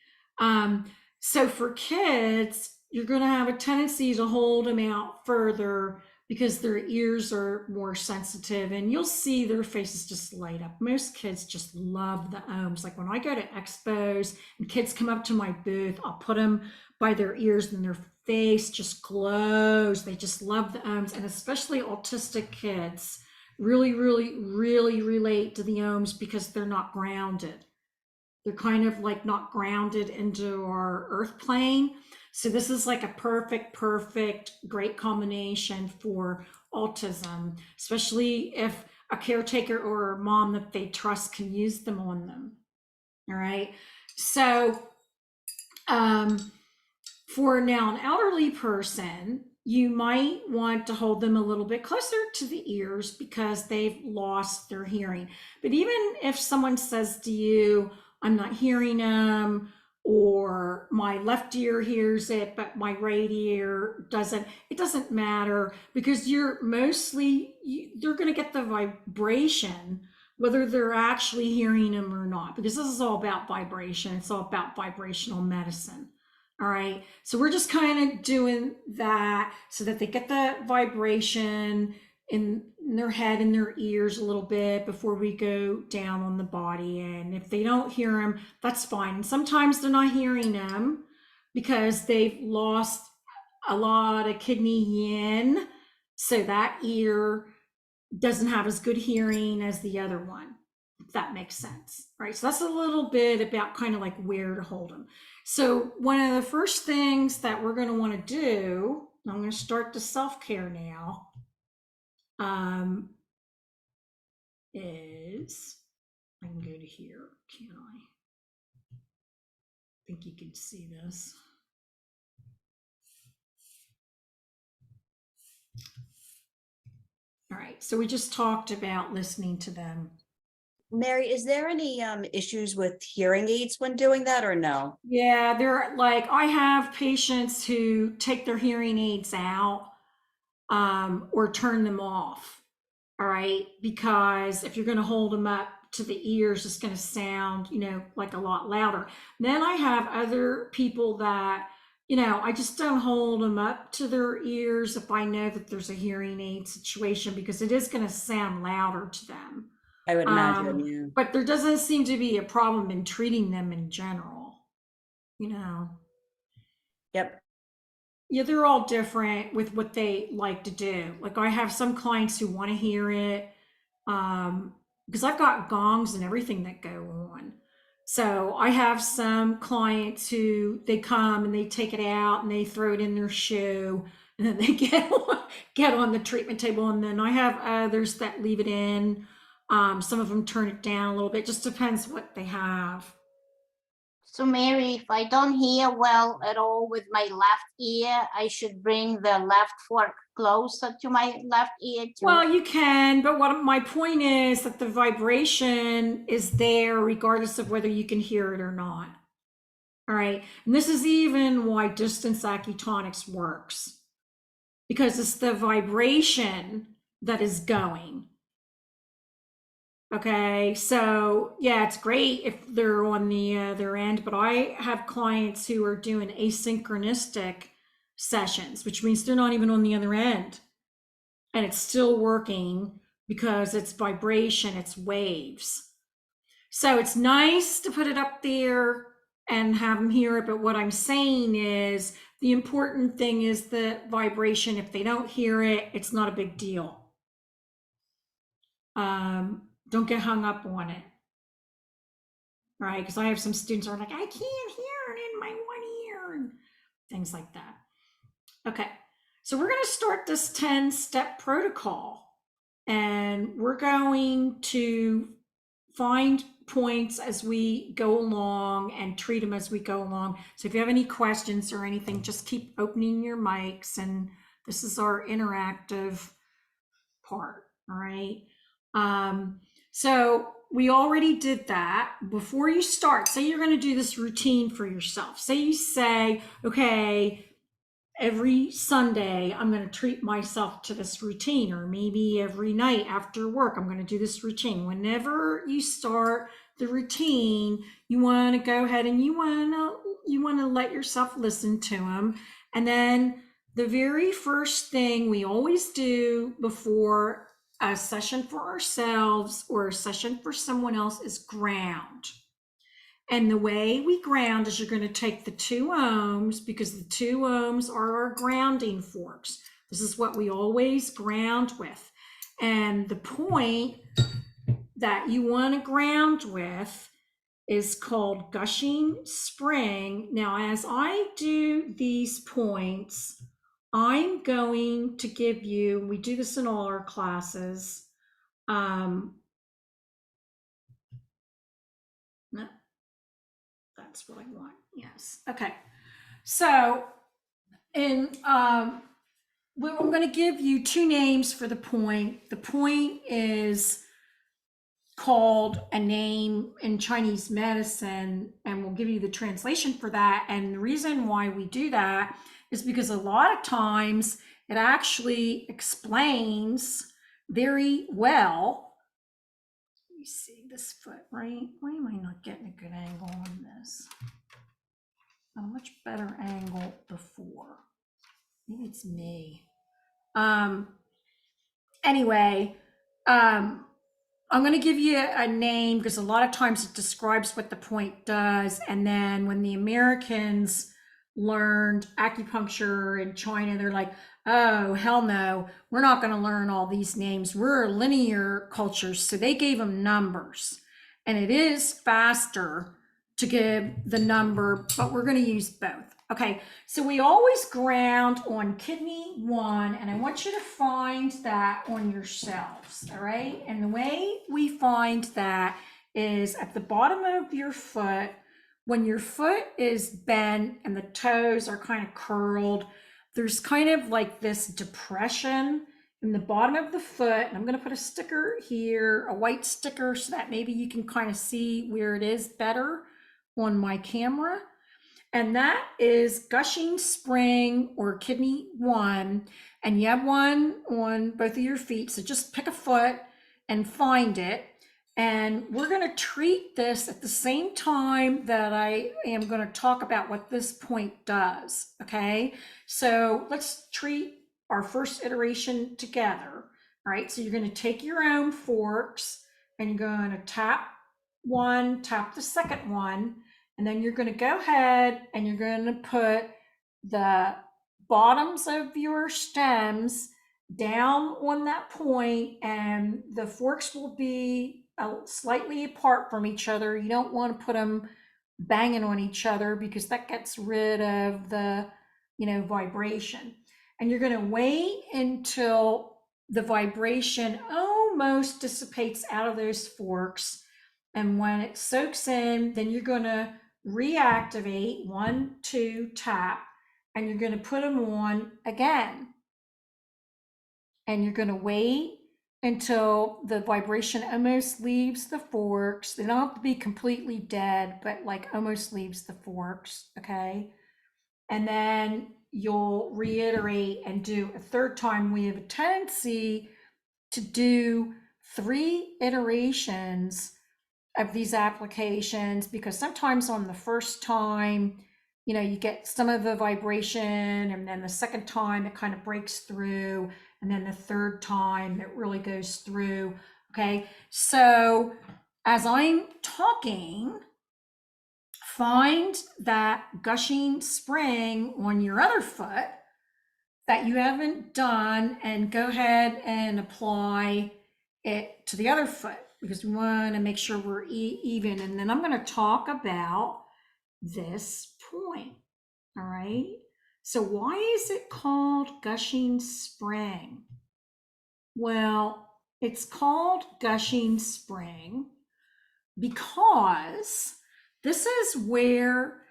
So for kids, you're going to have a tendency to hold them out further because their ears are more sensitive, and you'll see their faces just light up. Most kids just love the ohms. Like when I go to expos and kids come up to my booth, I'll put them by their ears and their face just glows. They just love the ohms, and especially autistic kids really, really, really relate to the ohms because they're not grounded. They're kind of like not grounded into our earth plane. So this is like a perfect, great combination for autism, especially if a caretaker or a mom that they trust can use them on them. All right. So for now an elderly person, you might want to hold them a little bit closer to the ears because they've lost their hearing. But even if someone says to you, I'm not hearing them, or my left ear hears it, but my right ear doesn't, it doesn't matter because they're going to get the vibration, whether they're actually hearing them or not, because this is all about vibration. It's all about vibrational medicine. All right. So we're just kind of doing that so that they get the vibration in their head and their ears a little bit before we go down on the body. And if they don't hear them, that's fine. And sometimes they're not hearing them because they've lost a lot of kidney yin. So that ear doesn't have as good hearing as the other one, if that makes sense, right? So that's a little bit about kind of like where to hold them. So one of the first things that we're going to want to do, I'm going to start the self-care now, is I can go to here, can I? Think you can see this. All right, so we just talked about listening to them. Mary, is there any issues with hearing aids when doing that or no? Yeah, they're like, I have patients who take their hearing aids out or turn them off. All right, because if you're going to hold them up to the ears, it's going to sound, like a lot louder. Then I have other people that I just don't hold them up to their ears if I know that there's a hearing aid situation because it is going to sound louder to them. I would imagine, yeah. But there doesn't seem to be a problem in treating them in general. Yep. Yeah, they're all different with what they like to do. Like I have some clients who want to hear it because I've got gongs and everything that go on. So I have some clients who they come and they take it out and they throw it in their shoe and then they get on the treatment table. And then I have others that leave it in. Some of them turn it down a little bit. Just depends what they have. So Mary, if I don't hear well at all with my left ear, I should bring the left fork closer to my left ear too. Well, you can, but what my point is that the vibration is there regardless of whether you can hear it or not. All right. And this is even why distance acutonics works, because it's the vibration that is going. Okay. So yeah, it's great if they're on the other end, but I have clients who are doing asynchronistic sessions, which means they're not even on the other end. And it's still working because it's vibration, it's waves. So it's nice to put it up there and have them hear it. But what I'm saying is the important thing is the vibration. If they don't hear it, it's not a big deal. Don't get hung up on it. Right? Because I have some students who are like, I can't hear it in my one ear and things like that. Okay. So we're going to start this 10-step protocol and we're going to find points as we go along and treat them as we go along. So if you have any questions or anything, just keep opening your mics, and this is our interactive part. All right. So we already did that. Before you start, say you're going to do this routine for yourself. Say you say, okay, every Sunday, I'm going to treat myself to this routine, or maybe every night after work, I'm going to do this routine. Whenever you start the routine, you want to go ahead and you want to let yourself listen to them. And then the very first thing we always do before a session for ourselves or a session for someone else is ground. And the way we ground is you're going to take the 2 ohms, because the 2 ohms are our grounding forks. This is what we always ground with. And the point that you want to ground with is called gushing spring. Now, as I do these points, I'm going to give you, we do this in all our classes. No. That's what I want. Yes. Okay. So, I'm going to give you 2 names for the point. The point is called a name in Chinese medicine, and we'll give you the translation for that. And the reason why we do that is because a lot of times it actually explains very well. Let me see this foot, right? Why am I not getting a good angle on this? A much better angle before. Maybe it's me. Anyway, I'm going to give you a name because a lot of times it describes what the point does. And then when the Americans learned acupuncture in China, they're like, oh, hell no, we're not going to learn all these names. We're a linear culture. So they gave them numbers. And it is faster to give the number, but we're going to use both. Okay, so we always ground on kidney 1, and I want you to find that on yourselves, all right? And the way we find that is at the bottom of your foot. When your foot is bent and the toes are kind of curled, there's kind of like this depression in the bottom of the foot. And I'm going to put a sticker here, a white sticker, so that maybe you can kind of see where it is better on my camera. And that is gushing spring or kidney 1. And you have one on both of your feet. So just pick a foot and find it. And we're going to treat this at the same time that I am going to talk about what this point does. Okay, so let's treat our first iteration together. All right, so you're going to take your own forks and you're going to tap one, tap the second one, and then you're going to go ahead and you're going to put the bottoms of your stems down on that point, and the forks will be slightly apart from each other. You don't want to put them banging on each other because that gets rid of the, vibration. And you're going to wait until the vibration almost dissipates out of those forks. And when it soaks in, then you're going to reactivate 1, 2, tap, and you're going to put them on again. And you're going to wait until the vibration almost leaves the forks. They don't have to be completely dead, but like almost leaves the forks, okay? And then you'll reiterate and do a third time. We have a tendency to do 3 iterations of these applications because sometimes on the first time, you get some of the vibration, and then the second time it kind of breaks through, and then the third time it really goes through. Okay, so as I'm talking, find that gushing spring on your other foot that you haven't done and go ahead and apply it to the other foot because we want to make sure we're even. And then I'm going to talk about this point. All right. So why is it called gushing spring? Well, it's called gushing spring because this is where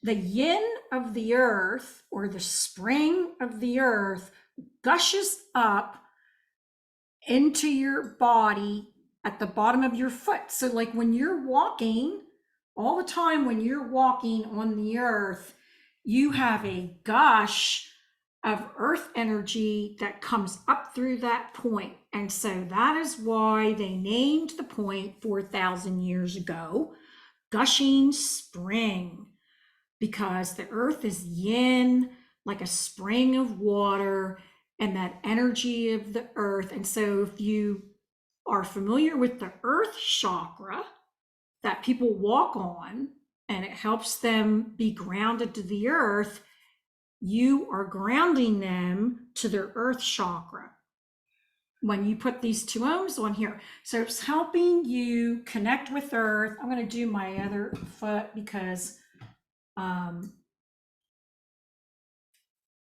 the yin of the earth, or the spring of the earth, gushes up into your body at the bottom of your foot. So like when you're walking, all the time when you're walking on the earth, you have a gush of earth energy that comes up through that point. And so that is why they named the point 4,000 years ago gushing spring, because the earth is yin, like a spring of water, and that energy of the earth. And so if you are familiar with the earth chakra that people walk on, and it helps them be grounded to the earth, you are grounding them to their earth chakra when you put these 2 ohms on here. So it's helping you connect with earth. I'm going to do my other foot because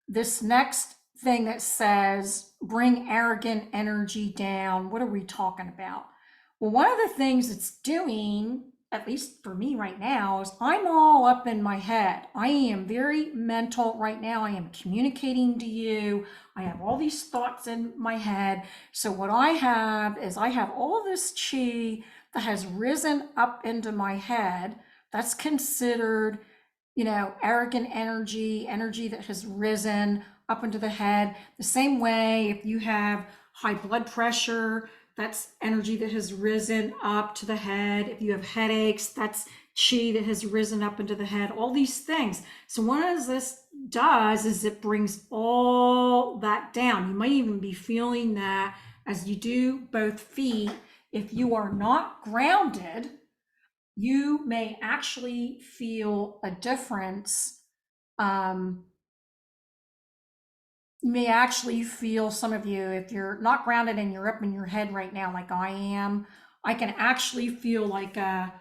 this next thing that says bring arrogant energy down, what are we talking about? Well, one of the things it's doing, at least for me right now, is I'm all up in my head. I am very mental right now. I am communicating to you. I have all these thoughts in my head. So what I have is I have all this chi that has risen up into my head. That's considered, arrogant energy that has risen up into the head. The same way, if you have high blood pressure, that's energy that has risen up to the head. If you have headaches, that's chi that has risen up into the head, all these things. So what this does is it brings all that down. You might even be feeling that as you do both feet. If you are not grounded, you may actually feel a difference. You may actually feel, some of you, if you're not grounded and you're up in your head right now, like I am, I can actually feel like a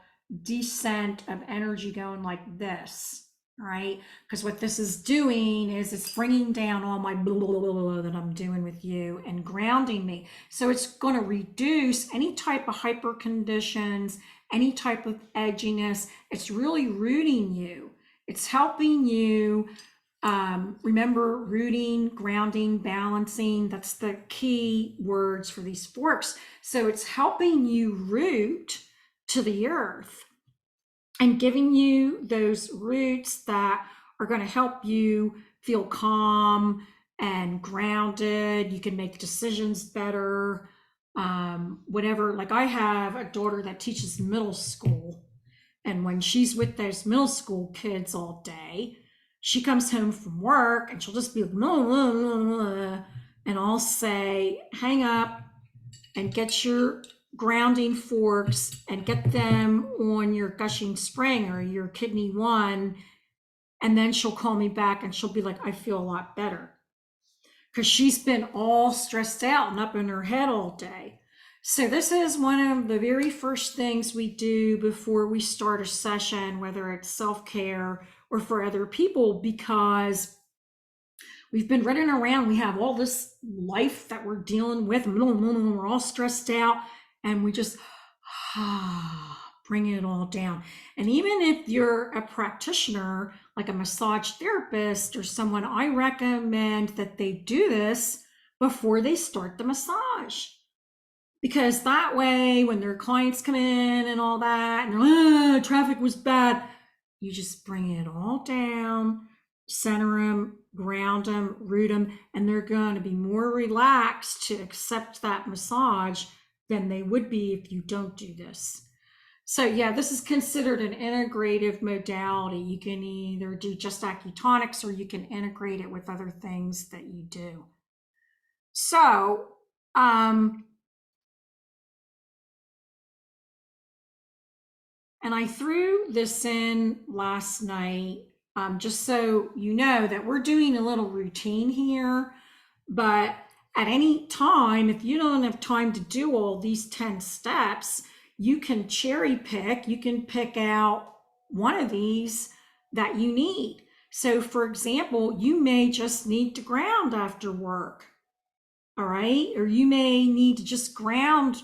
descent of energy going like this, right? Because what this is doing is it's bringing down all my blah, blah, blah, blah that I'm doing with you and grounding me. So it's going to reduce any type of hyper conditions, any type of edginess. It's really rooting you. It's helping you. Remember, rooting, grounding, balancing, that's the key words for these forks. So it's helping you root to the earth and giving you those roots that are going to help you feel calm and grounded. You can make decisions better. whatever. Like I have a daughter that teaches middle school, and when she's with those middle school kids all day, she comes home from work and she'll just be like, blah, blah, blah, blah, and I'll say, hang up and get your grounding forks and get them on your gushing spring or your kidney 1. And then she'll call me back and she'll be like, I feel a lot better. Because she's been all stressed out and up in her head all day. So this is one of the very first things we do before we start a session, whether it's self-care or for other people, because we've been running around. We have all this life that we're dealing with. We're all stressed out, and we just bring it all down. And even if you're a practitioner, like a massage therapist or someone, I recommend that they do this before they start the massage. Because that way, when their clients come in and all that, and they're like, traffic was bad, you just bring it all down, center them, ground them, root them, and they're going to be more relaxed to accept that massage than they would be if you don't do this. So yeah, this is considered an integrative modality. You can either do just Acutonics or you can integrate it with other things that you do. So, and I threw this in last night, just so you know that we're doing a little routine here, but at any time, if you don't have time to do all these 10 steps, you can cherry pick, you can pick out one of these that you need. So for example, you may just need to ground after work, all right? Or you may need to just ground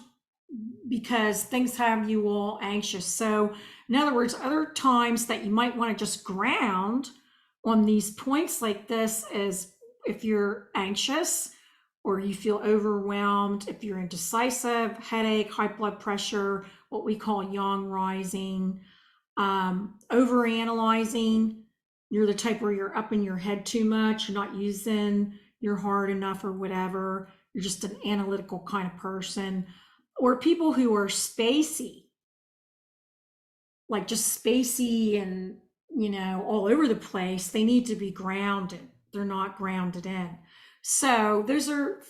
because things have you all anxious. So in other words, other times that you might want to just ground on these points like this is if you're anxious or you feel overwhelmed, if you're indecisive, headache, high blood pressure, what we call yang rising, overanalyzing, you're the type where you're up in your head too much, you're not using your heart enough or whatever, you're just an analytical kind of person, or people who are spacey, like just spacey and, you know, all over the place, they need to be grounded. They're not grounded in. So those are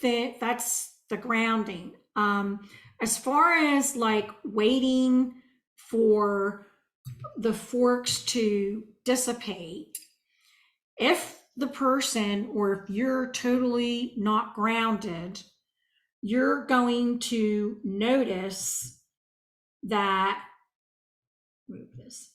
that's the grounding. As far as like waiting for the forks to dissipate, if the person or if you're totally not grounded, you're going to notice that, move this,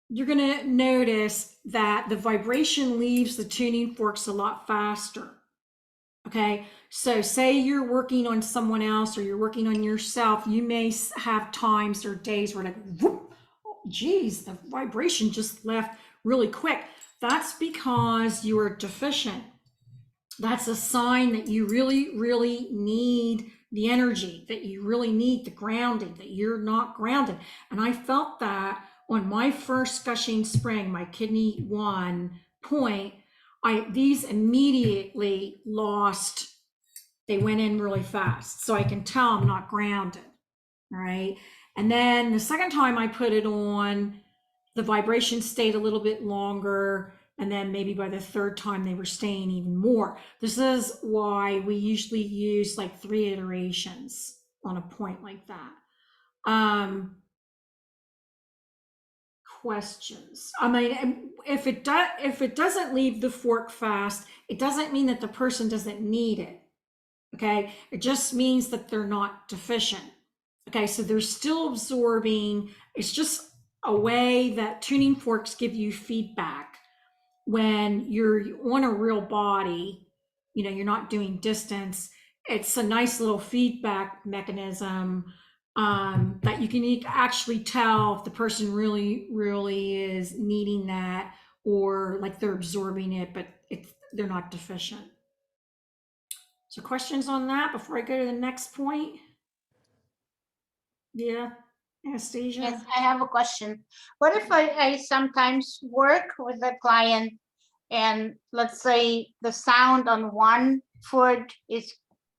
you're going to notice that the vibration leaves the tuning forks a lot faster. Okay, so say you're working on someone else or you're working on yourself, you may have times or days where like, whoop, geez, the vibration just left really quick. That's because you are deficient. That's a sign that you really, really need the energy, that you really need the grounding, that you're not grounded. And I felt that on my first gushing spring, my kidney 1 point, these immediately lost, they went in really fast. So I can tell I'm not grounded, all right? And then the second time I put it on, the vibration stayed a little bit longer. And then maybe by the third time they were staying even more. This is why we usually use like 3 iterations on a point like that. Questions. I mean, if it doesn't leave the fork fast, it doesn't mean that the person doesn't need it. Okay, it just means that they're not deficient. Okay, so they're still absorbing. It's just a way that tuning forks give you feedback. When you're on a real body, you know, you're not doing distance, it's a nice little feedback mechanism that you can actually tell if the person really, really is needing that, or like they're absorbing it, but they're not deficient. So questions on that before I go to the next point? Yeah, Anastasia? Yes, I have a question. What if I sometimes work with a client and let's say the sound on one foot is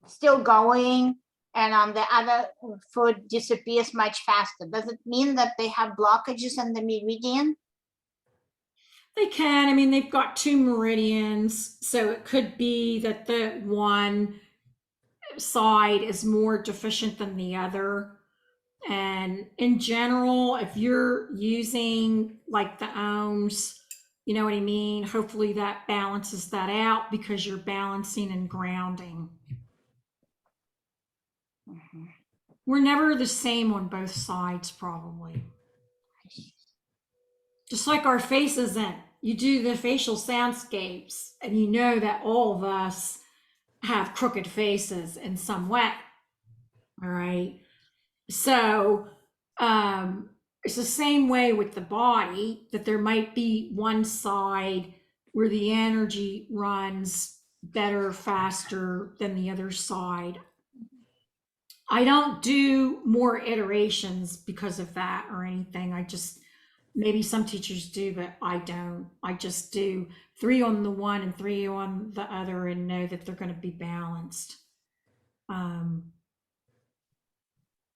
still going and on the other foot disappears much faster. Does it mean that they have blockages in the meridian? They can. I mean, they've got 2 meridians, so it could be that the one side is more deficient than the other. And in general, if you're using like the ohms, you know what I mean? Hopefully that balances that out because you're balancing and grounding. We're never the same on both sides, probably. Just like our face isn't. You do the facial soundscapes, and you know that all of us have crooked faces in some way. All right. So it's the same way with the body, that there might be one side where the energy runs better, faster than the other side. I don't do more iterations because of that or anything. I just, maybe some teachers do, but I don't. I just do 3 on the one and 3 on the other and know that they're going to be balanced.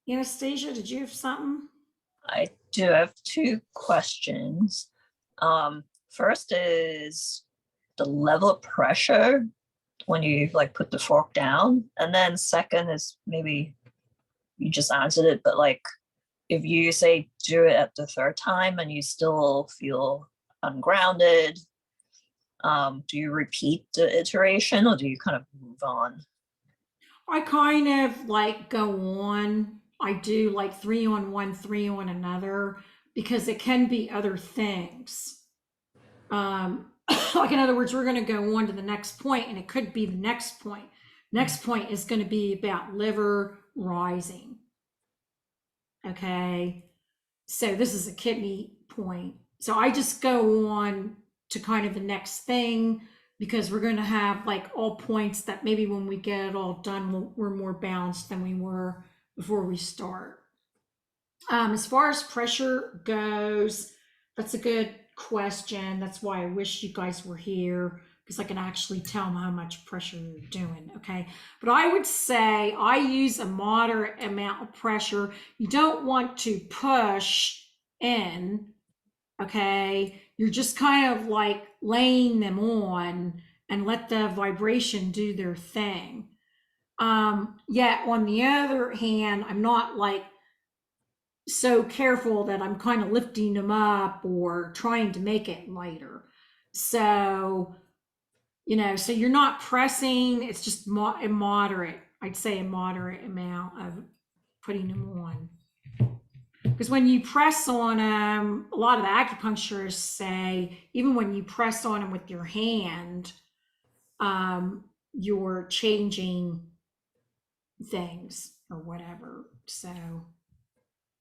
Anastasia, did you have something? I do have 2 questions. First is the level of pressure when you like put the fork down, and then second is, maybe you just answered it, but like if you say do it at the 3rd time and you still feel ungrounded, do you repeat the iteration or do you kind of move on? I kind of like go on. I do like 3 on one, 3 on another, because it can be other things. Like in other words, we're going to go on to the next point, and it could be the next point. Next point is going to be about liver rising. Okay. So this is a kidney point. So I just go on to kind of the next thing, because we're going to have like all points that maybe when we get it all done, we're more balanced than we were before we start. As far as pressure goes, that's a good question. That's why I wish you guys were here, because I can actually tell them how much pressure you're doing. Okay. But I would say I use a moderate amount of pressure. You don't want to push in. Okay. You're just kind of like laying them on and let the vibration do their thing. Yet on the other hand, I'm not like so careful that I'm kind of lifting them up or trying to make it lighter. So, you know, so you're not pressing, it's just a moderate, I'd say a moderate amount of putting them on. Because when you press on them, a lot of the acupuncturists say, even when you press on them with your hand, you're changing things or whatever. So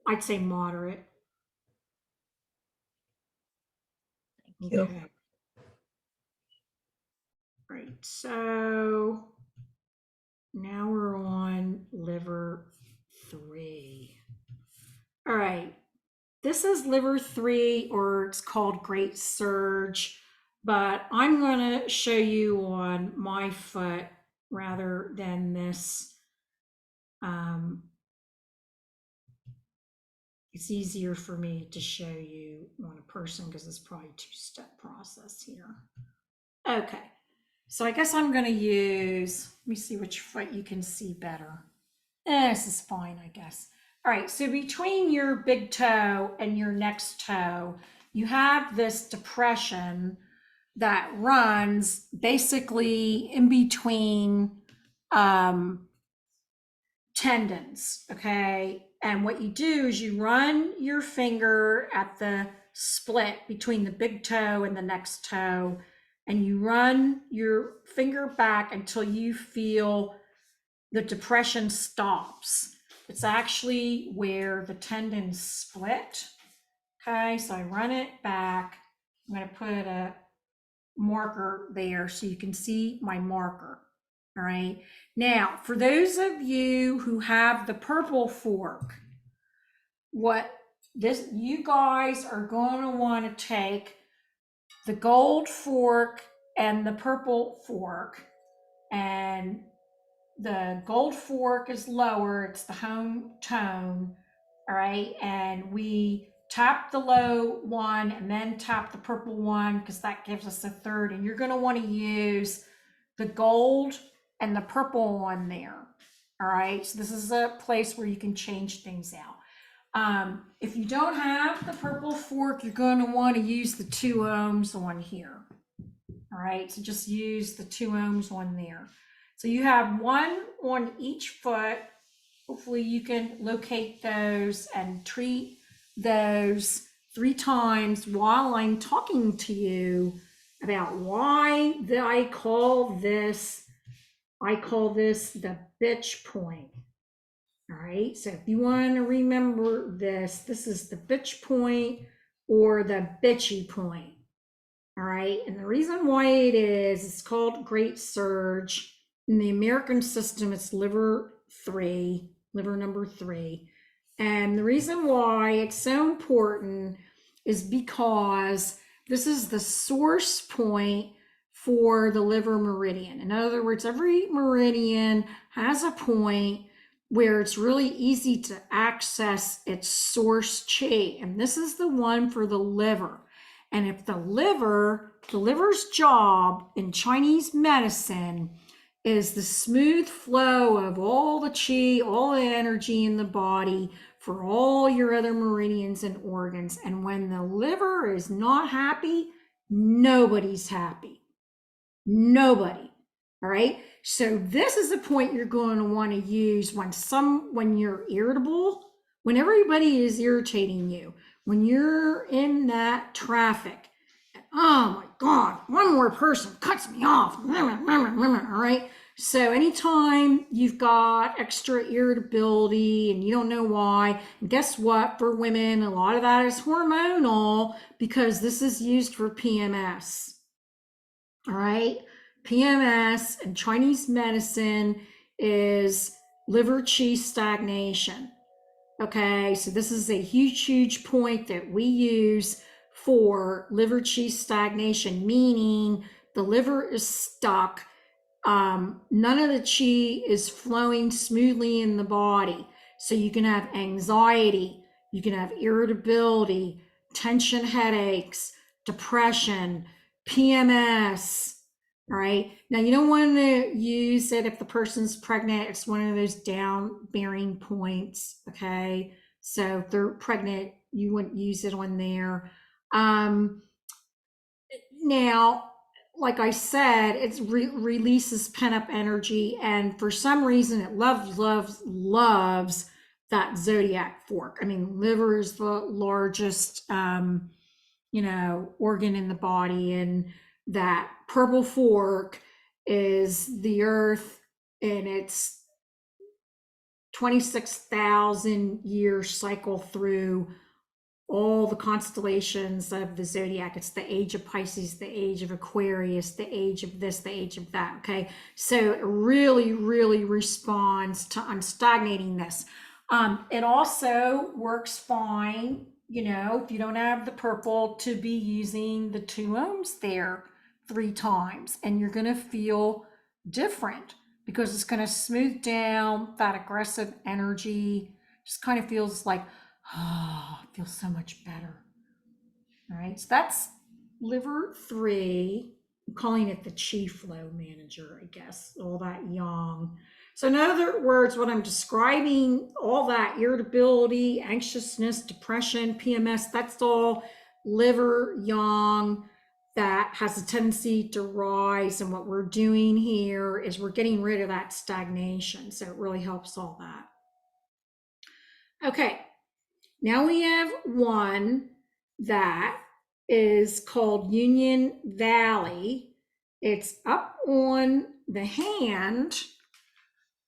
I'd say moderate. Thank you. Okay. Right, so now we're on liver 3. All right, this is liver 3, or it's called Great Surge, but I'm going to show you on my foot rather than this. It's easier for me to show you on a person because it's probably a 2-step process here. Okay. So I guess I'm going to use, let me see which foot you can see better. This is fine, I guess. All right, so between your big toe and your next toe, you have this depression that runs basically in between tendons, okay? And what you do is you run your finger at the split between the big toe and the next toe, and you run your finger back until you feel the depression stops. It's actually where the tendons split. Okay, so I run it back. I'm going to put a marker there so you can see my marker. All right. Now, for those of you who have the purple fork, you guys are going to want to take the gold fork and the purple fork, and the gold fork is lower, it's the home tone, all right? And we tap the low one and then tap the purple one because that gives us a third. And you're going to want to use the gold and the purple one there, all right? So this is a place where you can change things out. If you don't have the purple fork, you're going to want to use the 2 ohms on here. All right, so just use the 2 ohms on there. So you have one on each foot. Hopefully you can locate those and treat those 3 times while I'm talking to you about why I call this the bitch point. All right, so if you want to remember this, this is the bitch point or the bitchy point. All right, and the reason why it is, it's called Great Surge. In the American system, it's liver number 3. And the reason why it's so important is because this is the source point for the liver meridian. In other words, every meridian has a point where it's really easy to access its source chi. And this is the one for the liver. And if the liver's job in Chinese medicine is the smooth flow of all the chi, all the energy in the body for all your other meridians and organs. And when the liver is not happy, nobody's happy. Nobody. All right. So this is a point you're going to want to use when you're irritable, when everybody is irritating you, when you're in that traffic. Oh my God, one more person cuts me off. All right. So anytime you've got extra irritability and you don't know why, and guess what? For women, a lot of that is hormonal because this is used for PMS. All right. PMS in Chinese medicine is liver qi stagnation. Okay, so this is a huge point that we use for liver qi stagnation, meaning the liver is stuck. None of the qi is flowing smoothly in the body. So you can have anxiety, you can have irritability, tension headaches, depression, PMS. All right. Now you don't want to use it if the person's pregnant. It's one of those down bearing points. Okay. So if they're pregnant, you wouldn't use it on there. Now, like I said, it releases pent up energy. And for some reason, it loves that zodiac fork. I mean, liver is the largest, organ in the body. And that purple fork is the earth in its 26,000 year cycle through all the constellations of the zodiac. It's the age of Pisces, the age of Aquarius, the age of this, the age of that. Okay. So it really responds to unstagnating this. It also works fine, if you don't have the purple, to be using the 2 ohms there 3 times, and you're going to feel different because it's going to smooth down that aggressive energy. Just kind of feels like, oh, it feels so much better. All right, so that's liver 3. I'm calling it the chi flow manager, I guess, all that yang. So in other words, what I'm describing, all that irritability, anxiousness, depression, PMS, that's all liver yang that has a tendency to rise. And what we're doing here is we're getting rid of that stagnation. So it really helps all that. Okay, now we have one that is called Union Valley. It's up on the hand,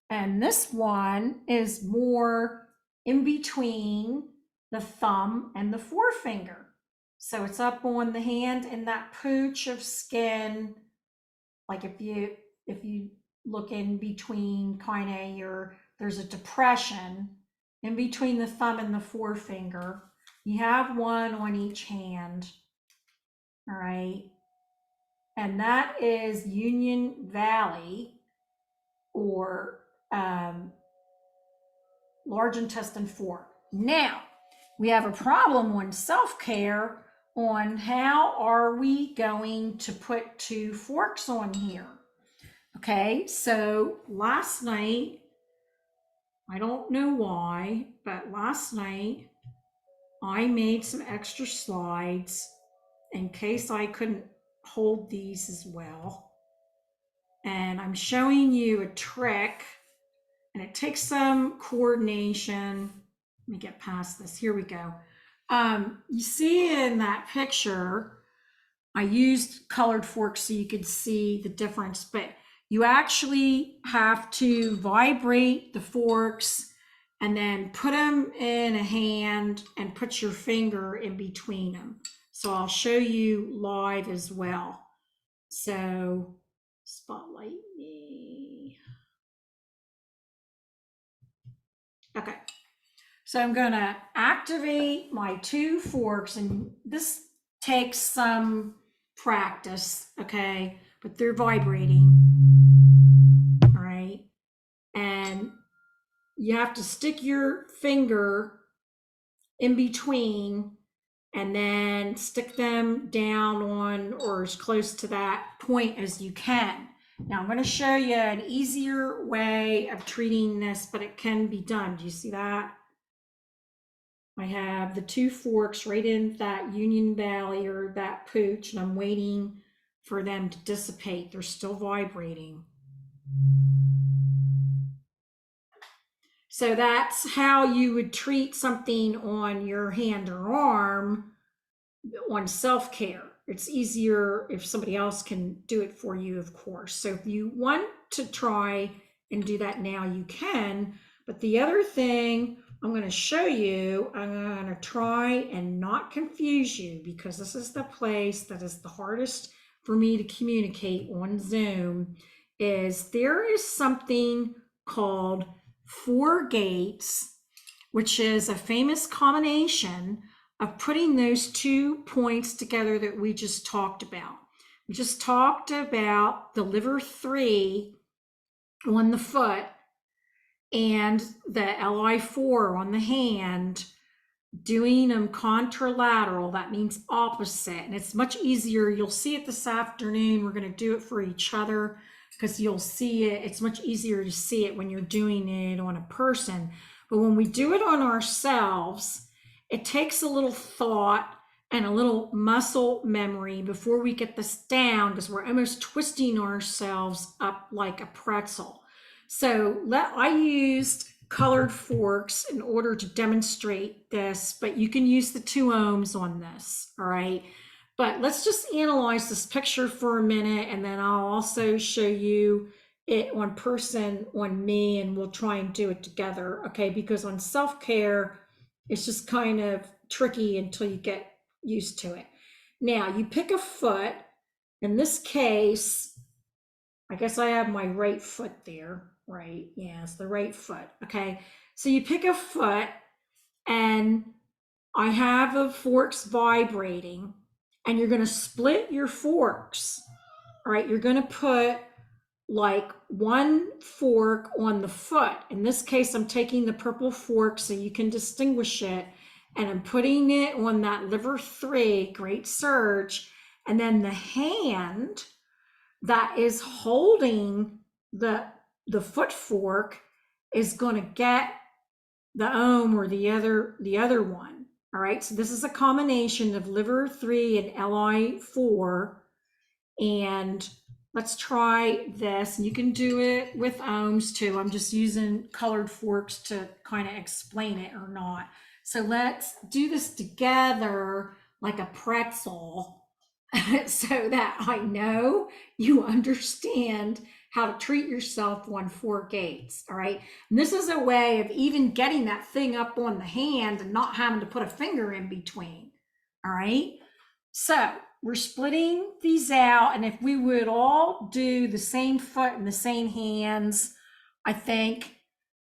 and this one is more in between the thumb and the forefinger. So it's up on the hand in that pooch of skin. Like if you look in between kind of there's a depression in between the thumb and the forefinger. You have one on each hand. All right. And that is Union Valley, or large intestine 4. Now, we have a problem on self-care on how are we going to put 2 forks on here. Okay, so last night, I don't know why, but last night I made some extra slides in case I couldn't hold these as well. And I'm showing you a trick, and it takes some coordination. Let me get past this. Here we go. You see in that picture, I used colored forks so you could see the difference, but you actually have to vibrate the forks and then put them in a hand and put your finger in between them. So I'll show you live as well. So spotlight me. Okay. So I'm going to activate my 2 forks, and this takes some practice, okay? But they're vibrating, all right? And you have to stick your finger in between and then stick them down on or as close to that point as you can. Now I'm going to show you an easier way of treating this, but it can be done. Do you see that? I have the 2 forks right in that Union Valley or that pooch, and I'm waiting for them to dissipate. They're still vibrating. So that's how you would treat something on your hand or arm on self-care. It's easier if somebody else can do it for you, of course. So if you want to try and do that now, you can. But the other thing I'm going to show you, I'm going to try and not confuse you, because this is the place that is the hardest for me to communicate on Zoom, is there is something called 4 gates, which is a famous combination of putting those 2 points together that we just talked about. We just talked about the liver 3 on the foot and the LI4 on the hand, doing them contralateral. That means opposite, and it's much easier. You'll see it this afternoon. We're going to do it for each other because you'll see it. It's much easier to see it when you're doing it on a person. But when we do it on ourselves, it takes a little thought and a little muscle memory before we get this down, because we're almost twisting ourselves up like a pretzel. So I used colored forks in order to demonstrate this, but you can use the 2 ohms on this, all right? But let's just analyze this picture for a minute, and then I'll also show you it on person, on me, and we'll try and do it together, okay? Because on self-care, it's just kind of tricky until you get used to it. Now, you pick a foot. In this case, I guess I have my right foot there, right? Yeah, it's the right foot, okay? So you pick a foot, and I have the forks vibrating, and you're going to split your forks, all right? You're going to put like 1 fork on the foot. In this case, I'm taking the purple fork so you can distinguish it, and I'm putting it on that liver 3, great surge, and then the hand that is holding the foot fork is going to get the ohm or the other one. All right, so this is a combination of liver 3 and LI4, and let's try this. And you can do it with ohms too. I'm just using colored forks to kind of explain it or not. So let's do this together like a pretzel so that I know you understand how to treat yourself on 4 gates, all right? And this is a way of even getting that thing up on the hand and not having to put a finger in between, all right? So we're splitting these out, and if we would all do the same foot and the same hands, I think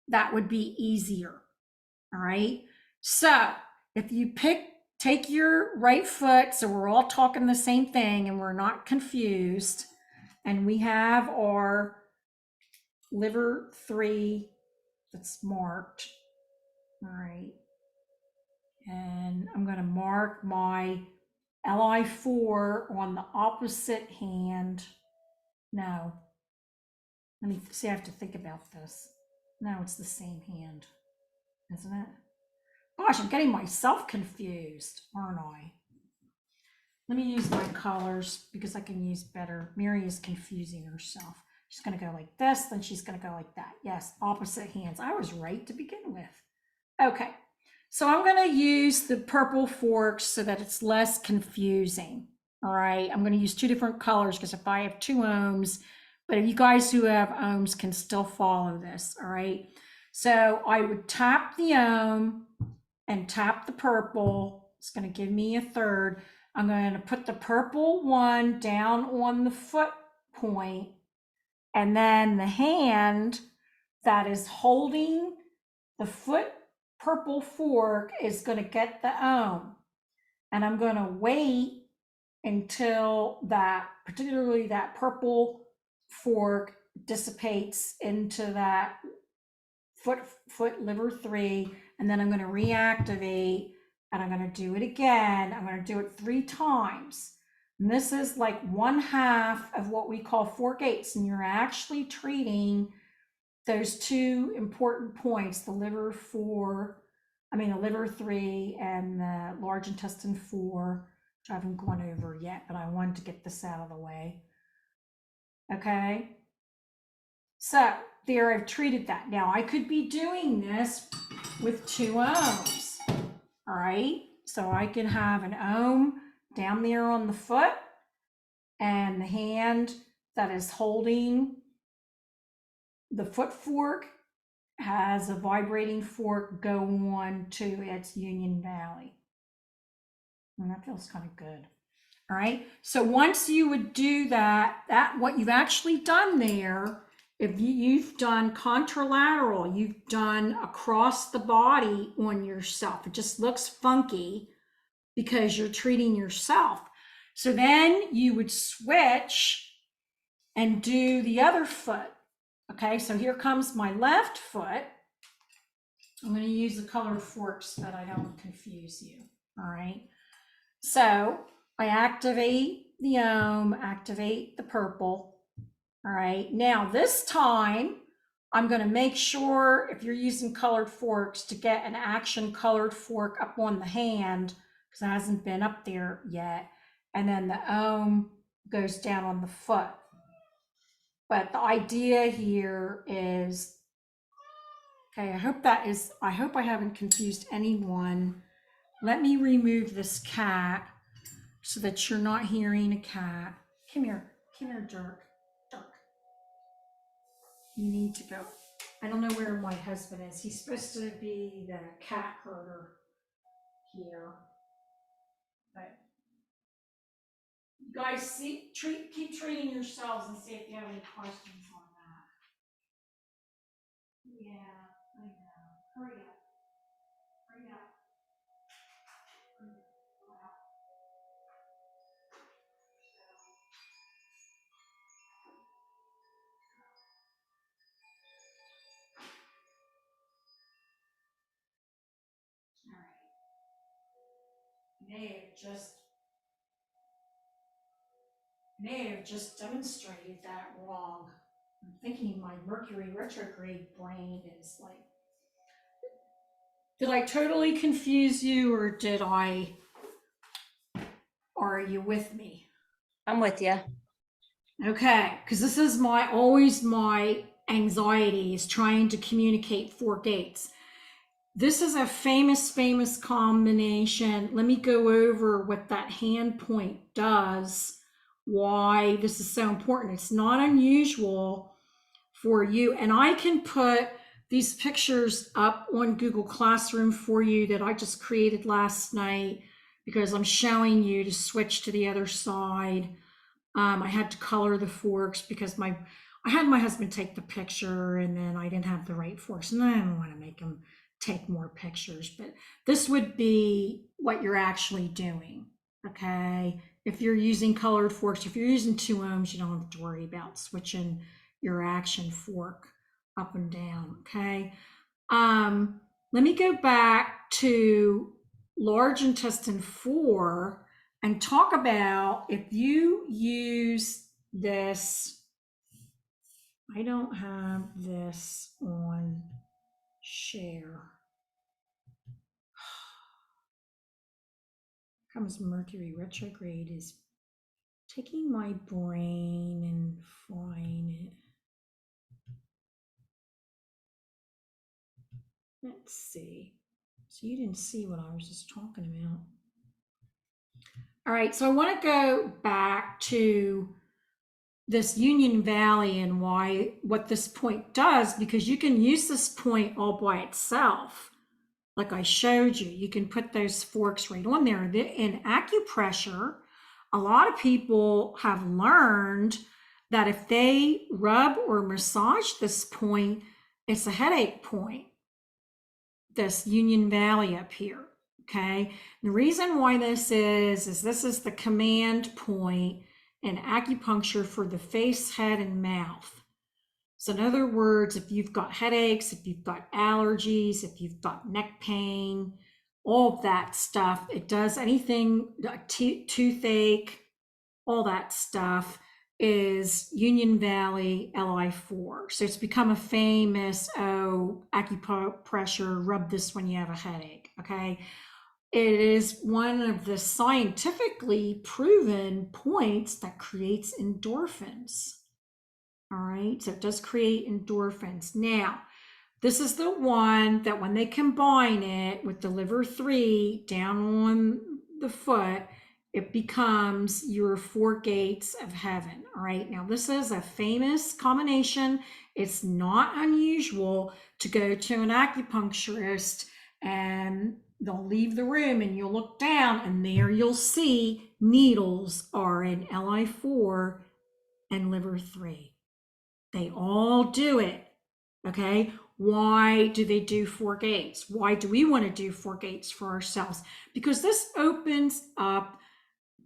that would be easier, all right? So if you pick take your right foot, so we're all talking the same thing and we're not confused. And we have our liver 3 that's marked. All right. And I'm going to mark my LI4 on the opposite hand. No. Let me see, I have to think about this. No, it's the same hand, isn't it? Gosh, I'm getting myself confused, aren't I? Let me use my colors because I can use better. Mary is confusing herself. She's going to go like this, then she's going to go like that. Yes, opposite hands. I was right to begin with. Okay, so I'm going to use the purple forks so that it's less confusing. All right, I'm going to use 2 different colors because if I have 2 ohms, but if you guys who have ohms can still follow this. All right, so I would tap the ohm and tap the purple. It's going to give me a third. I'm going to put the purple one down on the foot point, and then the hand that is holding the foot purple fork is going to get the ohm. And I'm going to wait until that, particularly that purple fork, dissipates into that foot liver 3, and then I'm going to reactivate, and I'm going to do it again. I'm going to do it 3 times. And this is like 1/2 of what we call fork 8s, and you're actually treating those 2 important points, the liver 3 and the large intestine 4, which I haven't gone over yet, but I wanted to get this out of the way. Okay. So there, I've treated that. Now I could be doing this with 2 ohms. All right. So I can have an ohm down there on the foot, and the hand that is holding the foot fork has a vibrating fork go on to its Union Valley. And that feels kind of good. All right. So once you would do that, what you've actually done there, if you've done contralateral, you've done across the body on yourself. It just looks funky because you're treating yourself. So then you would switch and do the other foot. Okay, so here comes my left foot. I'm going to use the colored forks so that I don't confuse you. All right. So I activate the ohm, activate the purple. All right. Now this time I'm going to make sure, if you're using colored forks, to get an action colored fork up on the hand because it hasn't been up there yet. And then the ohm goes down on the foot. But the idea here is, okay, I hope I haven't confused anyone. Let me remove this cat so that you're not hearing a cat. Come here, Dirk. You need to go. I don't know where my husband is. He's supposed to be the cat herder here. But you guys keep treating yourselves and see if you have any questions on that. Yeah, I know. Hurry up. Hurry up. Wow. All right. May have just demonstrated that wrong. I'm thinking my Mercury retrograde brain is like, did I totally confuse you, or are you with me? I'm with you. Okay, because this is always my anxiety is trying to communicate 4 gates. This is a famous combination. Let me go over what that hand point does, why this is so important. It's not unusual for you. And I can put these pictures up on Google Classroom for you that I just created last night because I'm showing you to switch to the other side. I had to color the forks because I had my husband take the picture and then I didn't have the right forks, and I didn't want to make him take more pictures, but this would be what you're actually doing, okay? If you're using colored forks, if you're using 2 ohms, you don't have to worry about switching your action fork up and down, okay? Let me go back to large intestine 4 and talk about if you use this. I don't have this on share. Comes Mercury retrograde is taking my brain and frying it. Let's see. So you didn't see what I was just talking about. All right, so I want to go back to this Union Valley and what this point does, because you can use this point all by itself. Like I showed you, you can put those forks right on there. In acupressure, a lot of people have learned that if they rub or massage this point, it's a headache point, this Union Valley up here, okay? The reason why this is this is the command point in acupuncture for the face, head, and mouth. So in other words, if you've got headaches, if you've got allergies, if you've got neck pain, all of that stuff, it does anything, toothache, all that stuff is Union Valley LI4. So it's become a famous, acupressure, rub this when you have a headache, okay? It is one of the scientifically proven points that creates endorphins. All right, so it does create endorphins. Now, this is the one that when they combine it with the liver 3 down on the foot, it becomes your 4 gates of heaven. All right, now this is a famous combination. It's not unusual to go to an acupuncturist and they'll leave the room and you'll look down and there you'll see needles are in LI4 and liver 3. They all do it, okay? Why do they do 4 gates? Why do we want to do 4 gates for ourselves? Because this opens up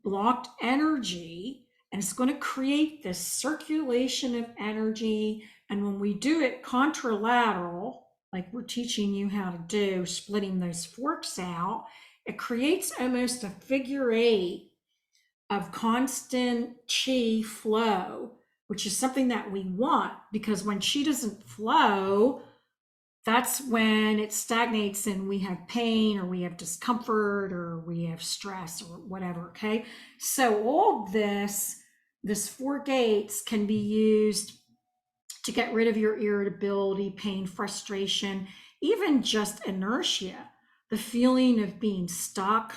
blocked energy and it's going to create this circulation of energy. And when we do it contralateral, like we're teaching you how to do, splitting those forks out, it creates almost a figure 8 of constant chi flow, which is something that we want, because when chi doesn't flow, that's when it stagnates and we have pain or we have discomfort or we have stress or whatever, okay? So all this 4 gates can be used to get rid of your irritability, pain, frustration, even just inertia, the feeling of being stuck.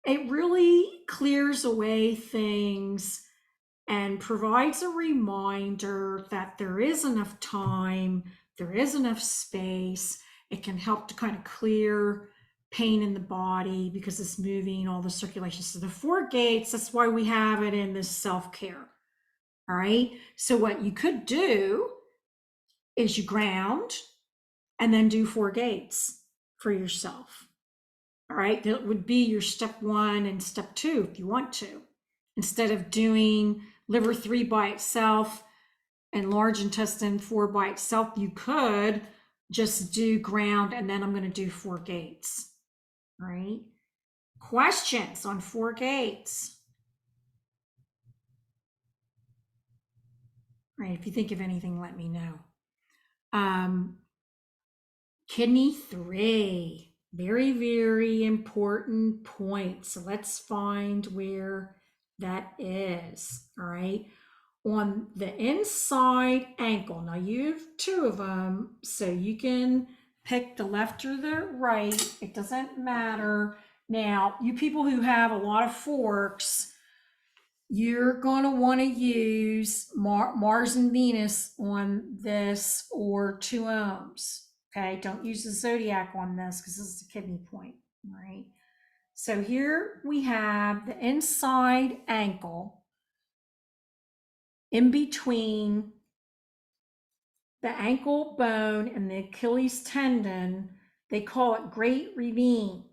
It really clears away things and provides a reminder that there is enough time, there is enough space. It can help to kind of clear pain in the body because it's moving all the circulation. So the 4 gates, that's why we have it in this self-care. All right. So what you could do is you ground and then do 4 gates for yourself. All right, that would be your step 1 and step 2 if you want to. Instead of doing liver 3 by itself and large intestine 4 by itself, you could just do ground and then I'm going to do 4 gates. All right. Questions on 4 gates? All right, if you think of anything, let me know. Kidney 3. Very, very important point. So let's find where that is. All right. On the inside ankle. Now you have 2 of them, so you can pick the left or the right. It doesn't matter. Now, you people who have a lot of forks, you're going to want to use Mars and Venus on this or 2 ohms. Okay, don't use the zodiac on this because this is the kidney point, all right? So here we have the inside ankle in between the ankle bone and the Achilles tendon, they call it great ravine.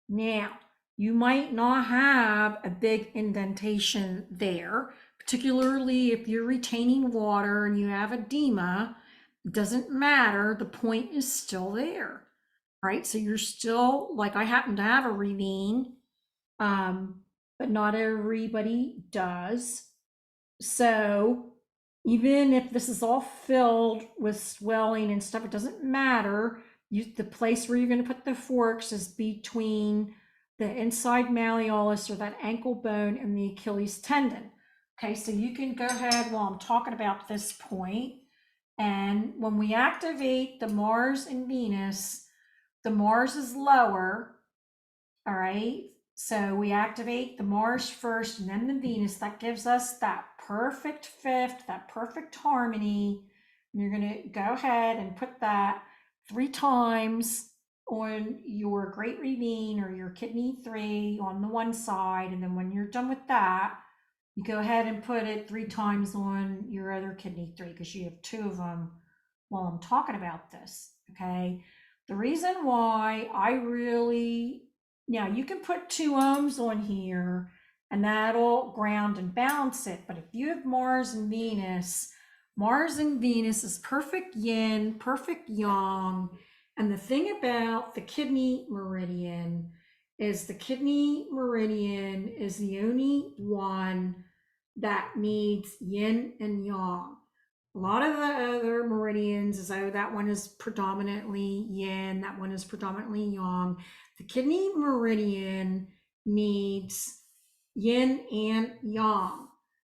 Now, you might not have a big indentation there, particularly if you're retaining water and you have edema. It doesn't matter, the point is still there, right? So you're still, like I happen to have a ravine, but not everybody does. So even if this is all filled with swelling and stuff, it doesn't matter. The place where you're going to put the forks is between the inside malleolus or that ankle bone and the Achilles tendon. Okay, so you can go ahead while I'm talking about this point. And when we activate the Mars and Venus, the Mars is lower. All right. So we activate the Mars first and then the Venus. That gives us that perfect fifth, that perfect harmony. And you're going to go ahead and put that 3 times on your great ravine or your kidney 3 on the one side. And then when you're done with that, you go ahead and put it 3 times on your other kidney 3 because you have 2 of them while I'm talking about this. Okay. The reason why I really, now you can put 2 ohms on here and that'll ground and balance it. But if you have Mars and Venus is perfect yin, perfect yang. And the thing about the kidney meridian is the kidney meridian is the only one that needs yin and yang. A lot of the other meridians is, oh, that one is predominantly yin, that one is predominantly yang. The kidney meridian needs yin and yang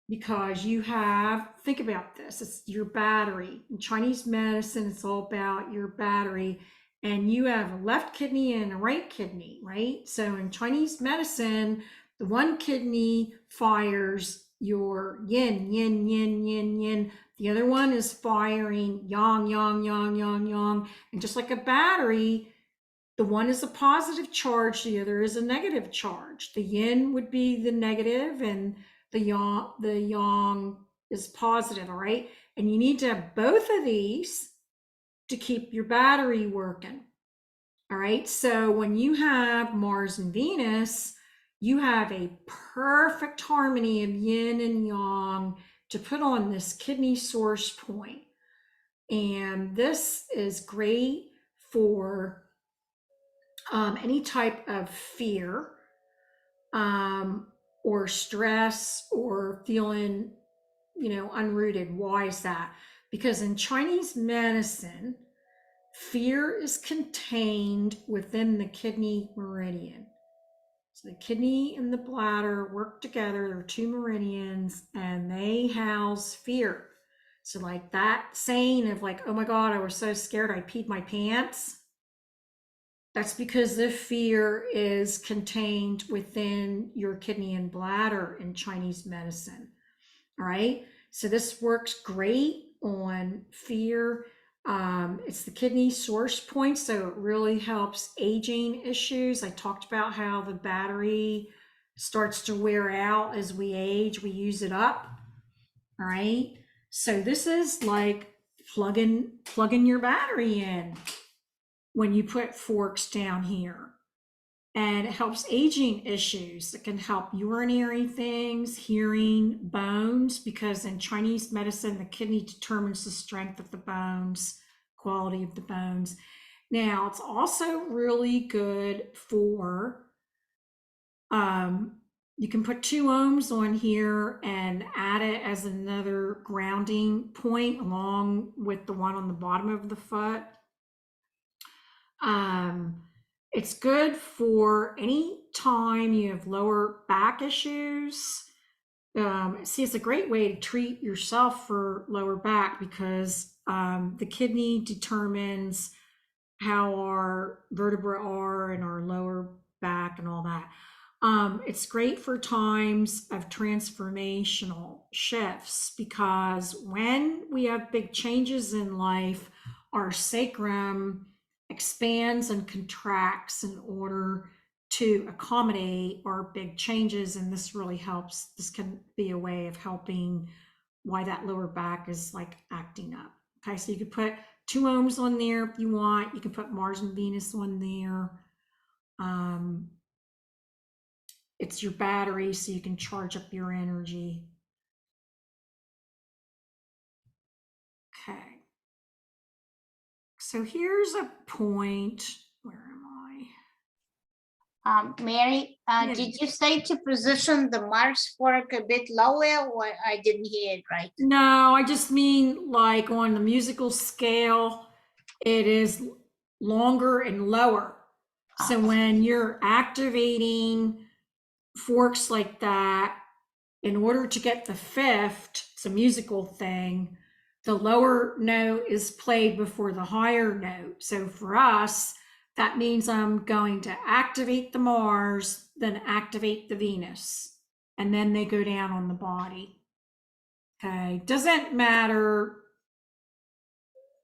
because you have, think about this, it's your battery. In Chinese medicine, it's all about your battery. And you have a left kidney and a right kidney, right? So in Chinese medicine, the one kidney fires your yin, yin, yin, yin, yin. The other one is firing yang, yang, yang, yang, yang. And just like a battery, the one is a positive charge, the other is a negative charge. The yin would be the negative and the yang is positive, all right? And you need to have both of these to keep your battery working. All right, so when you have Mars and Venus, you have a perfect harmony of yin and yang to put on this kidney source point. And this is great for any type of fear or stress or feeling, unrooted. Why is that? Because in Chinese medicine, fear is contained within the kidney meridian. So the kidney and the bladder work together. There are 2 meridians and they house fear. So like that saying of like, oh my God, I was so scared I peed my pants. That's because the fear is contained within your kidney and bladder in Chinese medicine. All right. So this works great on fear. It's the kidney source point, so it really helps aging issues. I talked about how the battery starts to wear out as we age, we use it up. All right. So this is like plugging your battery in when you put forks down here. And it helps aging issues. It can help urinary things, hearing, bones, because in Chinese medicine, the kidney determines the strength of the bones, quality of the bones. Now, it's also really good for, you can put 2 ohms on here and add it as another grounding point along with the one on the bottom of the foot. It's good for any time you have lower back issues. See, it's a great way to treat yourself for lower back because the kidney determines how our vertebrae are and our lower back and all that. It's great for times of transformational shifts because when we have big changes in life, our sacrum expands and contracts in order to accommodate our big changes. And this really helps. This can be a way of helping why that lower back is like acting up. Okay, so you could put 2 ohms on there if you want. You can put Mars and Venus on there. It's your battery, so you can charge up your energy. Okay. So here's a point. Where am I? Mary, Yeah. did you say to position the Mars fork a bit lower, or I didn't hear it right? No, I just mean like on the musical scale, it is longer and lower. So Ah. when you're activating forks like that, in order to get the fifth, it's a musical thing, the lower note is played before the higher note. So for us, that means I'm going to activate the Mars, then activate the Venus, and then they go down on the body. Okay, doesn't matter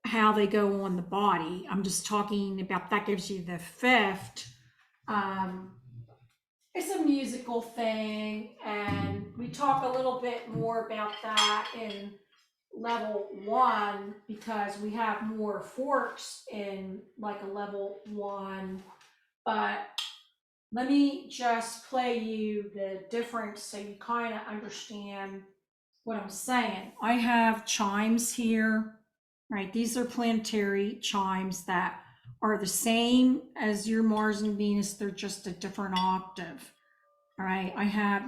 how they go on the body. I'm just talking about that gives you the fifth. It's a musical thing, and we talk a little bit more about that in level 1 because we have more forks in like a level 1. But let me just play you the difference so you kind of understand what I'm saying. I have chimes here, right? These are planetary chimes that are the same as your Mars and Venus. They're just a different octave. All right.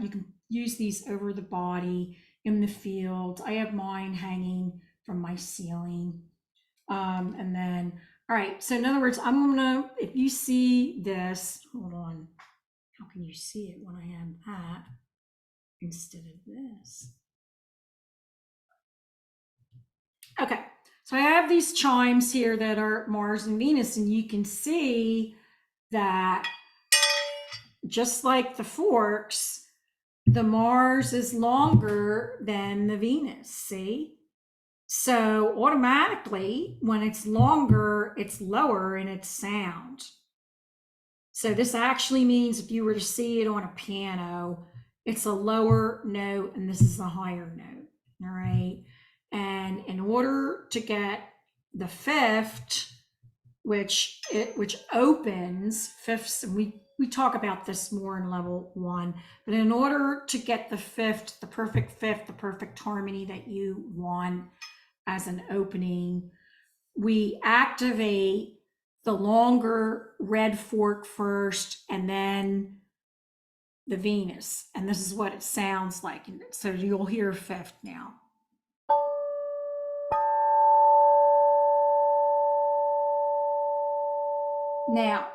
You can use these over the body in the field. I have mine hanging from my ceiling. And then, all right. So in other words, if you see this, hold on. How can you see it when I have that instead of this? Okay, so I have these chimes here that are Mars and Venus, and you can see that just like the forks, the Mars is longer than the Venus, see? So automatically, when it's longer, it's lower in its sound. So this actually means if you were to see it on a piano, it's a lower note and this is a higher note, all right? And in order to get the fifth, which opens fifths, and we talk about this more in level 1, but in order to get the fifth, the perfect harmony that you want as an opening, we activate the longer red fork first and then the Venus. And this is what it sounds like. So you'll hear fifth now. Now,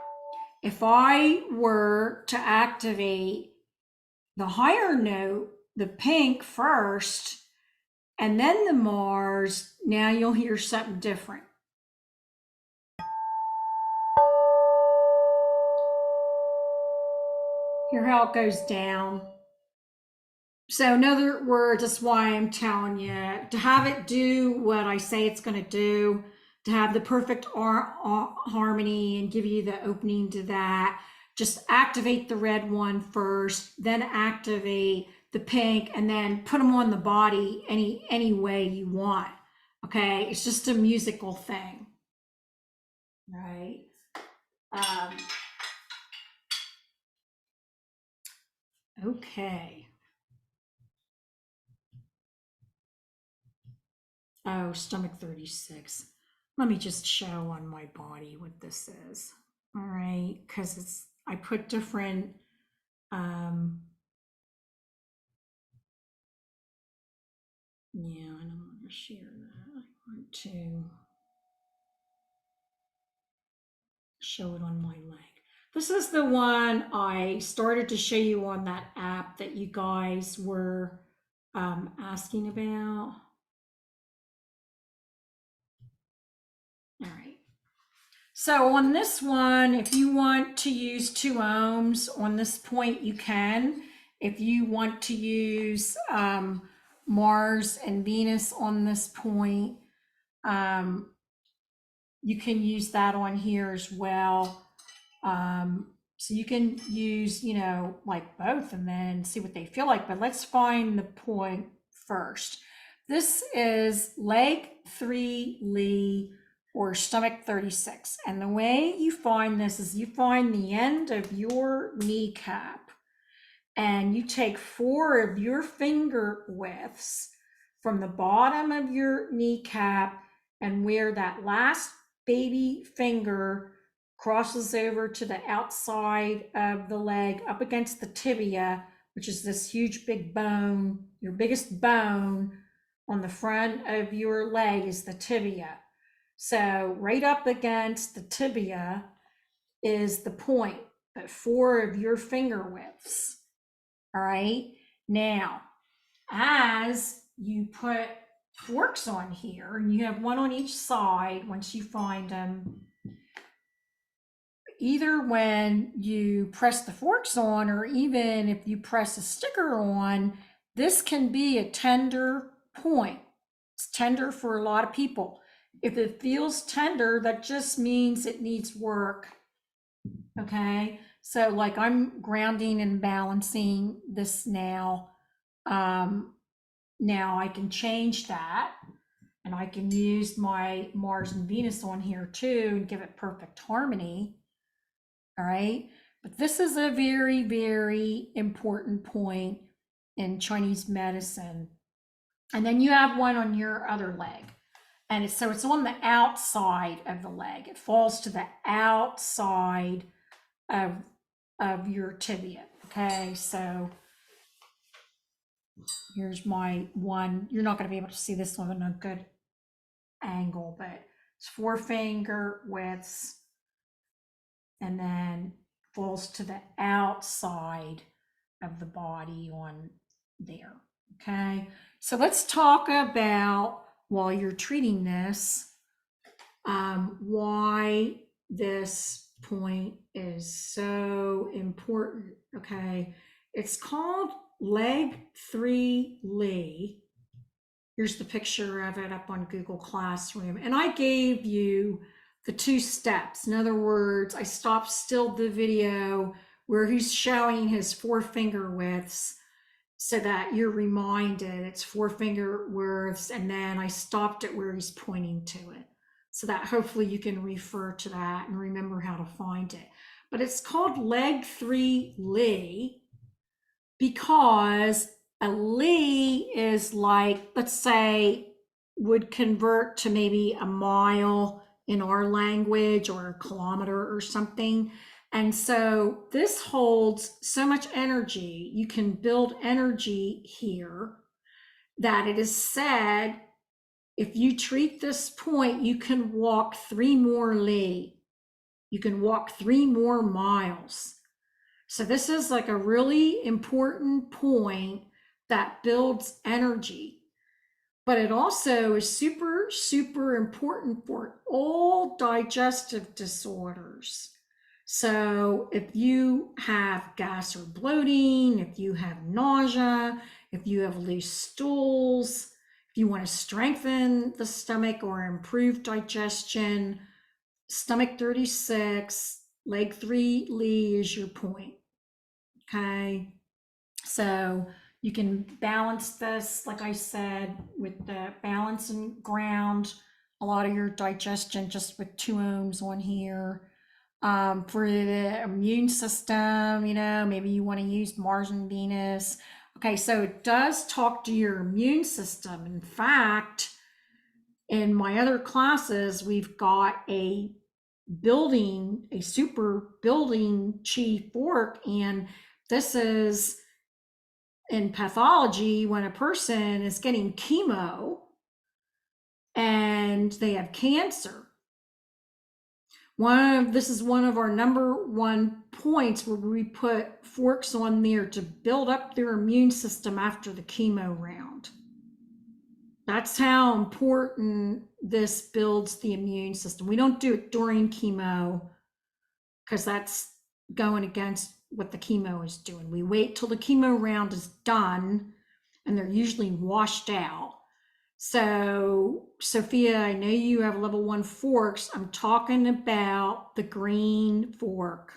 if I were to activate the higher note, the pink first, and then the Mars, now you'll hear something different. Hear how it goes down. So in other words, that's why I'm telling you to have it do what I say it's going to do, to have the perfect harmony and give you the opening to that. Just activate the red one first, then activate the pink, and then put them on the body any way you want. Okay, it's just a musical thing, right? Okay. Oh, stomach 36. Let me just show on my body what this is. All right, because I put different yeah, I don't want to share that. I want to show it on my leg. This is the one I started to show you on that app that you guys were asking about. All right. So on this one, if you want to use 2 ohms on this point, you can. If you want to use Mars and Venus on this point, you can use that on here as well. So you can use, like both and then see what they feel like. But let's find the point first. This is leg 3 Lee or stomach 36. And the way you find this is you find the end of your kneecap and you take 4 of your finger widths from the bottom of your kneecap and where that last baby finger crosses over to the outside of the leg up against the tibia, which is this huge big bone, your biggest bone on the front of your leg is the tibia. So right up against the tibia is the point, but 4 of your finger widths. All right. Now, as you put forks on here, and you have one on each side once you find them, either when you press the forks on or even if you press a sticker on, this can be a tender point. It's tender for a lot of people. If it feels tender, that just means it needs work. Okay, so like I'm grounding and balancing this now. Now I can change that and I can use my Mars and Venus on here too and give it perfect harmony. All right, but this is a very, very important point in Chinese medicine. And then you have one on your other leg. And it's on the outside of the leg. It falls to the outside of your tibia. Okay, so here's my one. You're not going to be able to see this one in a good angle, but it's 4 finger widths and then falls to the outside of the body on there. Okay, so let's talk about, while you're treating this, why this point is so important. Okay, it's called leg 3 Lee. Here's the picture of it up on Google Classroom, and I gave you the 2 steps. In other words, I stopped still the video where he's showing his 4 finger widths so that you're reminded it's 4 finger widths, and then I stopped it where he's pointing to it, so that hopefully you can refer to that and remember how to find it. But it's called leg 3 Lee because a Lee is like, let's say, would convert to maybe a mile in our language or a kilometer or something. And so this holds so much energy. You can build energy here that it is said, if you treat this point, you can walk 3 more li. You can walk 3 more miles. So this is like a really important point that builds energy. But it also is super, super important for all digestive disorders. So if you have gas or bloating, if you have nausea, if you have loose stools, if you want to strengthen the stomach or improve digestion, stomach 36, leg 3 Lee is your point. Okay, so you can balance this, like I said, with the balance and ground a lot of your digestion just with 2 ohms on here. For the immune system, maybe you want to use Mars and Venus. Okay, so it does talk to your immune system. In fact, in my other classes, we've got a super building chi fork, and this is in pathology when a person is getting chemo and they have cancer. This is one of our number 1 points where we put forks on there to build up their immune system after the chemo round. That's how important this builds the immune system. We don't do it during chemo because that's going against what the chemo is doing. We wait till the chemo round is done and they're usually washed out. So, Sophia, I know you have level 1 forks. I'm talking about the green fork.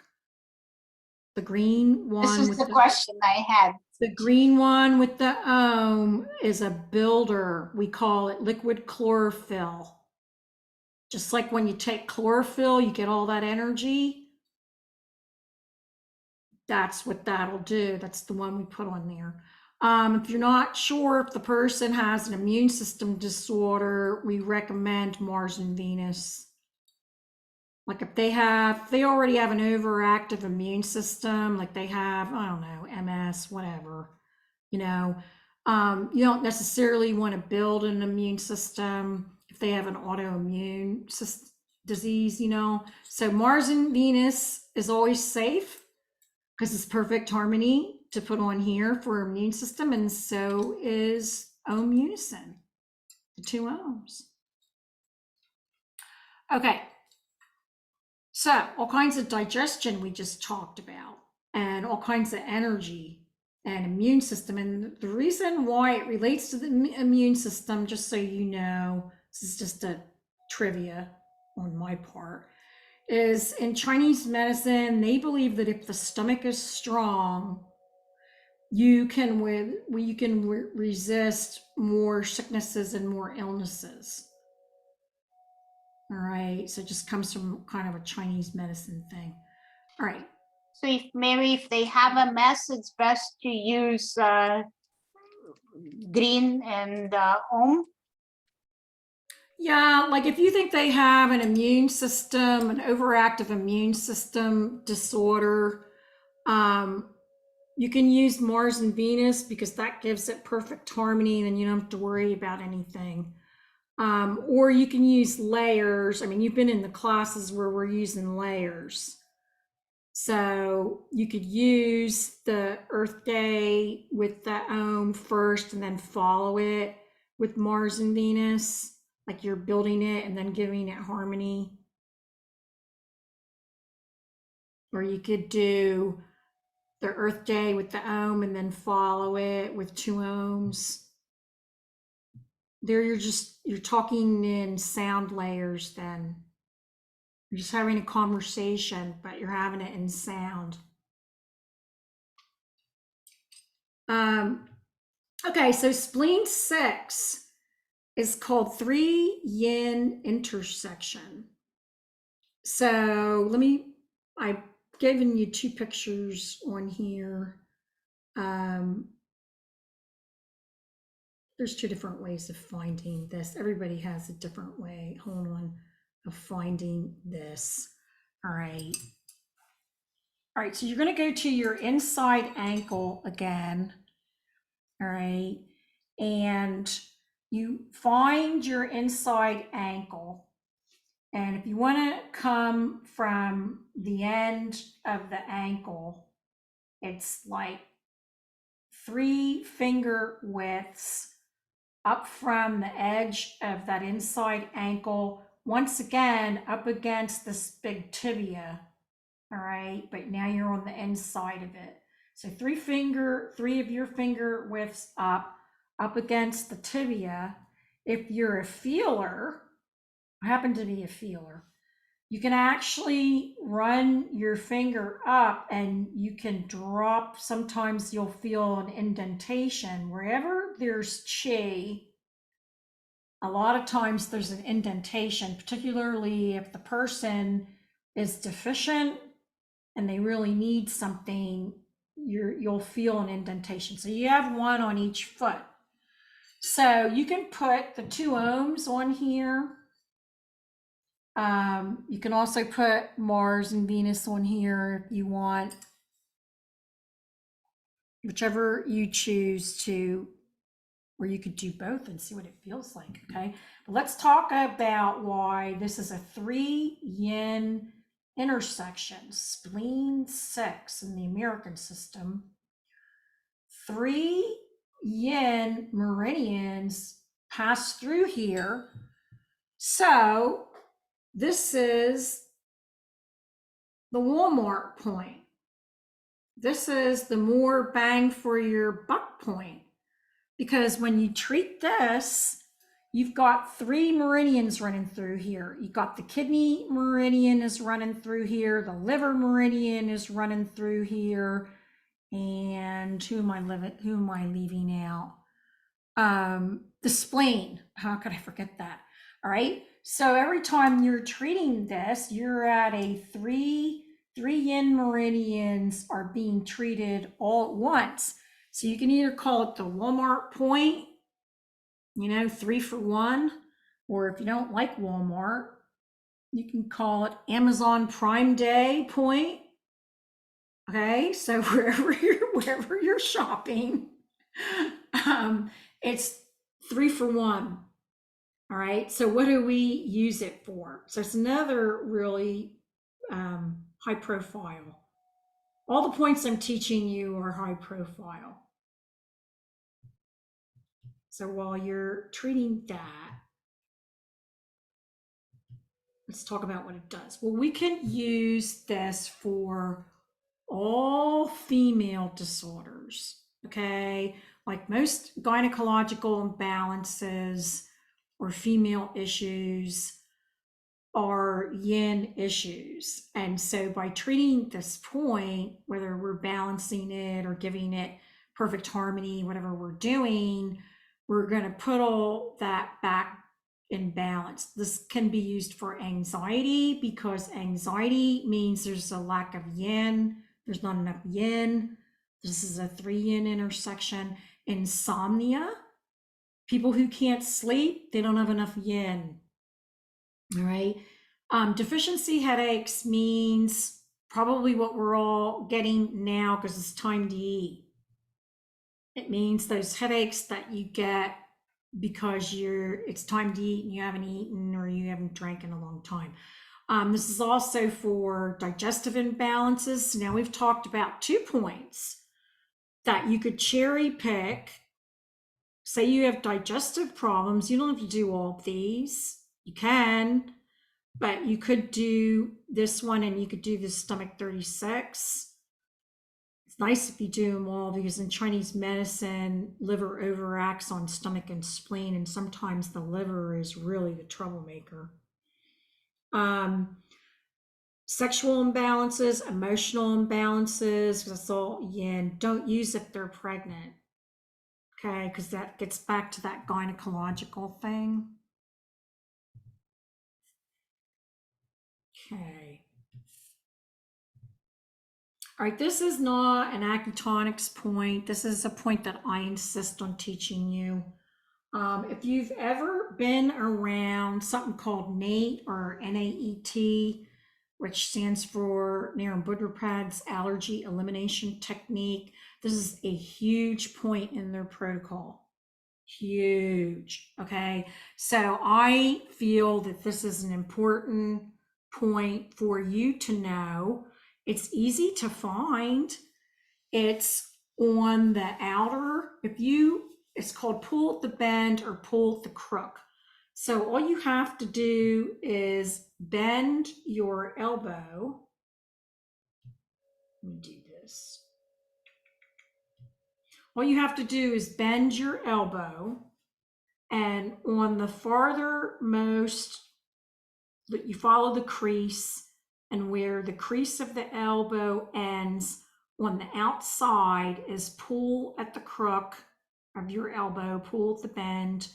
The green one. This is the question I had. The green one with the ohm is a builder. We call it liquid chlorophyll. Just like when you take chlorophyll, you get all that energy. That's what that'll do. That's the one we put on there. If you're not sure if the person has an immune system disorder, we recommend Mars and Venus. Like if they already have an overactive immune system, like they have, I don't know, MS, whatever, you know, you don't necessarily want to build an immune system if they have an autoimmune disease, you know. So Mars and Venus is always safe because it's perfect harmony to put on here for immune system, and so is ohm unison, the 2 ohms. Okay, so all kinds of digestion we just talked about, and all kinds of energy and immune system. And the reason why it relates to the immune system, just so you know, this is just a trivia on my part, is in Chinese medicine, they believe that if the stomach is strong, you can resist more sicknesses and more illnesses. All right, so it just comes from kind of a Chinese medicine thing. All right. So if Mary, if they have a mess, it's best to use green and ohm. Yeah, like if you think they have an immune system, an overactive immune system disorder, you can use Mars and Venus because that gives it perfect harmony, and then you don't have to worry about anything. Or you can use layers. I mean, you've been in the classes where we're using layers. So you could use the Earth Day with the ohm first and then follow it with Mars and Venus, like you're building it and then giving it harmony. Or you could do the Earth Day with the ohm and then follow it with 2 ohms. There you're talking in sound layers then. You're just having a conversation, but you're having it in sound. Okay, so spleen 6 is called 3 yin intersection. So I've given you 2 pictures on here. There's 2 different ways of finding this. Everybody has a different way, hold on, of finding this. All right. All right, so you're going to go to your inside ankle again. All right. And you find your inside ankle. And if you want to come from the end of the ankle, it's like 3 finger widths up from the edge of that inside ankle, once again up against this big tibia. All right, but now you're on the inside of it. So 3 of your finger widths up against the tibia. If you're a feeler, I happen to be a feeler, you can actually run your finger up and you can drop. Sometimes you'll feel an indentation wherever there's chi. A lot of times there's an indentation, particularly if the person is deficient and they really need something, you'll feel an indentation. So you have 1 on each foot. So you can put the 2 ohms on here. You can also put Mars and Venus on here if you want, whichever you choose to, or you could do both and see what it feels like, okay? But let's talk about why this is a 3 yin intersection, spleen 6 in the American system. 3 yin meridians pass through here. So this is the Walmart point. This is the more bang for your buck point, because when you treat this, you've got 3 meridians running through here. You've got the kidney meridian is running through here. The liver meridian is running through here. And who am I leaving out? The spleen. How could I forget that? All right. So every time you're treating this, you're at a three yin meridians are being treated all at once. So you can either call it the Walmart point, 3 for 1, or if you don't like Walmart, you can call it Amazon Prime Day point. Okay, so wherever you're shopping, it's 3 for 1. All right, so what do we use it for? So it's another really high profile. All the points I'm teaching you are high profile. So while you're treating that, let's talk about what it does. Well, we can use this for all female disorders, okay? Like most gynecological imbalances or female issues are yin issues. And so by treating this point, whether we're balancing it or giving it perfect harmony, whatever we're doing, we're going to put all that back in balance. This can be used for anxiety because anxiety means there's a lack of yin, there's not enough yin. This is a 3 yin intersection. Insomnia, people who can't sleep, they don't have enough yin. All right. Deficiency headaches means probably what we're all getting now because it's time to eat. It means those headaches that you get because it's time to eat and you haven't eaten or you haven't drank in a long time. This is also for digestive imbalances. So now we've talked about 2 points that you could cherry pick. Say you have digestive problems, you don't have to do all of these. You can, but you could do this one and you could do the stomach 36. It's nice if you do them all because in Chinese medicine, liver overacts on stomach and spleen, and sometimes the liver is really the troublemaker. Sexual imbalances, emotional imbalances, that's all yin. Don't use if they're pregnant, okay? Because that gets back to that gynecological thing. Okay. All right, this is not an Acutonics point. This is a point that I insist on teaching you. If you've ever been around something called NAET or NAET, which stands for Narenbudrapad's Allergy Elimination Technique, this is a huge point in their protocol. Huge, okay? So I feel that this is an important point for you to know. It's easy to find. It's on the outer, it's called pull at the bend or pull at the crook. So all you have to do is bend your elbow. Let me do this. All you have to do is bend your elbow, and on the farthermost, you follow the crease, and where the crease of the elbow ends on the outside is pull at the crook of your elbow, pull at the bend,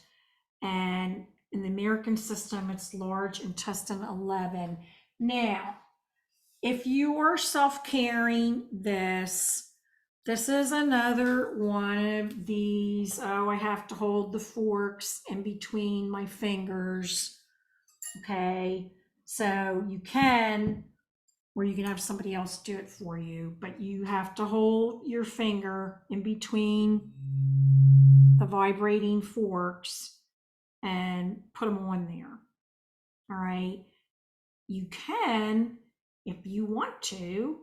and in the American system, it's large intestine 11. Now, if you are self-carrying this is another one of these, I have to hold the forks in between my fingers. Okay, so you can, or you can have somebody else do it for you, but you have to hold your finger in between the vibrating forks and put them on there. All right, you can, if you want to,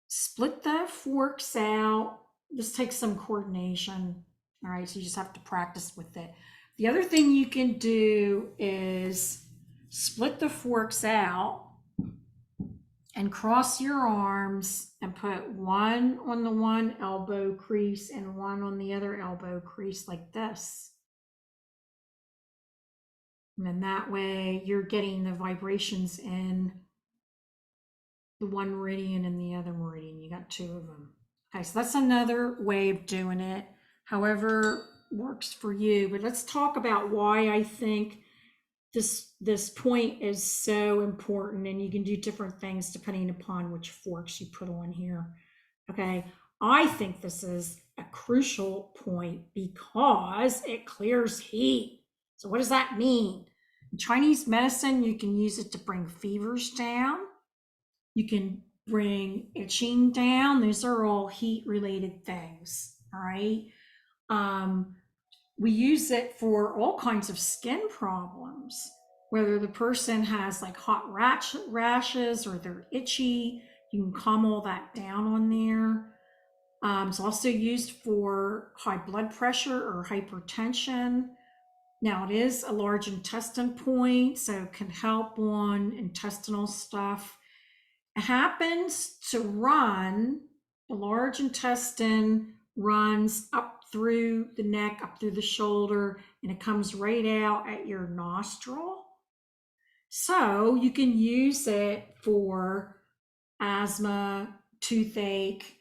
split the forks out. This takes some coordination. All right, so you just have to practice with it. The other thing you can do is split the forks out and cross your arms and put one on the one elbow crease and one on the other elbow crease like this. And then that way you're getting the vibrations in the one meridian and the other meridian. You got 2 of them. Okay, so that's another way of doing it, however works for you. But let's talk about why I think this point is so important, and you can do different things depending upon which forks you put on here. Okay, I think this is a crucial point because it clears heat. So what does that mean? In Chinese medicine, you can use it to bring fevers down. You can bring itching down. These are all heat related things. All right. We use it for all kinds of skin problems, whether the person has like hot rashes or they're itchy. You can calm all that down on there. It's also used for high blood pressure or hypertension. Now, it is a large intestine point, so it can help on intestinal stuff. It happens to run, the large intestine runs up through the neck, up through the shoulder, and it comes right out at your nostril. So you can use it for asthma, toothache,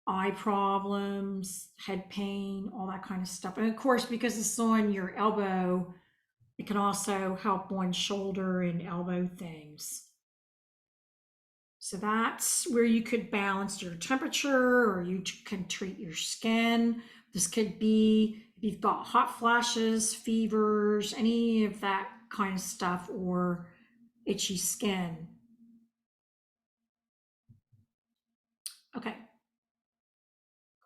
eye problems, head pain, all that kind of stuff. And of course, because it's on your elbow, it can also help on shoulder and elbow things. So that's where you could balance your temperature, or you can treat your skin. This could be if you've got hot flashes, fevers, any of that kind of stuff, or itchy skin. Okay.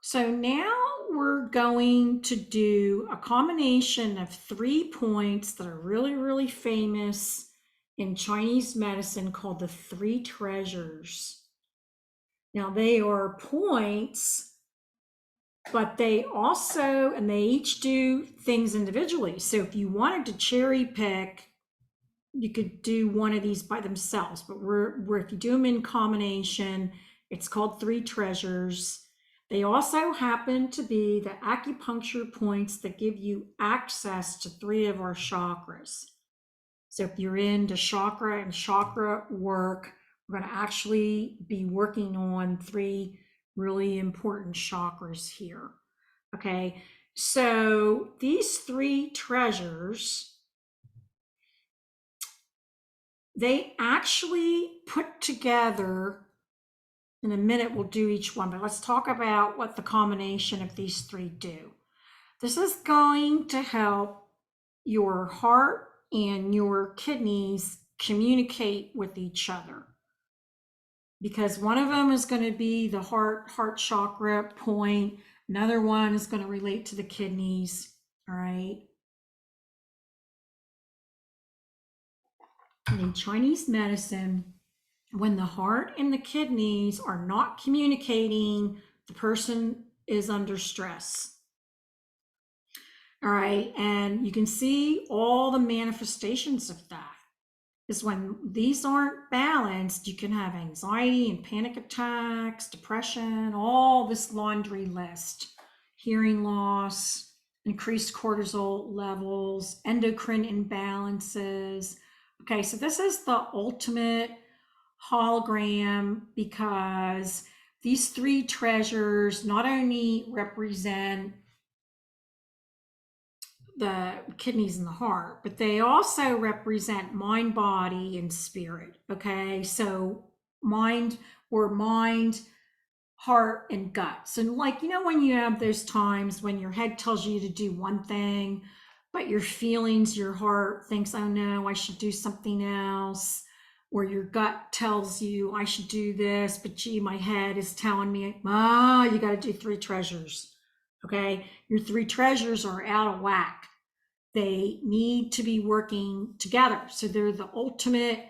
So now we're going to do a combination of 3 points that are really, really famous in Chinese medicine called the 3 treasures. Now they are points, but they also, and they each do things individually. So if you wanted to cherry pick, you could do one of these by themselves, but if you do them in combination, it's called 3 treasures. They also happen to be the acupuncture points that give you access to 3 of our chakras. So if you're into chakra and chakra work, we're going to actually be working on 3 really important chakras here. Okay, so these 3 treasures, they actually put together, in a minute we'll do each one, but let's talk about what the combination of these 3 do. This is going to help your heart and your kidneys communicate with each other, because one of them is going to be the heart chakra point, another one is going to relate to the kidneys. All right. And in Chinese medicine, when the heart and the kidneys are not communicating, the person is under stress. All right, and you can see all the manifestations of that is when these aren't balanced, you can have anxiety and panic attacks, depression, all this laundry list, hearing loss, increased cortisol levels, endocrine imbalances. Okay, so this is the ultimate hologram, because these 3 treasures not only represent the kidneys and the heart, but they also represent mind, body, and spirit. Okay, so mind, heart, and guts. And like, you know, when you have those times when your head tells you to do one thing, but your feelings, your heart thinks, oh no, I should do something else. Or your gut tells you I should do this, but gee, my head is telling me, you got to do 3 treasures. Okay, your 3 treasures are out of whack. They need to be working together. So they're the ultimate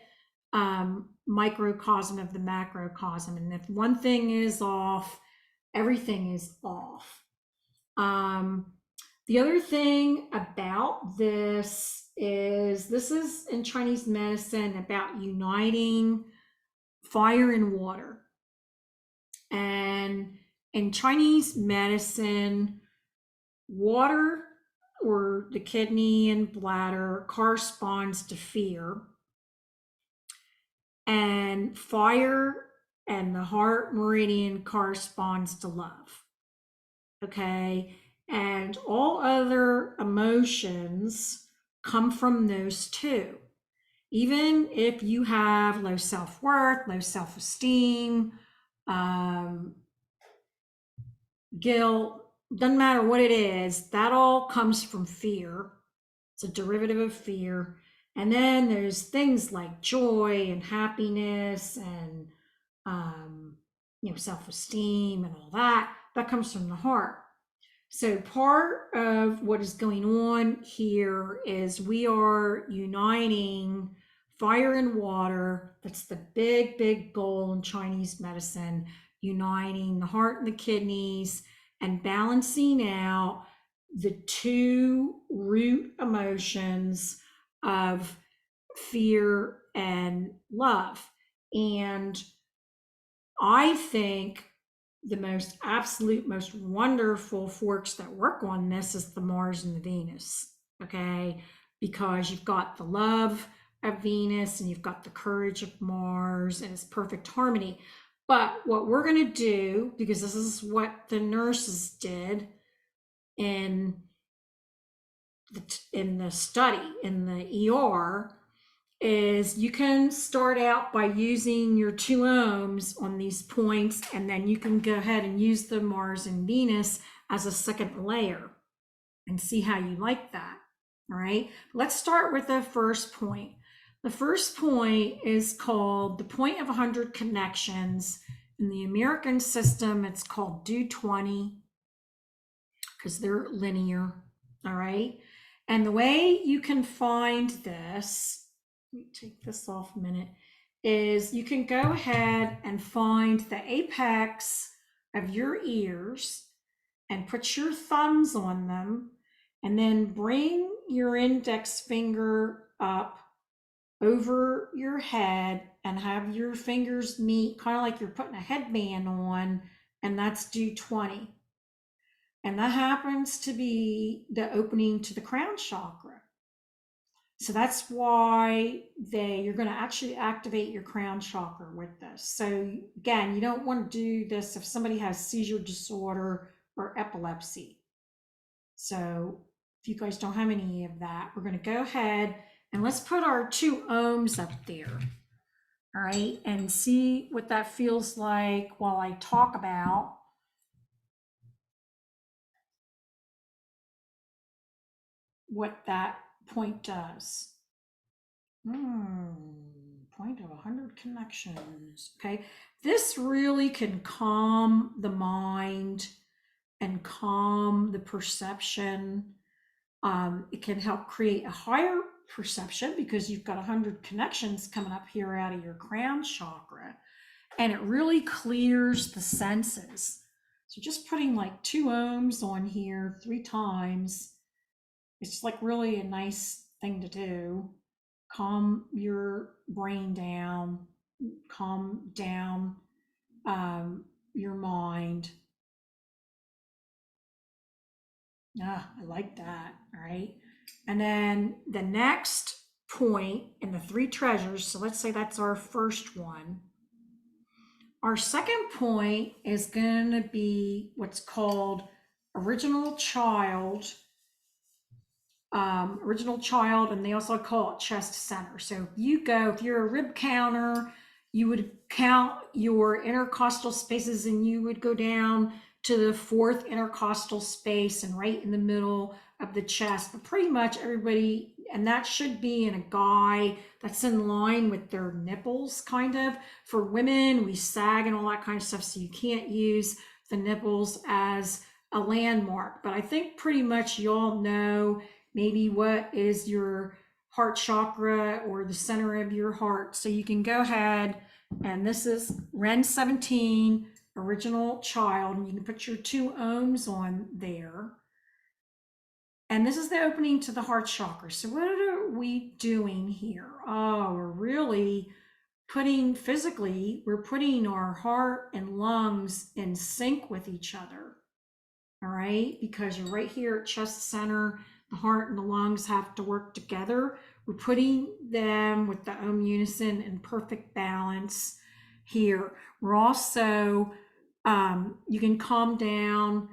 microcosm of the macrocosm. And if one thing is off, everything is off. The other thing about this is in Chinese medicine about uniting fire and water. And in Chinese medicine, water, or the kidney and bladder, corresponds to fear. And fire and the heart meridian corresponds to love. Okay. And all other emotions come from those two. Even if you have low self-worth, low self-esteem, guilt, doesn't matter what it is, that all comes from fear. It's a derivative of fear. And then there's things like joy and happiness and self-esteem and all that. That comes from the heart. So part of what is going on here is we are uniting fire and water. That's the big, big goal in Chinese medicine, uniting the heart and the kidneys and balancing out the two root emotions of fear and love. And I think the most absolute, most wonderful forks that work on this is the Mars and the Venus, okay? Because you've got the love of Venus and you've got the courage of Mars, and it's perfect harmony. But what we're going to do, because this is what the nurses did in the study in the ER, is you can start out by using your 2 ohms on these points, and then you can go ahead and use the Mars and Venus as a second layer and see how you like that. All right, let's start with the first point. The first point is called the point of 100 connections. In the American system, it's called do 20 because they're linear. All right, and the way you can find this, let me take this off a minute, is you can go ahead and find the apex of your ears and put your thumbs on them, and then bring your index finger up over your head and have your fingers meet, kind of like you're putting a headband on, and that's do 20. And that happens to be the opening to the crown chakra. So that's why you're going to actually activate your crown chakra with this. So again, you don't want to do this if somebody has seizure disorder or epilepsy. So if you guys don't have any of that, we're going to go ahead and let's put our 2 ohms up there. All right, and see what that feels like while I talk about what that point does. Point of 100 connections. Okay, this really can calm the mind and calm the perception. It can help create a higher perception because you've got 100 connections coming up here out of your crown chakra, and it really clears the senses. So just putting like 2 ohms on here 3 times, it's just like really a nice thing to do. Calm your brain down, calm down your mind. I like that. All right. And then the next point in the 3 treasures, so let's say that's our first one. Our second point is going to be what's called original child, and they also call it chest center. So if you're a rib counter, you would count your intercostal spaces and you would go down to the 4th intercostal space and right in the middle of the chest. But pretty much everybody, and that should be in a guy that's in line with their nipples, kind of. For women, we sag and all that kind of stuff, so you can't use the nipples as a landmark. But I think pretty much you all know maybe what is your heart chakra or the center of your heart. So you can go ahead, and this is Ren 17, original child, and you can put your 2 ohms on there. And this is the opening to the heart chakra. So what are we doing here? We're really we're putting our heart and lungs in sync with each other. All right, because you're right here at chest center, the heart and the lungs have to work together. We're putting them with the ohm unison in perfect balance. here. We're also, you can calm down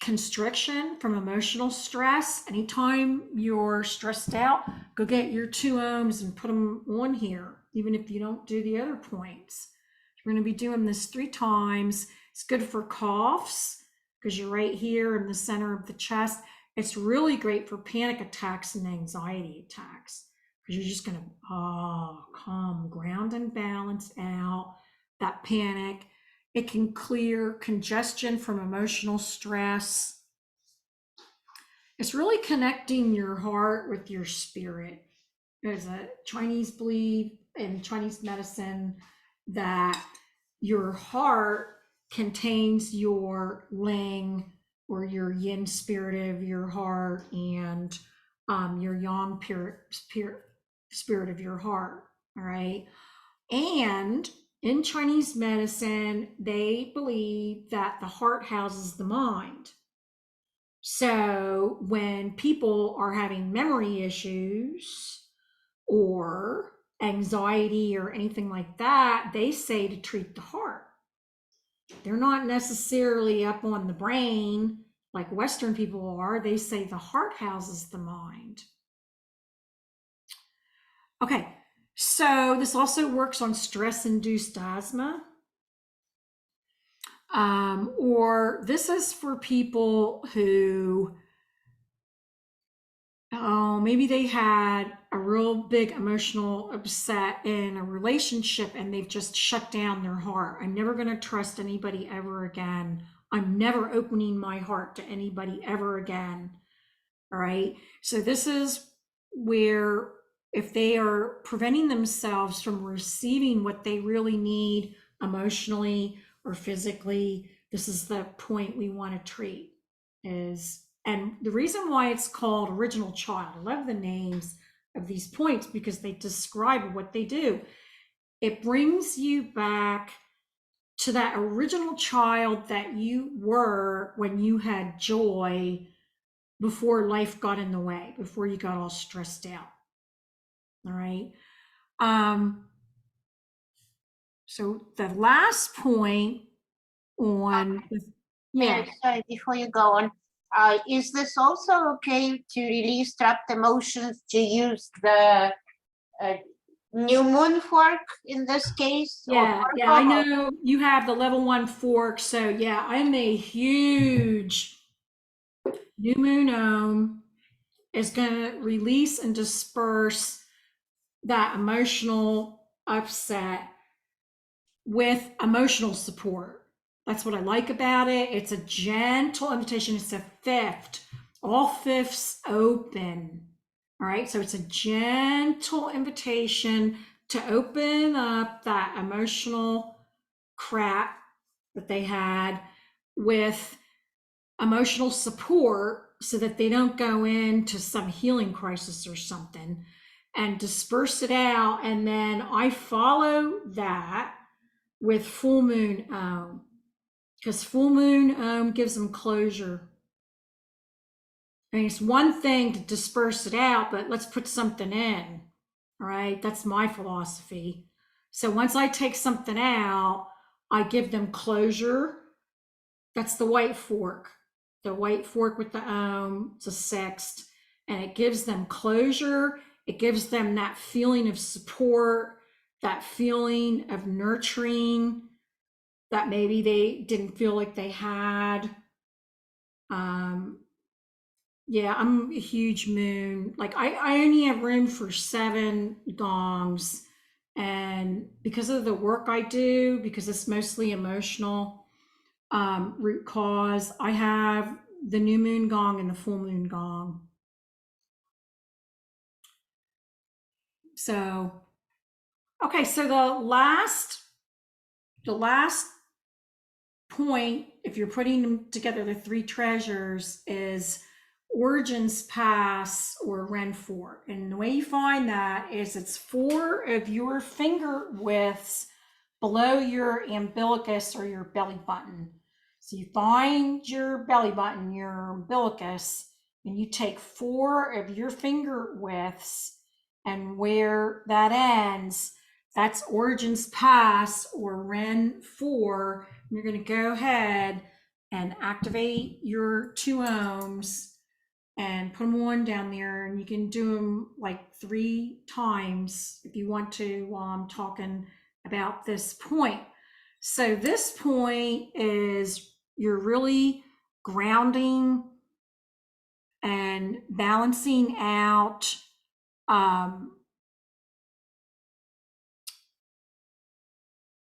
constriction from emotional stress. Anytime you're stressed out, go get your 2 ohms and put them on here, even if you don't do the other points. We're going to be doing this 3 times. It's good for coughs because you're right here in the center of the chest. It's really great for panic attacks and anxiety attacks because you're just going to calm, ground and balance out that panic. It can clear congestion from emotional stress. It's really connecting your heart with your spirit. There's a Chinese belief in Chinese medicine that your heart contains your Ling, or your yin spirit of your heart, and your yang spirit of your heart. All right. And in Chinese medicine, they believe that the heart houses the mind. So when people are having memory issues or anxiety or anything like that, they say to treat the heart. They're not necessarily up on the brain like Western people are. They say the heart houses the mind. Okay, so this also works on stress-induced asthma. Or this is for people who, maybe they had a real big emotional upset in a relationship and they've just shut down their heart. I'm never going to trust anybody ever again. I'm never opening my heart to anybody ever again. All right. So this is where, if they are preventing themselves from receiving what they really need emotionally or physically, this is the point we want to treat. And the reason why it's called original child, I love the names of these points because they describe what they do. It brings you back to that original child that you were when you had joy, before life got in the way, before you got all stressed out. All right. So the last point on, Yeah, sorry, before you go on, is this also okay to release trapped emotions to use the new moon fork in this case? yeah, I know you have the level 1 fork. So yeah, I'm a huge new moon ohm is going to release and disperse that emotional upset with emotional support. That's what I like about it. It's a gentle invitation. It's a fifth. All fifths open. All right. So it's a gentle invitation to open up that emotional crap that they had with emotional support so that they don't go into some healing crisis or something, and disperse it out. And then I follow that with full moon ohm, because full moon ohm gives them closure. I mean, it's one thing to disperse it out, but let's put something in. All right, that's my philosophy. So once I take something out, I give them closure. That's the white fork. The white fork with the ohm, it's a sixth, and it gives them closure. It gives them that feeling of support, that feeling of nurturing that maybe they didn't feel like they had. Yeah, I'm a huge moon. Like I only have room for 7 gongs. And because of the work I do, because it's mostly emotional, root cause, I have the new moon gong and the full moon gong. So, okay, so the last point, if you're putting them together, the 3 treasures, is Origins Pass or Ren 4. And the way you find that is it's 4 of your finger widths below your umbilicus or your belly button. So you find your belly button, your umbilicus, and you take 4 of your finger widths, and where that ends, That's Origins Pass or Ren 4. You're going to go ahead and activate your 2 ohms and put them on down there. And you can do them like 3 times if you want to while I'm talking about this point. So this point is you're really grounding and balancing out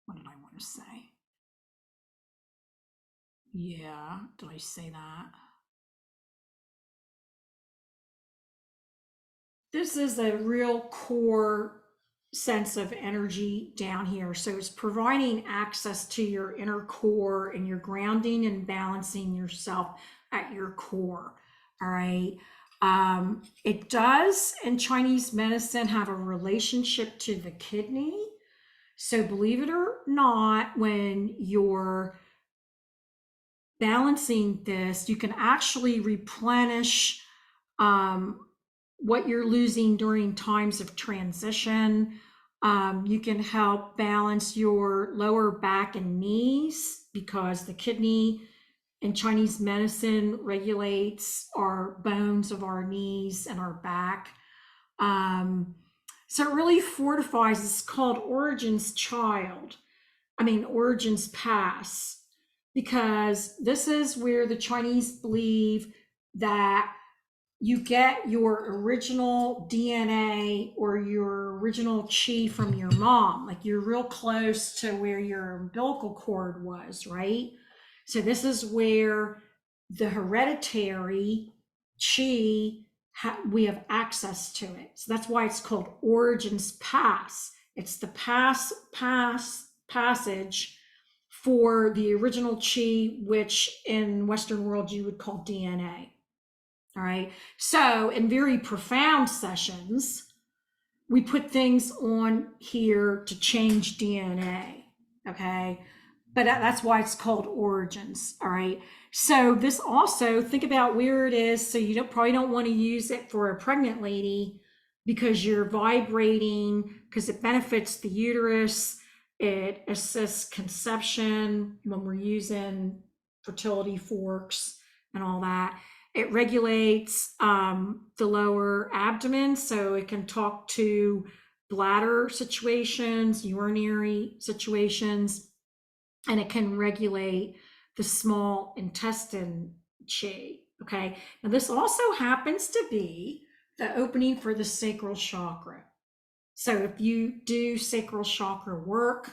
what did I want to say? Yeah, did I say that? This is a real core sense of energy down here. So it's providing access to your inner core and you're grounding and balancing yourself at your core. All right. It does in Chinese medicine have a relationship to the kidney. So believe it or not, when you're balancing this, you can actually replenish what you're losing during times of transition. You can help balance your lower back and knees because the kidney in Chinese medicine regulates our bones of our knees and our back. So it really fortifies. It's called Origins Pass, because this is where the Chinese believe that you get your original DNA or your original chi from your mom. Like you're real close to where your umbilical cord was, right? So this is where the hereditary chi, we have access to it. So that's why it's called Origins Pass. It's the passage for the original chi, which in Western world you would call DNA. All right. So in very profound sessions, we put things on here to change DNA. Okay. But that's why it's called Origins. All right. So this also, think about where it is. So you probably don't want to use it for a pregnant lady because you're vibrating, because it benefits the uterus. It assists conception when we're using fertility forks and all that. It regulates the lower abdomen, so it can talk to bladder situations, urinary situations, and it can regulate the small intestine chi. Okay, now this also happens to be the opening for the sacral chakra. So if you do sacral chakra work,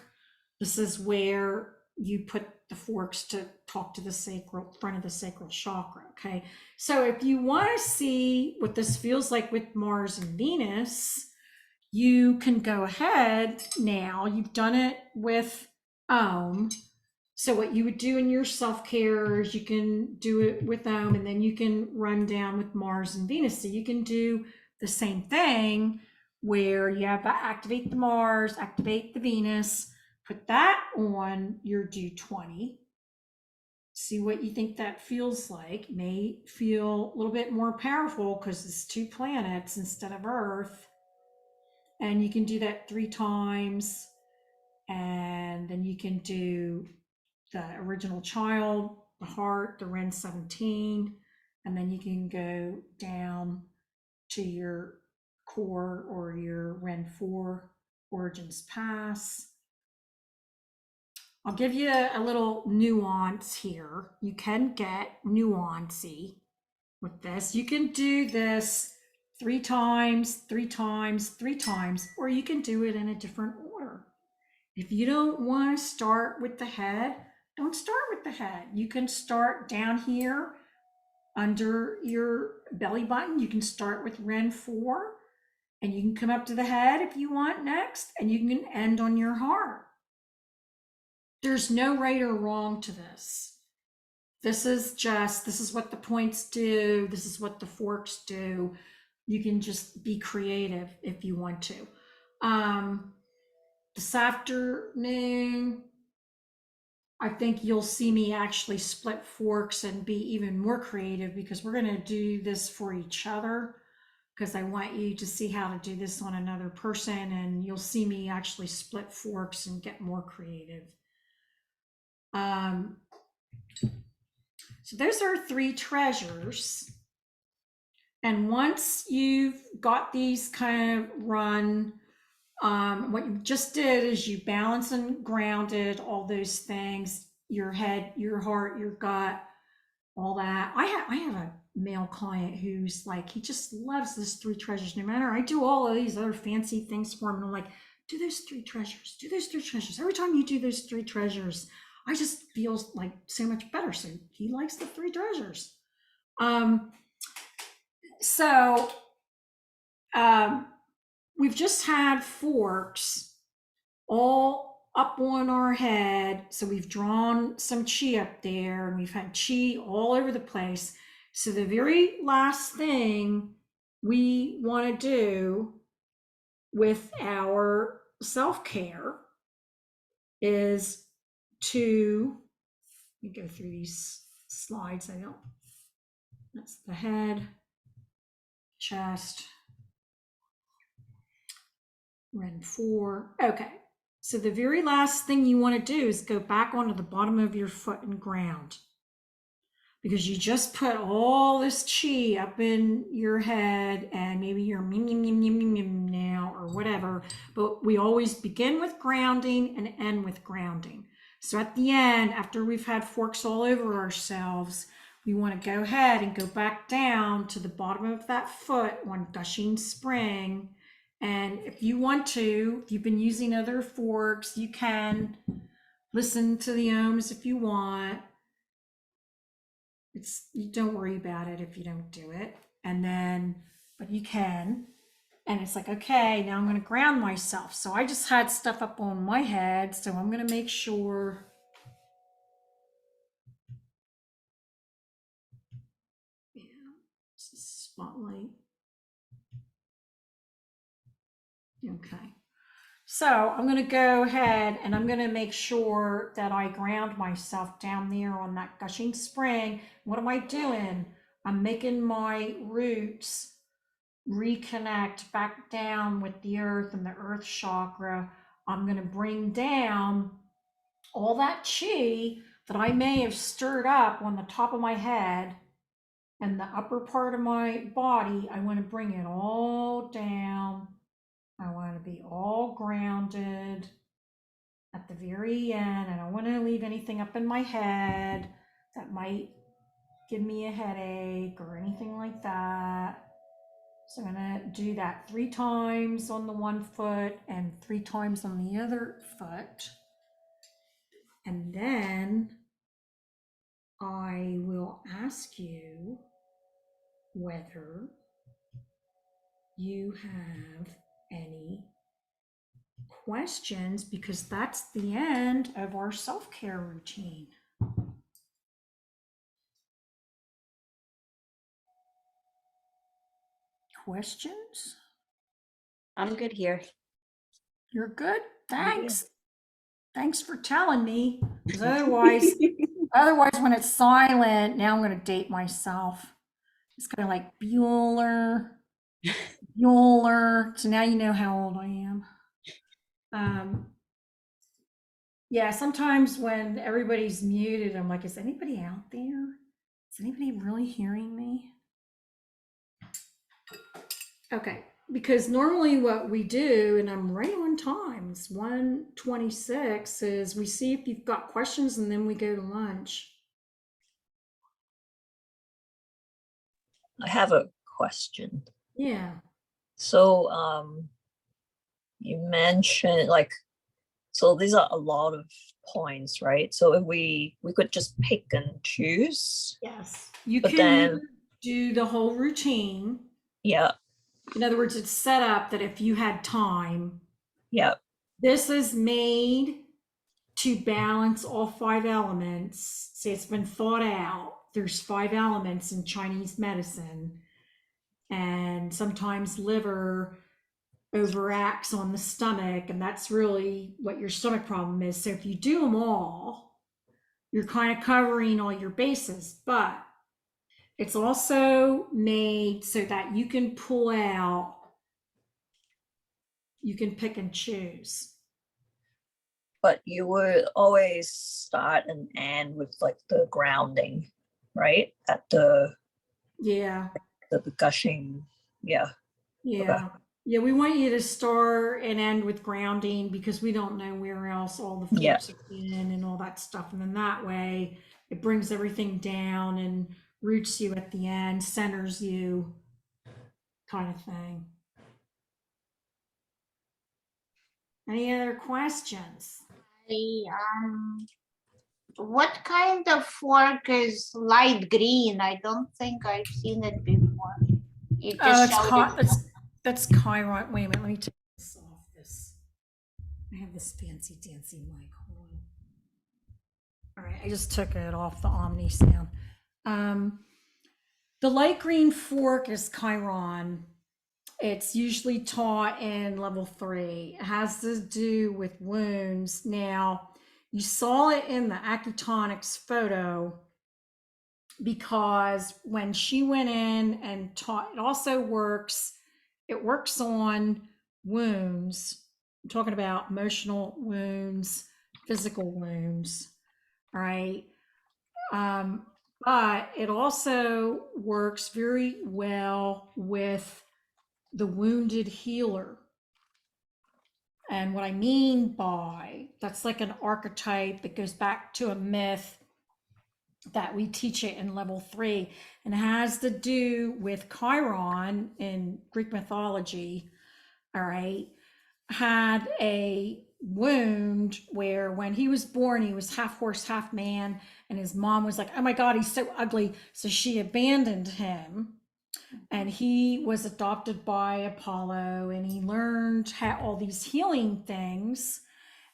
this is where you put the forks to talk to the front of the sacral chakra. Okay. So if you want to see what this feels like with Mars and Venus, you can go ahead now. You've done it with So what you would do in your self-care is you can do it with and then you can run down with Mars and Venus. So you can do the same thing where you have to activate the Mars, activate the Venus, put that on your D20. See what you think that feels like. It may feel a little bit more powerful because it's 2 planets instead of Earth. And you can do that 3 times. And then you can do the original child, the heart, the Ren 17. And then you can go down to your core or your Ren 4 Origins Pass. I'll give you a little nuance here. You can get nuancy with this. You can do this 3 times, 3 times, 3 times, or you can do it in a different order. If you don't want to start with the head, don't start with the head. You can start down here under your belly button. You can start with Ren 4, and you can come up to the head if you want next, and you can end on your heart. There's no right or wrong to this. This is what the points do. This is what the forks do. You can just be creative if you want to. This afternoon, I think you'll see me actually split forks and be even more creative because we're going to do this for each other. because I want you to see how to do this on another person, and you'll see me actually split forks and get more creative. So those are 3 treasures. And once you've got these kind of run, what you just did is you balance and grounded all those things, your head, your heart, your gut, all that. I have a male client who's like, he just loves this 3 treasures. No matter, I do all of these other fancy things for him, and I'm like, do those 3 treasures, do those 3 treasures. Every time you do those 3 treasures, I just feel like so much better. So he likes the 3 treasures. So we've just had forks all up on our head. So we've drawn some chi up there, and we've had chi all over the place. So the very last thing we want to do with our self-care is to, let me go through these slides. That's the head, chest, Ren 4. Okay. So the very last thing you want to do is go back onto the bottom of your foot and ground, because you just put all this chi up in your head, and maybe you're now or whatever, but we always begin with grounding and end with grounding. So at the end, after we've had forks all over ourselves, we want to go ahead and go back down to the bottom of that foot on gushing spring. And if you want to, if you've been using other forks, you can listen to the ohms if you want. You don't worry about it if you don't do it. And then, but you can. And it's like, okay, now I'm going to ground myself. So I just had stuff up on my head. So I'm going to make sure. Yeah, it's a spotlight. Okay. So I'm going to go ahead and I'm going to make sure that I ground myself down there on that gushing spring. What am I doing? I'm making my roots reconnect back down with the earth and the earth chakra. I'm going to bring down all that chi that I may have stirred up on the top of my head and the upper part of my body. I want to bring it all down. I want to be all grounded at the very end. I don't want to leave anything up in my head that might give me a headache or anything like that. So I'm going to do that 3 times on the one foot and 3 times on the other foot. And then I will ask you whether you have any questions, because that's the end of our self-care routine. Questions? I'm good here. You're good? Thanks. Thanks for telling me, because otherwise when it's silent, now I'm going to date myself. It's kind of like Bueller. So now you know how old I am. Yeah, sometimes when everybody's muted, I'm like, is anybody out there? Is anybody really hearing me? Okay, because normally what we do, and I'm right on time, it's 1:26, is we see if you've got questions and then we go to lunch. I have a question. Yeah. So you mentioned so these are a lot of points, right? So if we could just pick and choose. Yes. You But can then, do the whole routine. yeah, In other words, it's set up that if you had time, yeah, this is made to balance all 5 elements. See, it's been thought out. There's 5 elements in Chinese medicine, and sometimes liver overacts on the stomach, and that's really what your stomach problem is. So if you do them all, you're kind of covering all your bases. But It's also made so that you can pull out, you can pick and choose. But you would always start and end with like the grounding, right? At Yeah, the gushing. Yeah. yeah. Yeah, we want you to start and end with grounding because we don't know where else all the Yeah. forks have been and all that stuff. And then that way it brings everything down and roots you at the end, centers you, kind of thing. Any other questions? What kind of fork is light green? I don't think I've seen it before. You just showed it. That's Chiron. Wait a minute, let me take this off this. I have this fancy dancy mic. Hold on. All right, I just took it off the Omni sound. The light green fork is Chiron. It's usually taught in level 3. It has to do with wounds. Now, you saw it in the Acutonics photo because when she went in and taught, it also works, it works on wounds. I'm talking about emotional wounds, physical wounds, all right? But it also works very well with the wounded healer. And what I mean by that's like an archetype that goes back to a myth that we teach it in level 3 and has to do with Chiron in Greek mythology. All right, had a wound where when he was born, he was half horse, half man. And his mom was like, oh my God, he's so ugly. So she abandoned him. And he was adopted by Apollo and he learned all these healing things.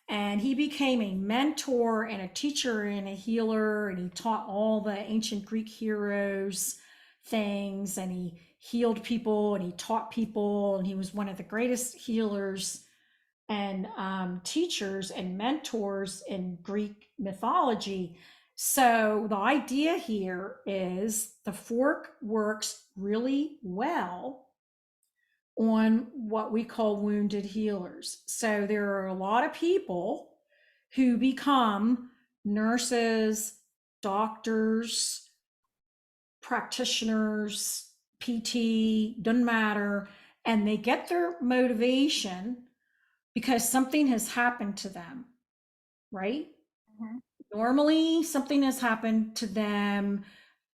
And he became a mentor and a teacher and a healer. And he taught all the ancient Greek heroes things. And he healed people and he taught people. And he was one of the greatest healers and teachers and mentors in Greek mythology. So the idea here is the fork works really well on what we call wounded healers. So there are a lot of people who become nurses, doctors, practitioners, PT, doesn't matter, and they get their motivation because something has happened to them, right? Mhm. Normally, something has happened to them,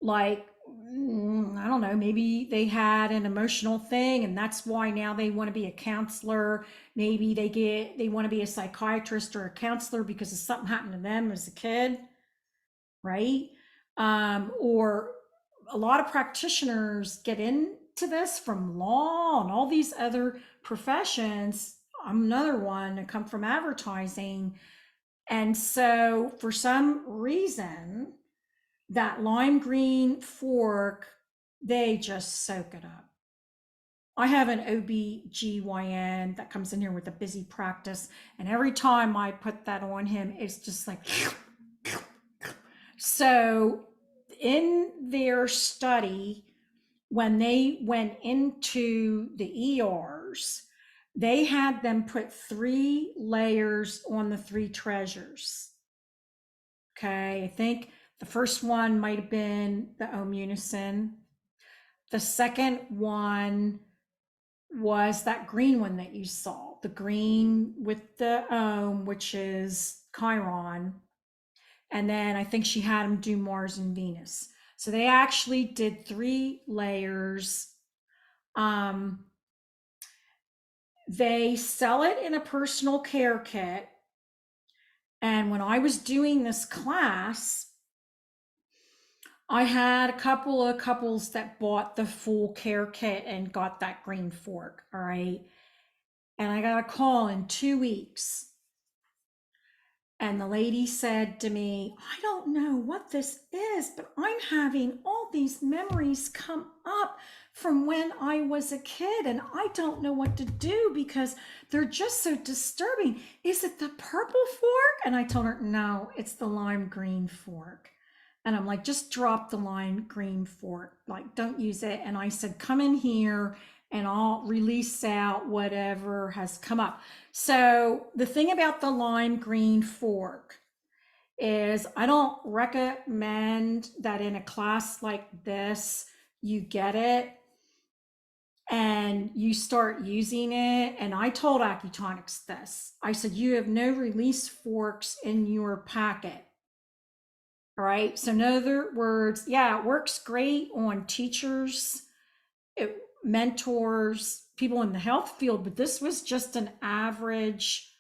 like, I don't know, maybe they had an emotional thing and that's why now they want to be a counselor. Maybe they want to be a psychiatrist or a counselor because of something happened to them as a kid, right? Or a lot of practitioners get into this from law and all these other professions. I'm another one that come from advertising. And so for some reason, that lime green fork, they just soak it up. I have an OBGYN that comes in here with a busy practice. And every time I put that on him, it's just like, so in their study, when they went into the ERs, they had them put 3 layers on the 3 treasures. Okay, I think the first one might have been the Omunicin. The second one was that green one that you saw, the green with the which is Chiron. And then I think she had them do Mars and Venus. So they actually did 3 layers. They sell it in a personal care kit. And when I was doing this class, I had a couple of couples that bought the full care kit and got that green fork. All right. And I got a call in 2 weeks. And the lady said to me, I don't know what this is, but I'm having all these memories come up from when I was a kid, and I don't know what to do because they're just so disturbing. Is it the purple fork? And I told her, no, it's the lime green fork. And I'm like, just drop the lime green fork, like don't use it. And I said, come in here and I'll release out whatever has come up. So the thing about the lime green fork is I don't recommend that in a class like this, you get it and you start using it. And I told Acutonics this. I said, you have no release forks in your packet. All right. So in other words, yeah, it works great on teachers, mentors, people in the health field, but this was just an average.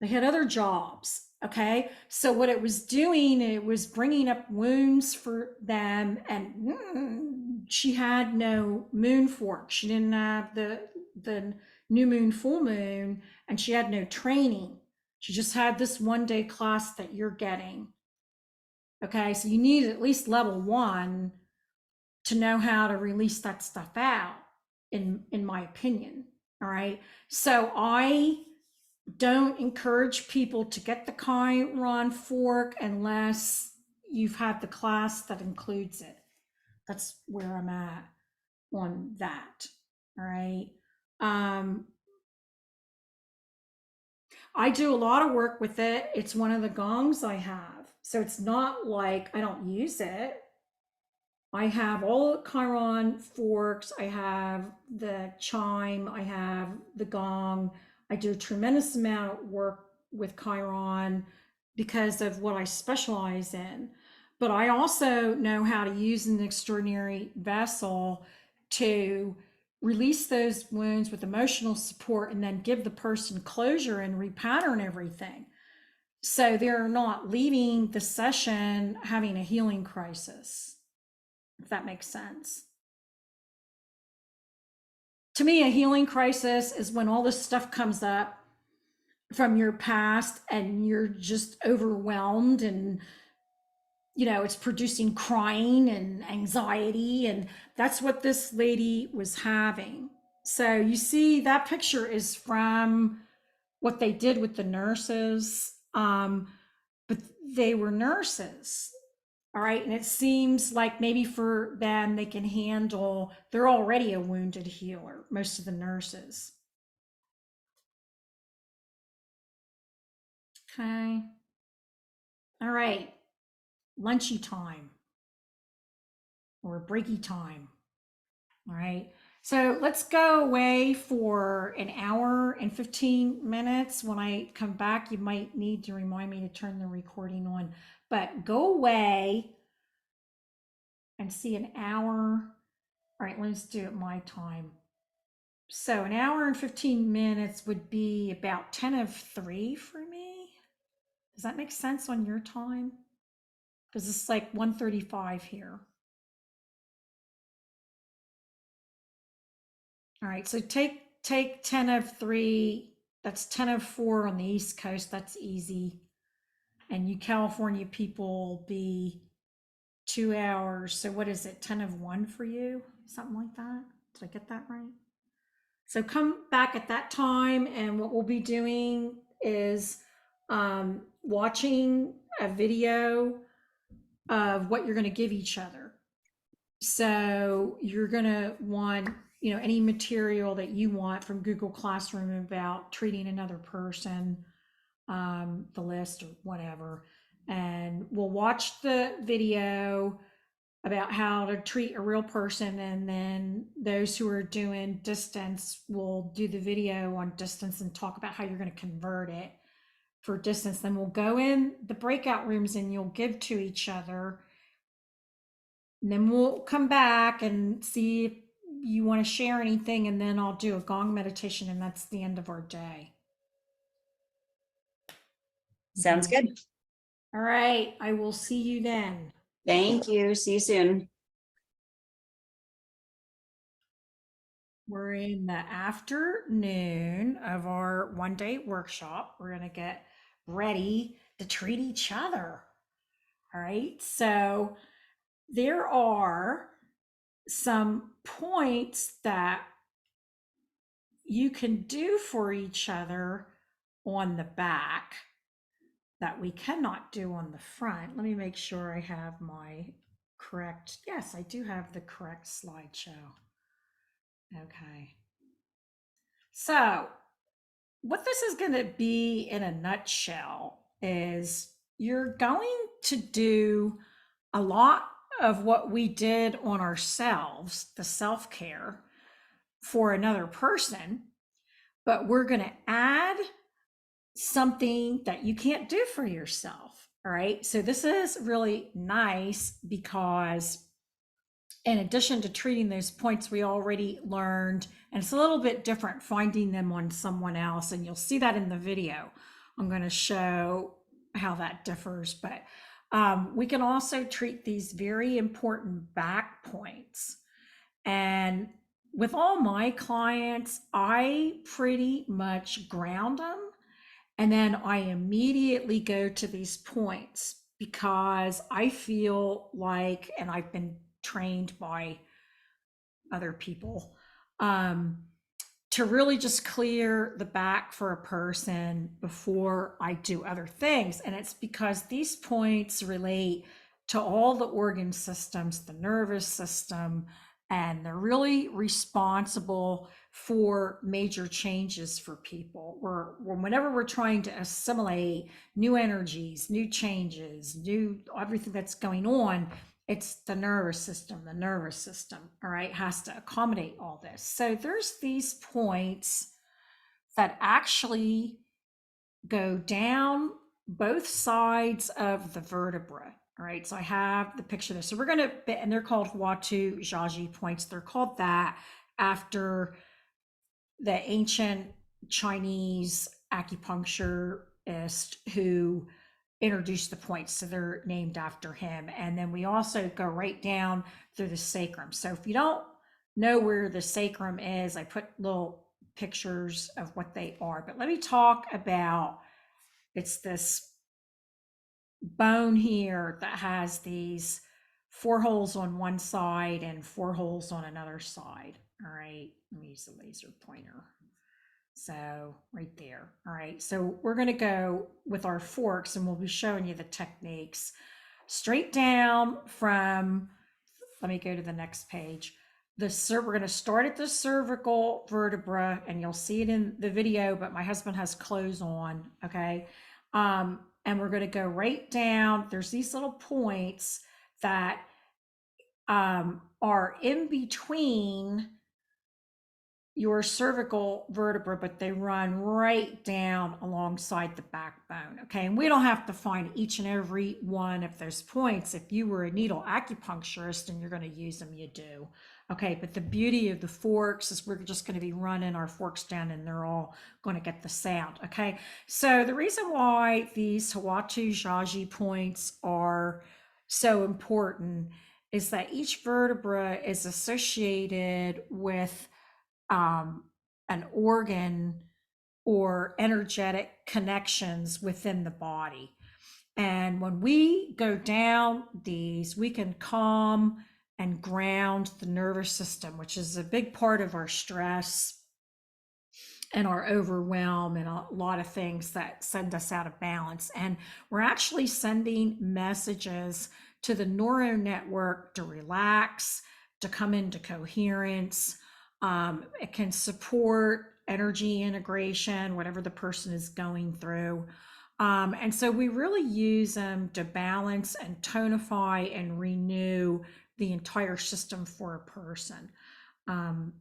They had other jobs. Okay. So what it was doing, it was bringing up wounds for them. And she had no moon fork. She didn't have the new moon, full moon, and she had no training. She just had this 1-day class that you're getting. Okay. So you need at least level 1 to know how to release that stuff out, in my opinion. All right. So I don't encourage people to get the Chiron fork unless you've had the class that includes it. That's where I'm at on that. All right. I do a lot of work with it. It's one of the gongs I have. So it's not like I don't use it. I have all the Chiron forks. I have the chime. I have the gong. I do a tremendous amount of work with Chiron because of what I specialize in. But I also know how to use an extraordinary vessel to release those wounds with emotional support and then give the person closure and repattern everything. So they're not leaving the session having a healing crisis, if that makes sense. To me, a healing crisis is when all this stuff comes up from your past and you're just overwhelmed and, you know, it's producing crying and anxiety. And that's what this lady was having. So you see, that picture is from what they did with the nurses. But they were nurses. All right. And it seems like maybe for them, they can handle, they're already a wounded healer, most of the nurses. Okay. All right. Lunchy time or breaky time. All right. So let's go away for an hour and 15 minutes. When I come back, you might need to remind me to turn the recording on, but go away and see an hour. All right, let's do it my time. So an hour and 15 minutes would be about 10 of 3 for me. Does that make sense on your time? Because it's like 1:35 here. All right, so take 10 of 3. That's 10 of 4 on the East Coast. That's easy. And you California people will be 2 hours. So what is it? 10 of 1 for you? Something like that? Did I get that right? So come back at that time, and what we'll be doing is watching a video of what you're going to give each other. So you're going to want, you know, any material that you want from Google Classroom about treating another person, the list or whatever. And we'll watch the video about how to treat a real person, and then those who are doing distance will do the video on distance and talk about how you're going to convert it for distance. Then we'll go in the breakout rooms and you'll give to each other, and then we'll come back and see if you want to share anything, and then I'll do a gong meditation, and that's the end of our day. Sounds good. All right, I will see you then. Thank you. See you soon. We're in the afternoon of our 1-day workshop. We're going to get ready to treat each other. All right. So there are some points that you can do for each other on the back. that we cannot do on the front. Let me make sure I have my correct, yes, I do have the correct slideshow. Okay. So what this is going to be in a nutshell is you're going to do a lot of what we did on ourselves, the self-care, for another person, but we're going to add something that you can't do for yourself. All right. So this is really nice because in addition to treating those points we already learned, and it's a little bit different finding them on someone else, and you'll see that in the video. I'm going to show how that differs, but we can also treat these very important back points. And with all my clients, I pretty much ground them, and then I immediately go to these points because I feel like, and I've been trained by other people, to really just clear the back for a person before I do other things. And it's because these points relate to all the organ systems, the nervous system, and they're really responsible for major changes for people. Whenever we're trying to assimilate new energies, new changes, everything that's going on, it's the nervous system. All right, has to accommodate all this. So there's these points that actually go down both sides of the vertebra. All right, so I have the picture there. So we're going to, and they're called Huatu Jiaji points. They're called that after the ancient Chinese acupuncturist who introduced the points. So they're named after him. And then we also go right down through the sacrum. So if you don't know where the sacrum is, I put little pictures of what they are. But let me talk about, it's this bone here that has these 4 holes on one side and 4 holes on another side. All right, let me use the laser pointer. So right there. All right, so we're going to go with our forks and we'll be showing you the techniques straight down from, let me go to the next page. We're going to start at the cervical vertebra, and you'll see it in the video, but my husband has clothes on. Okay. And we're going to go right down. There's these little points that are in between your cervical vertebra, but they run right down alongside the backbone. Okay. And we don't have to find each and every one of those points. If you were a needle acupuncturist and you're going to use them, you do. Okay. But the beauty of the forks is we're just going to be running our forks down and they're all going to get the sound. Okay. So the reason why these Huatu Jiaji points are so important is that each vertebra is associated with an organ or energetic connections within the body. And when we go down these, we can calm and ground the nervous system, which is a big part of our stress and our overwhelm and a lot of things that send us out of balance. And we're actually sending messages to the neural network to relax, to come into coherence. It can support energy integration, whatever the person is going through. And so we really use them to balance and tonify and renew the entire system for a person. And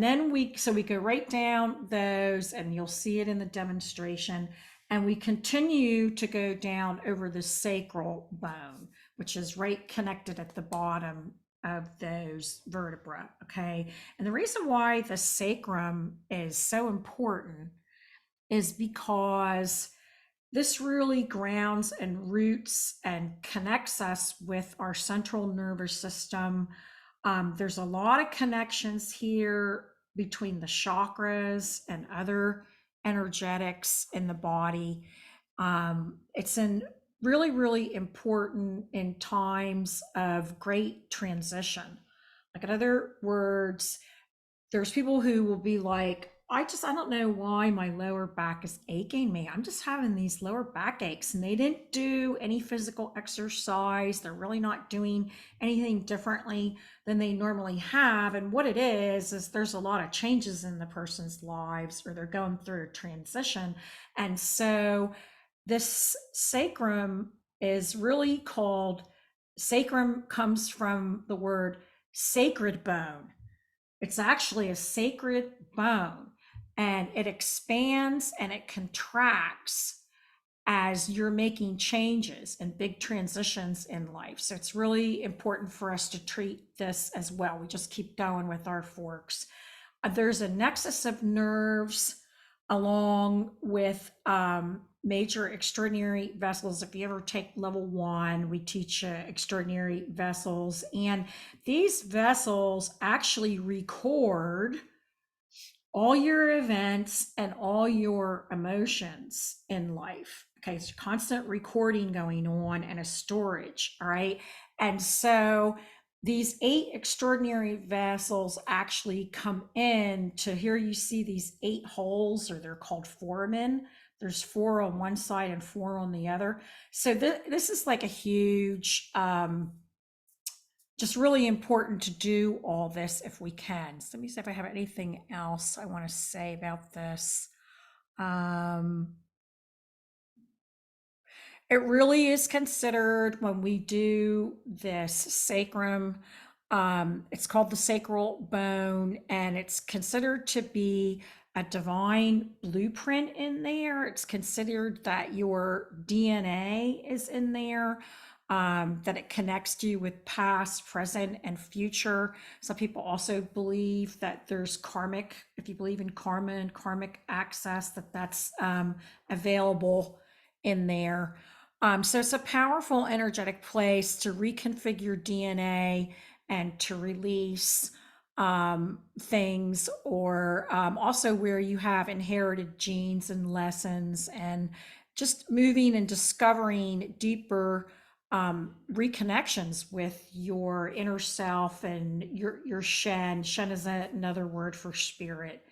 then we go right down those, and you'll see it in the demonstration. And we continue to go down over the sacral bone, which is right connected at the bottom of those vertebrae. Okay. And the reason why the sacrum is so important is because this really grounds and roots and connects us with our central nervous system. There's a lot of connections here between the chakras and other energetics in the body. It's really, really important in times of great transition. Like, in other words, there's people who will be like, I don't know why my lower back is aching me. I'm just having these lower back aches, and they didn't do any physical exercise. They're really not doing anything differently than they normally have. And what it is there's a lot of changes in the person's lives, or they're going through a transition. And so this sacrum is really called, sacrum comes from the word sacred bone. It's actually a sacred bone, and it expands and it contracts as you're making changes and big transitions in life. So it's really important for us to treat this as well. We just keep going with our forks. There's a nexus of nerves along with major extraordinary vessels. If you ever take level 1, we teach extraordinary vessels, and these vessels actually record all your events and all your emotions in life. Okay, it's constant recording going on and a storage. All right. And so these 8 extraordinary vessels actually come in to, here you see these 8 holes, or they're called foramen. There's 4 on one side and 4 on the other. So this is like a huge, just really important to do all this if we can. So let me see if I have anything else I want to say about this. It really is considered, when we do this sacrum, it's called the sacral bone, and it's considered to be a divine blueprint in there. It's considered that your DNA is in there, that it connects you with past, present, and future. Some people also believe that there's karmic, if you believe in karma and karmic access, that's available in there. So it's a powerful energetic place to reconfigure DNA and to release things, or also where you have inherited genes and lessons, and just moving and discovering deeper reconnections with your inner self and your Shen. Shen is another word for spirit.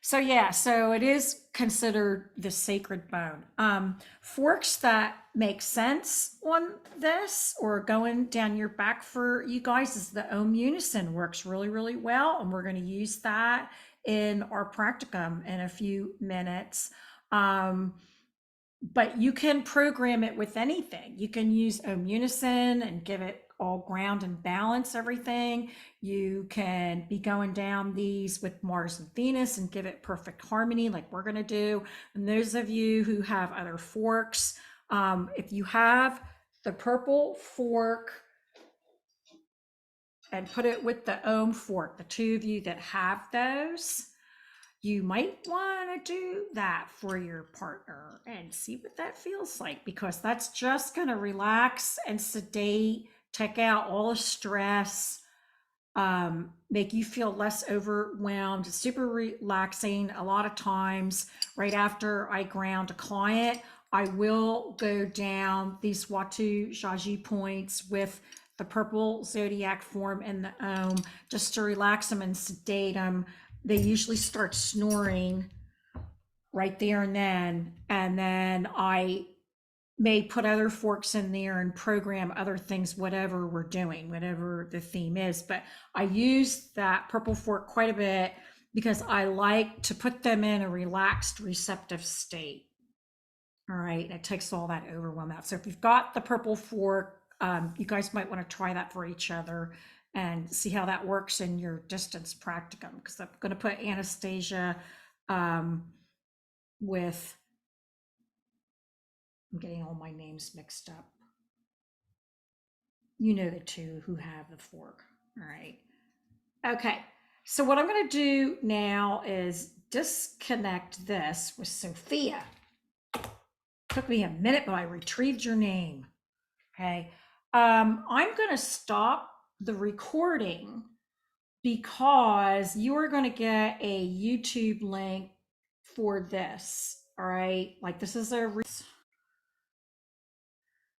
So yeah, so it is considered the sacred bone. Forks that make sense on this, or going down your back for you guys, is the Om Unison. Works really, really well, and we're going to use that in our practicum in a few minutes. But you can program it with anything. You can use Om Unison and give it all ground and balance everything. You can be going down these with Mars and Venus and give it perfect harmony, like we're going to do. And those of you who have other forks, if you have the purple fork and put it with the Om fork, the 2 of you that have those, you might want to do that for your partner and see what that feels like, because that's just going to relax and sedate, take out all the stress, make you feel less overwhelmed. It's super relaxing. A lot of times, right after I ground a client, I will go down these Watu Jaji points with the purple zodiac form and the Om, just to relax them and sedate them. They usually start snoring right there and then I may put other forks in there and program other things, whatever we're doing, whatever the theme is. But I use that purple fork quite a bit because I like to put them in a relaxed, receptive state. All right, it takes all that overwhelm out. So if you've got the purple fork, you guys might want to try that for each other and see how that works in your distance practicum, because I'm going to put Anastasia with, I'm getting all my names mixed up. You know the 2 who have the fork. All right. Okay. So what I'm going to do now is disconnect this with Sophia. Took me a minute, but I retrieved your name. Okay. I'm going to stop the recording because you are going to get a YouTube link for this. All right. Like, this is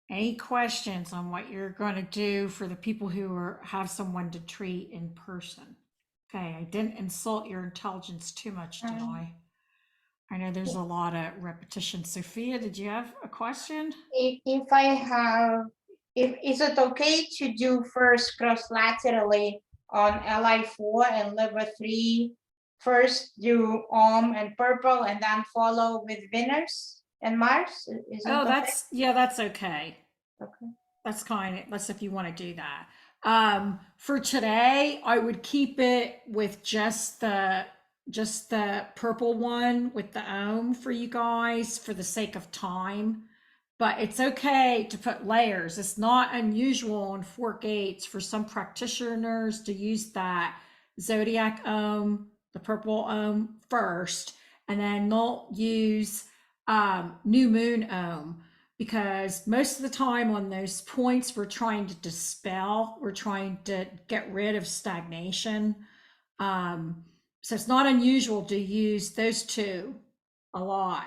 any questions on what you're going to do for the people who have someone to treat in person? Okay, I didn't insult your intelligence too much, did I? I know there's a lot of repetition. Sophia, did you have a question? If I have, if is it okay to do first cross laterally on Li4 and lever 3? First do and purple and then follow with Venus and Mars? Is it Oh, okay? that's okay. Okay. That's if you want to do that. For today, I would keep it with just the purple one with the ohm for you guys for the sake of time. But it's okay to put layers. It's not unusual in fork eights for some practitioners to use that zodiac ohm, the purple ohm first, and then they'll use new moon ohm, because most of the time on those points we're trying to dispel, we're trying to get rid of stagnation. So it's not unusual to use those two a lot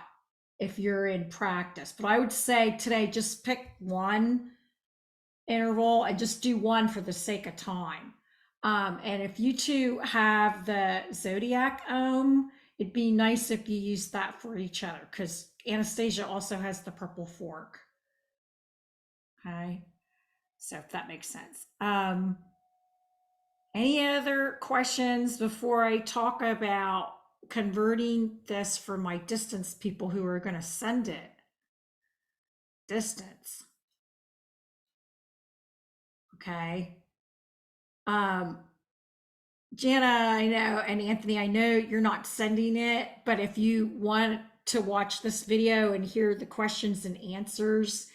if you're in practice. But I would say today just pick one interval and just do one for the sake of time. And if you two have the zodiac ohm, it'd be nice if you use that for each other, because Anastasia also has the purple fork. Okay, so if that makes sense. Any other questions before I talk about converting this for my distance people who are going to send it? Distance. Okay. Jana, I know, and Anthony, I know you're not sending it, but if you want to watch this video and hear the questions and answers,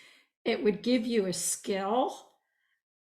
it would give you a skill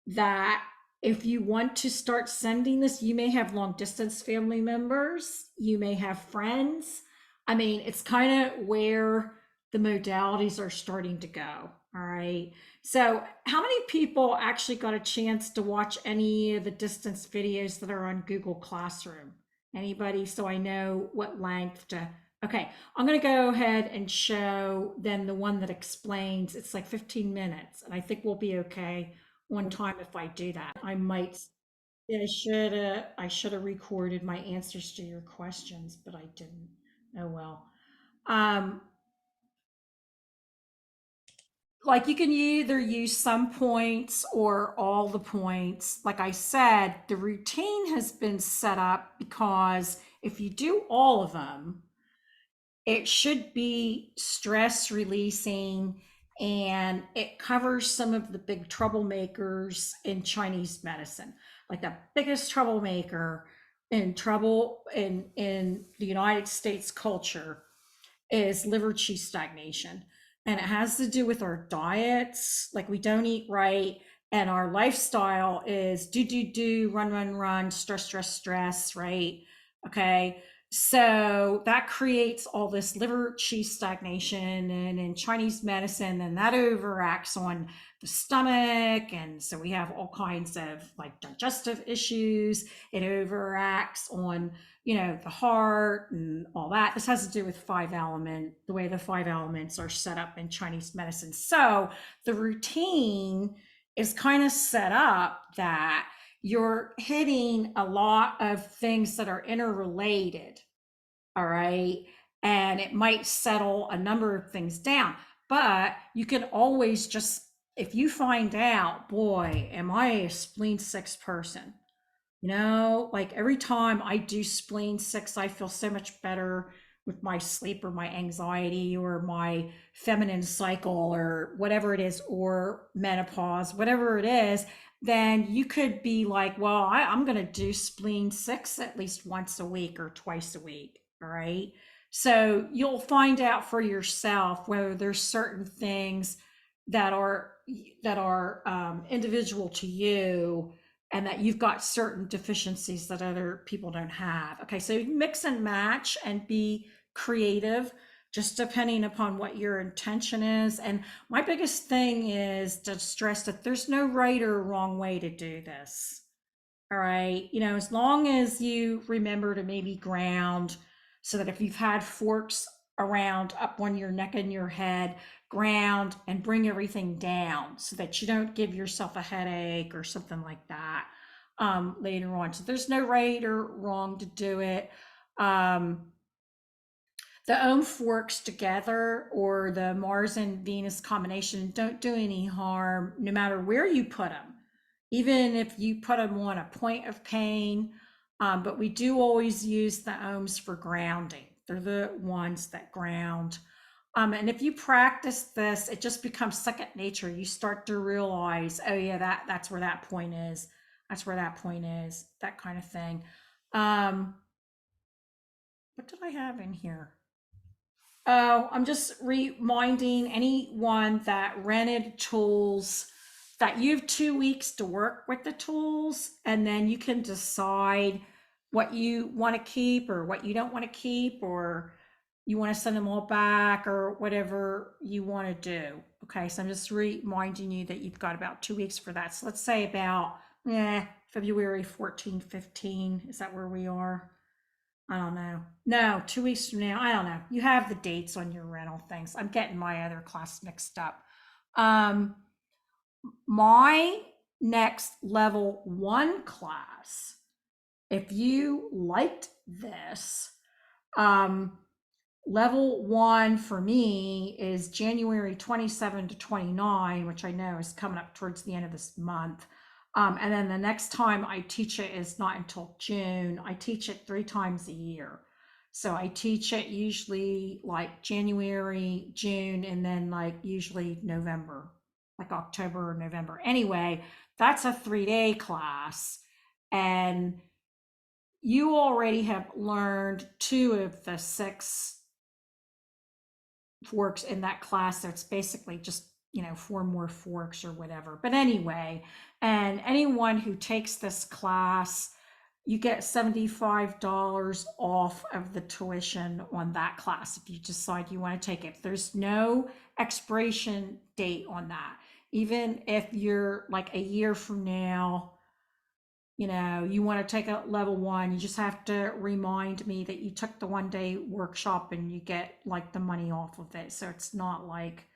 that if you want to start sending this, you may have long distance family members, you may have friends. I mean, it's kind of where the modalities are starting to go. All right. So, how many people actually got a chance to watch any of the distance videos that are on Google Classroom? Anybody? So I know what length to. Okay, I'm going to go ahead and show them the one that explains. It's like 15 minutes, and I think we'll be okay one time if I do that. I might. I should have recorded my answers to your questions, but I didn't. Oh well. Like you can either use some points or all the points. Like I said, the routine has been set up because if you do all of them, it should be stress releasing, and it covers some of the big troublemakers in Chinese medicine. Like the biggest troublemaker in the United States culture is liver qi stagnation. And it has to do with our diets. Like we don't eat right. And our lifestyle is do, run, stress, right? Okay. So that creates all this liver qi stagnation. And in Chinese medicine, then that overacts on the stomach. And so we have all kinds of like digestive issues. It overacts on the heart and all that. This has to do with the way the 5 elements are set up in Chinese medicine. So the routine is kind of set up that you're hitting a lot of things that are interrelated. All right. And it might settle a number of things down, but you can always just, if you find out, boy, am I a spleen 6 person? Like every time I do spleen 6, I feel so much better with my sleep or my anxiety or my feminine cycle or whatever it is, or menopause, whatever it is. Then you could be like, well, I'm going to do spleen 6 at least once a week or twice a week. All right. So you'll find out for yourself whether there's certain things that are individual to you, and that you've got certain deficiencies that other people don't have. Okay, so mix and match and be creative, just depending upon what your intention is. And my biggest thing is to stress that there's no right or wrong way to do this. All right, as long as you remember to maybe ground, so that if you've had forks around up on your neck and your head, ground and bring everything down so that you don't give yourself a headache or something like that. later on. So there's no right or wrong to do it. The ohm forks together, or the Mars and Venus combination, don't do any harm no matter where you put them, even if you put them on a point of pain. But we do always use the ohms for grounding. They're the ones that ground. And if you practice this, it just becomes second nature. You start to realize, oh yeah, that's where that point is. That's where that point is, that kind of thing. What did I have in here? Oh, I'm just reminding anyone that rented tools that you have 2 weeks to work with the tools, and then you can decide what you want to keep or what you don't want to keep, or you want to send them all back, or whatever you want to do. Okay, so I'm just reminding you that you've got about 2 weeks for that. So let's say about February 14, 15. Is that where we are? I don't know. No, 2 weeks from now. I don't know. You have the dates on your rental things. I'm getting my other class mixed up. My next level 1 class, if you liked this, level 1 for me is January 27 to 29, which I know is coming up towards the end of this month. And then the next time I teach it is not until June. I teach it 3 times a year. So I teach it usually like January, June, and then like usually November, like October or November. Anyway, that's a 3-day class. And you already have learned 2 of the 6 forks in that class. So it's basically just, 4 more forks or whatever. But anyway, and anyone who takes this class, you get $75 off of the tuition on that class if you decide you want to take it. There's no expiration date on that. Even if you're like a year from now, you want to take a level 1, you just have to remind me that you took the 1-day workshop and you get like the money off of it. So it's not like,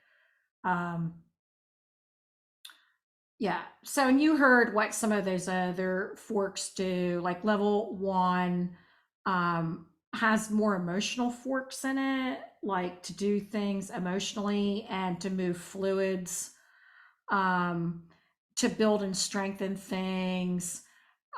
yeah. So, and you heard what some of those other forks do, like level 1 has more emotional forks in it, like to do things emotionally and to move fluids, to build and strengthen things,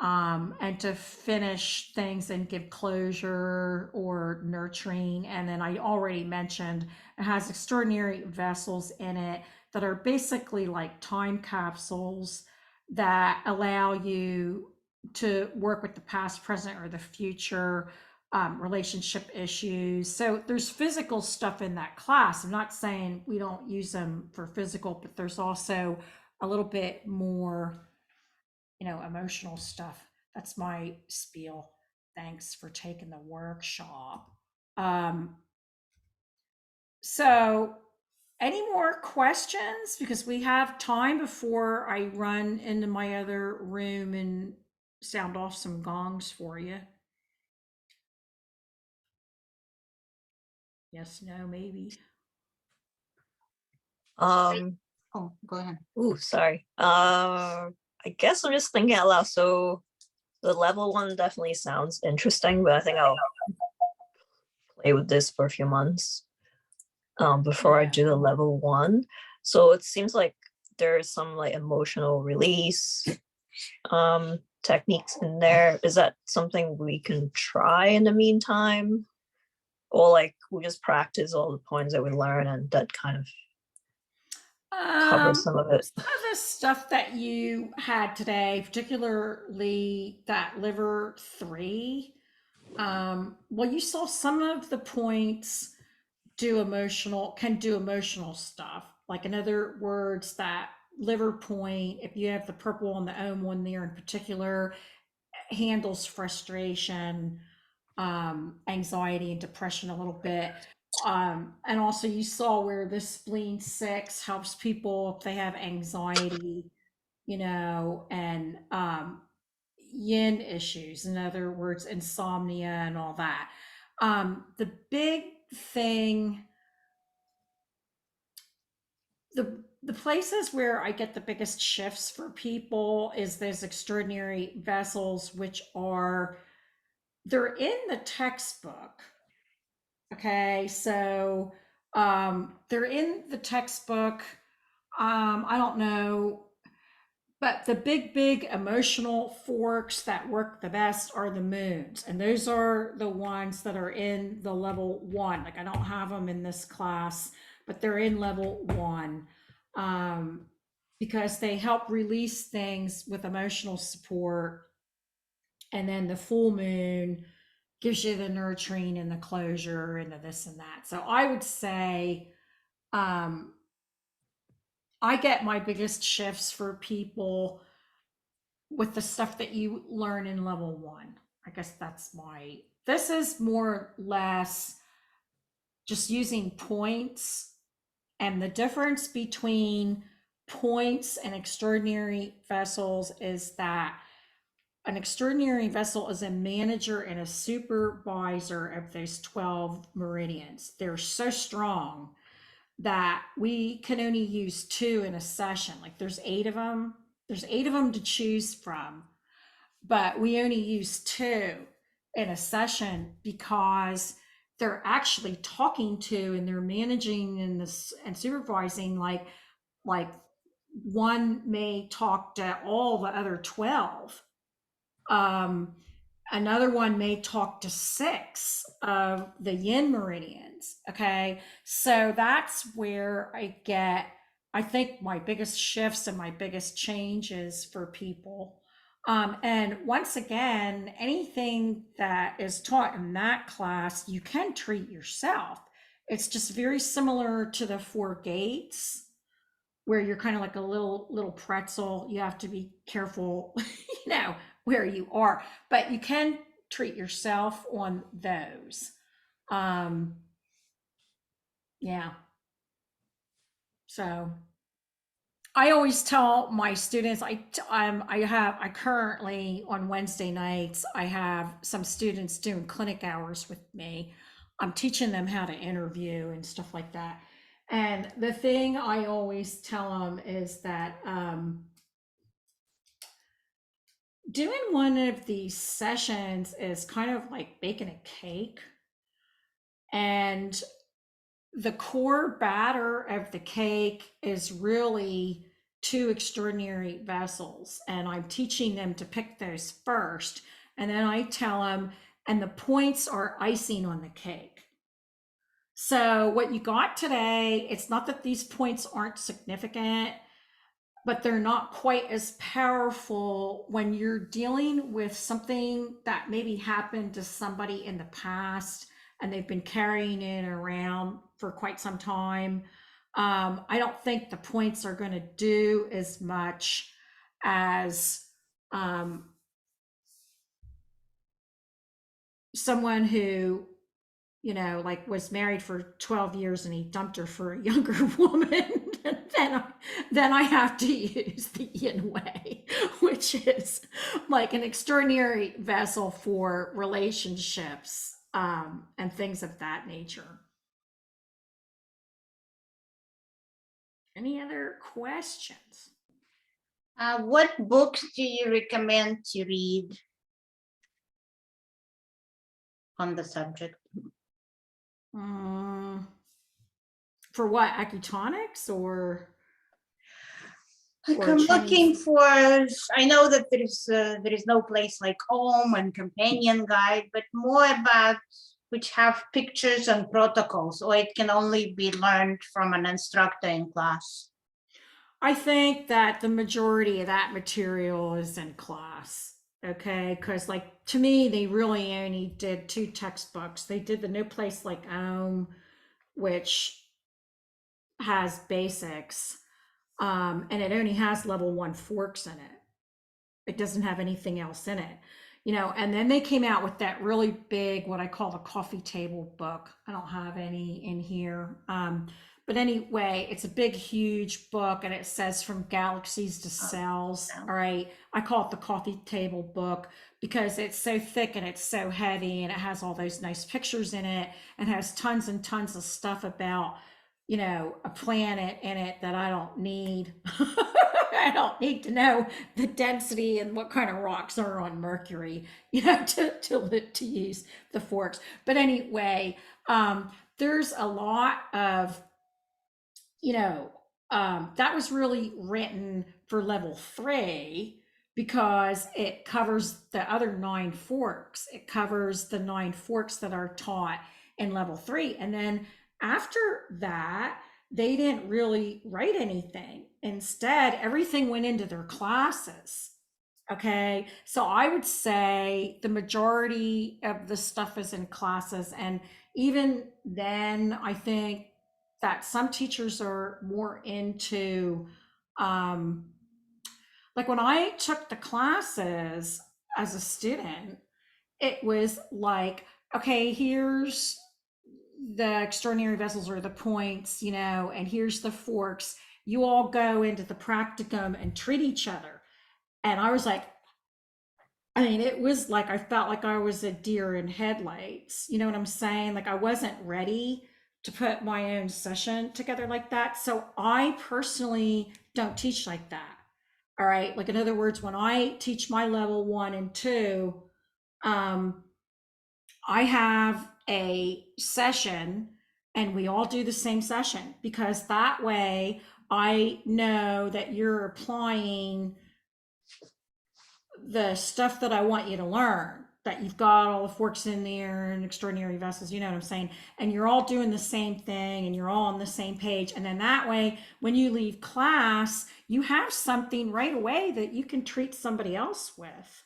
and to finish things and give closure or nurturing. And then I already mentioned it has extraordinary vessels in it that are basically like time capsules that allow you to work with the past, present, or the future, relationship issues. So there's physical stuff in that class. I'm not saying we don't use them for physical, but there's also a little bit more, emotional stuff. That's my spiel. Thanks for taking the workshop. So any more questions? Because we have time before I run into my other room and sound off some gongs for you. Yes, no, maybe. Oh, go ahead. Sorry. I guess I'm just thinking out loud. So the level 1 definitely sounds interesting, but I think I'll play with this for a few months before I do the level 1. So it seems like there's some like emotional release techniques in there. Is that something we can try in the meantime? Or like we just practice all the points that we learn and that kind of covers some of it? Some of the stuff that you had today, particularly that liver 3, well, you saw some of the points can do emotional stuff. Like, in other words, that liver point, if you have the purple on the ohm one there in particular, handles frustration, anxiety, and depression a little bit. And also you saw where the spleen 6 helps people if they have anxiety, and yin issues, in other words, insomnia and all that. The big thing, the the places where I get the biggest shifts for people is those extraordinary vessels, which are, they're in the textbook. Okay, so they're in the textbook. I don't know, but the big emotional forks that work the best are the moons, and those are the ones that are in the level 1. Like I don't have them in this class, but they're in level 1, because they help release things with emotional support, and then the full moon gives you the nurturing and the closure and the this and that. So I would say I get my biggest shifts for people with the stuff that you learn in level 1. I guess that's my, this is more or less just using points, and the difference between points and extraordinary vessels is that an extraordinary vessel is a manager and a supervisor of those 12 meridians. They're so strong that we can only use 2 in a session. Like there's 8 of them. There's 8 of them to choose from, but we only use 2 in a session because they're actually talking to and they're managing and supervising, like one may talk to all the other 12. Another one may talk to 6 of the yin meridians. Okay, so that's where I think my biggest shifts and my biggest changes for people. And once again, anything that is taught in that class, you can treat yourself. It's just very similar to the 4 gates, where you're kind of like a little pretzel. You have to be careful, where you are, but you can treat yourself on those. Yeah. So I always tell my students, I currently on Wednesday nights, I have some students doing clinic hours with me. I'm teaching them how to interview and stuff like that. And the thing I always tell them is that doing one of these sessions is kind of like baking a cake. And the core batter of the cake is really 2 extraordinary vessels. And I'm teaching them to pick those first. And then I tell them, and the points are icing on the cake. So what you got today, it's not that these points aren't significant, but they're not quite as powerful when you're dealing with something that maybe happened to somebody in the past and they've been carrying it around for quite some time. I don't think the points are going to do as much as someone who, like was married for 12 years and he dumped her for a younger woman. then I have to use the yin way, which is like an extraordinary vessel for relationships and things of that nature. Any other questions? What books do you recommend to read on the subject? For what, Acutonics or Like or I'm Chinese? looking for, I know that there is no place like Om and Companion Guide, but more about which have pictures and protocols, or it can only be learned from an instructor in class. I think that the majority of that material is in class. Okay, because like to me, they really only did 2 textbooks. They did the No Place Like Home, which has basics, and it only has level 1 forks in it. It doesn't have anything else in it, and then they came out with that really big, what I call the coffee table book. I don't have any in here. But anyway, it's a big, huge book, and it says from galaxies to cells. wow. All right. I call it the coffee table book because it's so thick and it's so heavy, and it has all those nice pictures in it and has tons and tons of stuff about a planet in it that I don't need. I don't need to know the density and what kind of rocks are on Mercury, to use the forks. But anyway, there's a lot of, that was really written for level 3 because it covers the other 9 forks. It covers the 9 forks that are taught in level 3. And then after that, they didn't really write anything. Instead, everything went into their classes. Okay. So I would say the majority of the stuff is in classes. And even then, I think that some teachers are more into, um, like when I took the classes as a student, it was like, okay, here's the extraordinary vessels or the points, and here's the forks. You all go into the practicum and treat each other. And I was like, it was like I felt like I was a deer in headlights. You know what I'm saying? Like I wasn't ready to put my own session together like that. So I personally don't teach like that. All right. Like in other words, when I teach my level 1 and 2, um, I have a session and we all do the same session because that way I know that you're applying the stuff that I want you to learn, that you've got all the forks in there and extraordinary vessels, you know what I'm saying? And you're all doing the same thing and you're all on the same page. And then that way, when you leave class, you have something right away that you can treat somebody else with.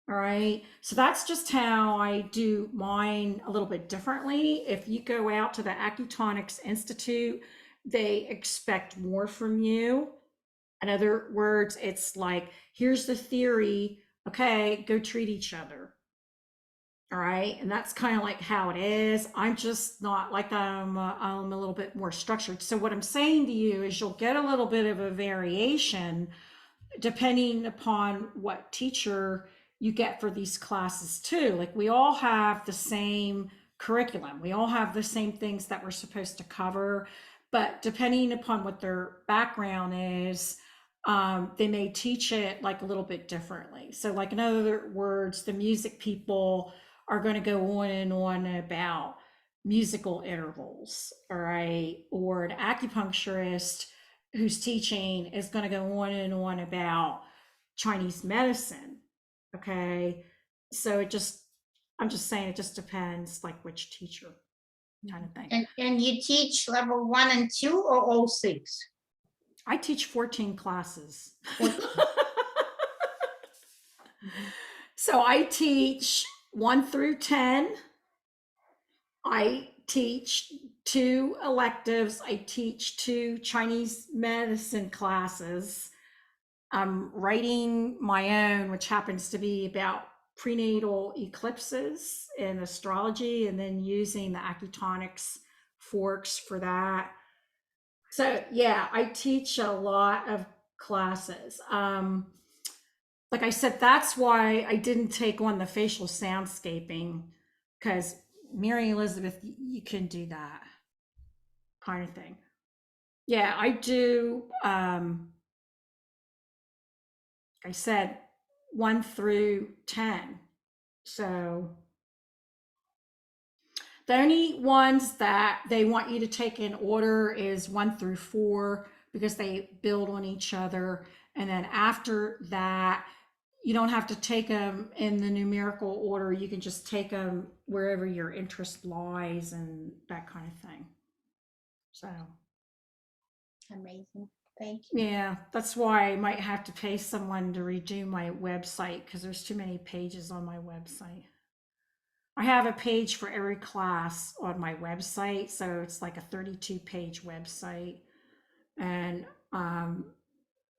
All right. So that's just how I do mine a little bit differently. If you go out to the Acutonics Institute, they expect more from you. In other words, it's like, here's the theory. Okay, go treat each other. All right. And that's kind of like how it is. I'm just not like I'm a little bit more structured. So, what I'm saying to you is you'll get a little bit of a variation depending upon what teacher you get for these classes, too. Like, we all have the same curriculum, we all have the same things that we're supposed to cover. But depending upon what their background is, they may teach it like a little bit differently. So, like in other words, the music people are going to go on and on about musical intervals, all right? Or an acupuncturist who's teaching is going to go on and on about Chinese medicine, okay? So I'm just saying it just depends, like which teacher kind of thing. And you teach level 1 and 2 or all 6? I teach 14 classes. So I teach 1 through 10. I teach 2 electives. I teach 2 Chinese medicine classes. I'm writing my own, which happens to be about prenatal eclipses in astrology, and then using the Acutonics forks for that. So yeah, I teach a lot of classes. Like I said, that's why I didn't take on the facial soundscaping, because Mary Elizabeth, you can do that kind of thing. Yeah, I do. I said 1 through 10. So the only ones that they want you to take in order is 1 through 4 because they build on each other. And then after that, you don't have to take them in the numerical order. You can just take them wherever your interest lies and that kind of thing. So, Amazing. Thank you. yeah, that's why I might have to pay someone to redo my website because there's too many pages on my website. I have a page for every class on my website, so it's like a 32-page website. And I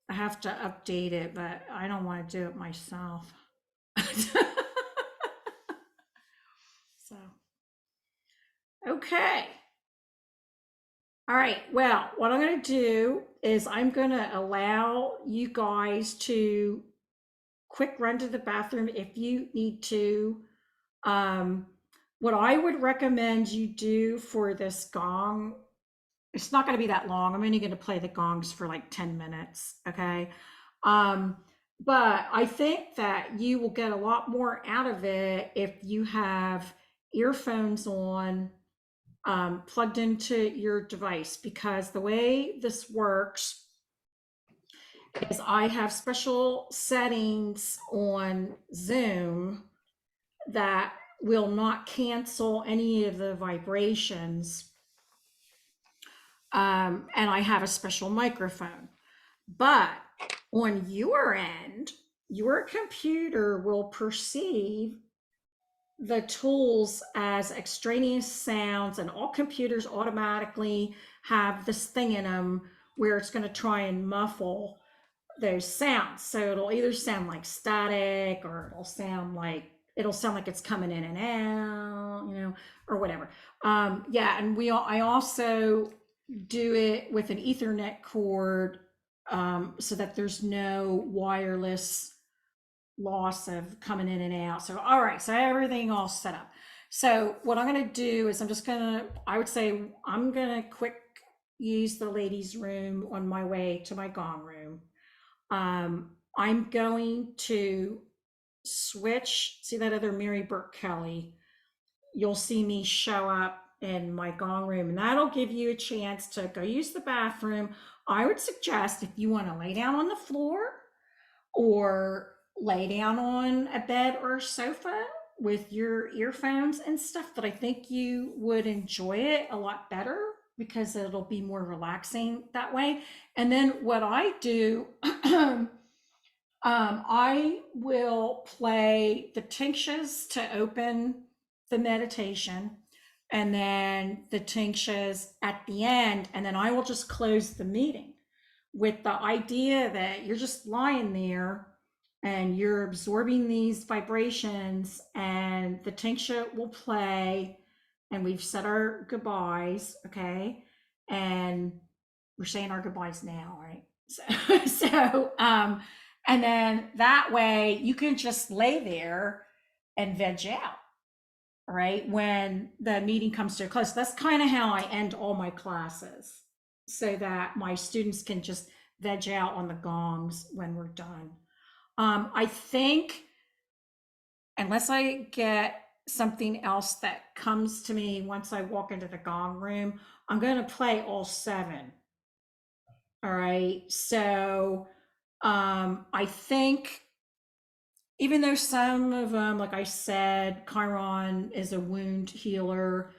have to update it, but I don't want to do it myself. So, okay. All right. Well, what I'm going to do is I'm going to allow you guys to quick run to the bathroom if you need to. What I would recommend you do for this gong it's not going to be that long. I'm only going to play the gongs for like 10 minutes. Okay. But I think that you will get a lot more out of it if you have earphones on, plugged into your device, because the way this works is I have special settings on Zoom that will not cancel any of the vibrations. And I have a special microphone. But on your end, your computer will perceive the tools as extraneous sounds, and all computers automatically have this thing in them where it's going to try and muffle those sounds. So it'll either sound like static, or it'll sound like it's coming in and out, or whatever. Yeah, and I also do it with an Ethernet cord, so that there's no wireless loss of coming in and out. So, all right, so everything all set up. So what I'm going to do is I would say I'm going to quick use the ladies' room on my way to my gong room. I'm going to switch. See that other Mary Burke Kelly? You'll see me show up in my gong room, and that'll give you a chance to go use the bathroom. I would suggest, if you want to lay down on the floor or lay down on a bed or a sofa with your earphones and stuff, that I think you would enjoy it a lot better, because it'll be more relaxing that way. And then what I do, I will play the tinctures to open the meditation, and then the tinctures at the end, and then I will just close the meeting with the idea that you're just lying there and you're absorbing these vibrations, and the tincture will play, and we've said our goodbyes, okay? And we're saying our goodbyes now, right? And then that way you can just lay there and veg out, right? When the meeting comes to a close. That's kind of how I end all my classes, so that my students can just veg out on the gongs when we're done. I think, unless I get something else that comes to me once I walk into the gong room, I'm going to play all 7. All right. So I think, even though some of them, like I said, Chiron is a wound healer,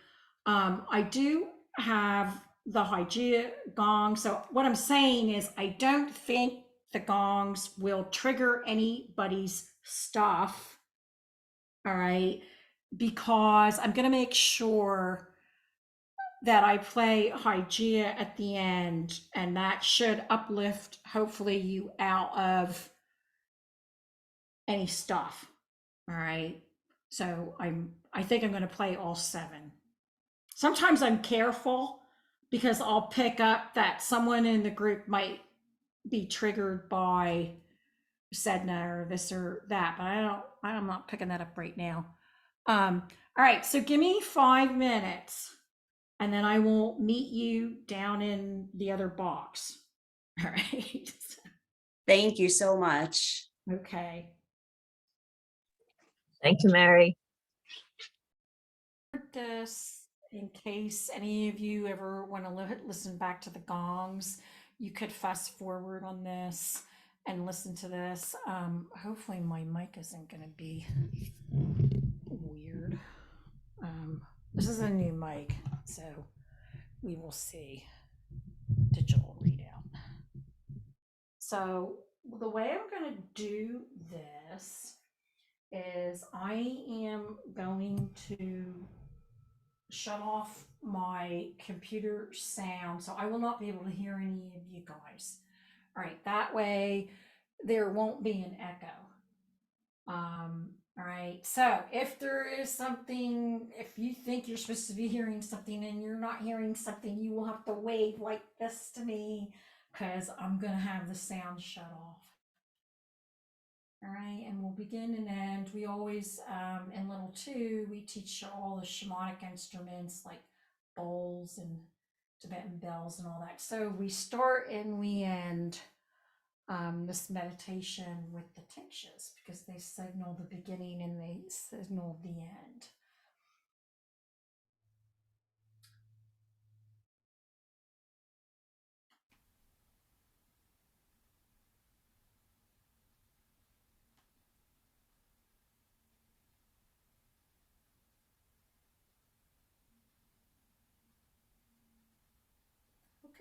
I do have the Hygeia gong. So what I'm saying is, I don't think the gongs will trigger anybody's stuff. All right. Because I'm going to make sure that I play Hygeia at the end, and that should uplift, hopefully, you out of any stuff. All right. So I think I'm going to play all 7. Sometimes I'm careful, because I'll pick up that someone in the group might be triggered by Sedna or this or that, but I'm not picking that up right now. All right. So give me 5 minutes, and then I will meet you down in the other box. All right. Thank you so much. Okay. Thank you, Mary. This, in case any of you ever want to listen back to the gongs, you could fast forward on this and listen to this. Hopefully my mic isn't going to be weird. This is a new mic, so we will see. Digital readout. So the way I'm going to do this is I am going to shut off my computer sound, so I will not be able to hear any of you guys. All right, that way there won't be an echo. All right, so if there is something, if you think you're supposed to be hearing something and you're not hearing something, you will have to wave like this to me, because I'm gonna have the sound shut off. All right, and we'll begin and end. We always, in level 2, we teach all the shamanic instruments like bowls and Tibetan bells and all that. So we start and we end this meditation with the tingshes because they signal the beginning and they signal the end.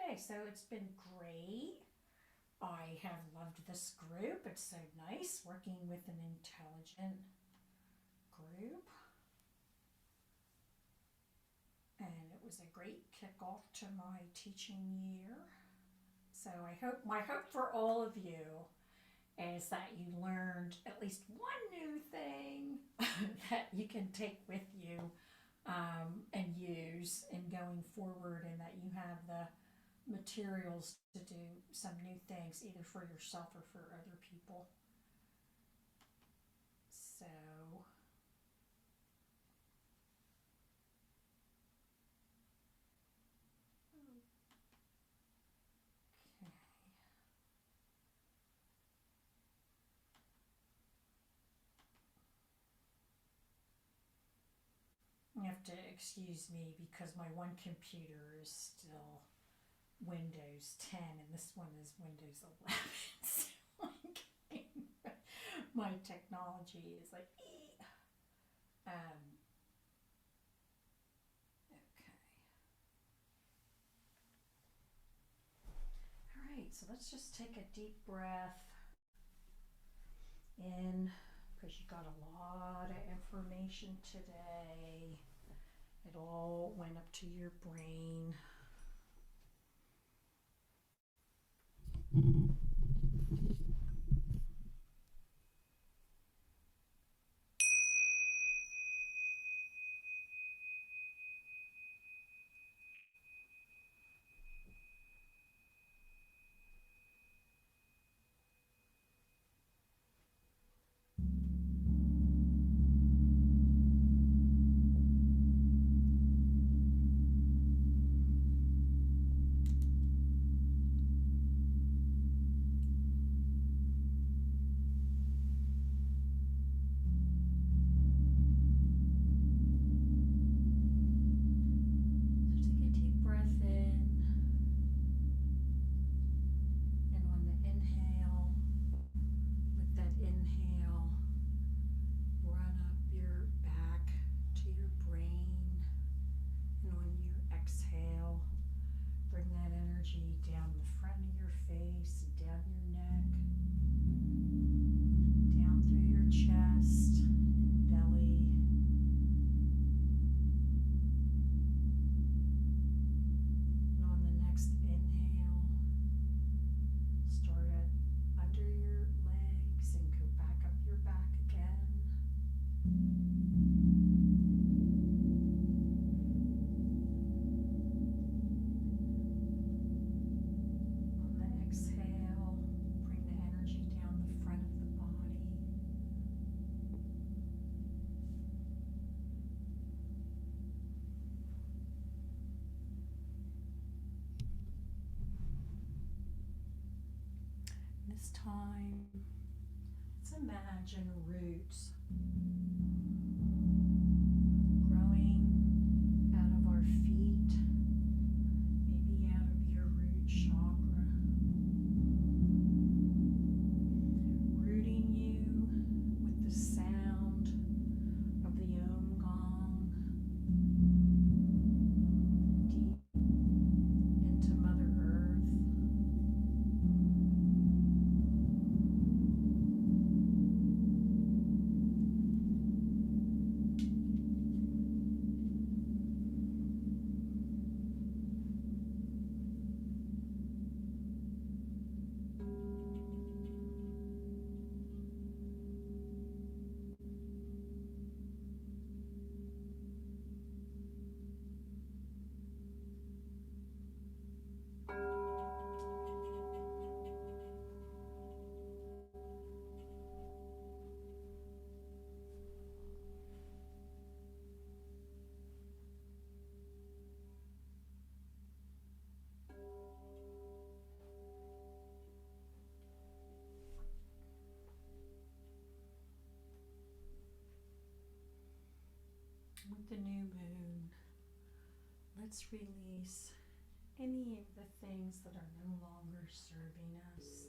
Okay, so it's been great. I have loved this group. It's so nice working with an intelligent group. And it was a great kickoff to my teaching year. So my hope for all of you is that you learned at least one new thing that you can take with you and use in going forward, and that you have the materials to do some new things either for yourself or for other people. So okay. You have to excuse me because my one computer is still Windows 10 and this one is Windows 11. So my technology is like, okay. All right, so let's just take a deep breath in because you got a lot of information today. It all went up to your brain. Down the front of your face, down your neck, down through your chest and belly. And on the next inhale, start at under your legs and go back up your back again. Exhale, bring the energy down the front of the body. This time, let's imagine roots growing out of our feet, maybe out of your root chakra. Rooting you with the sound of the Om Gong deep into Mother Earth. with the new moon, let's release any of the things that are no longer serving us.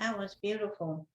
That was beautiful.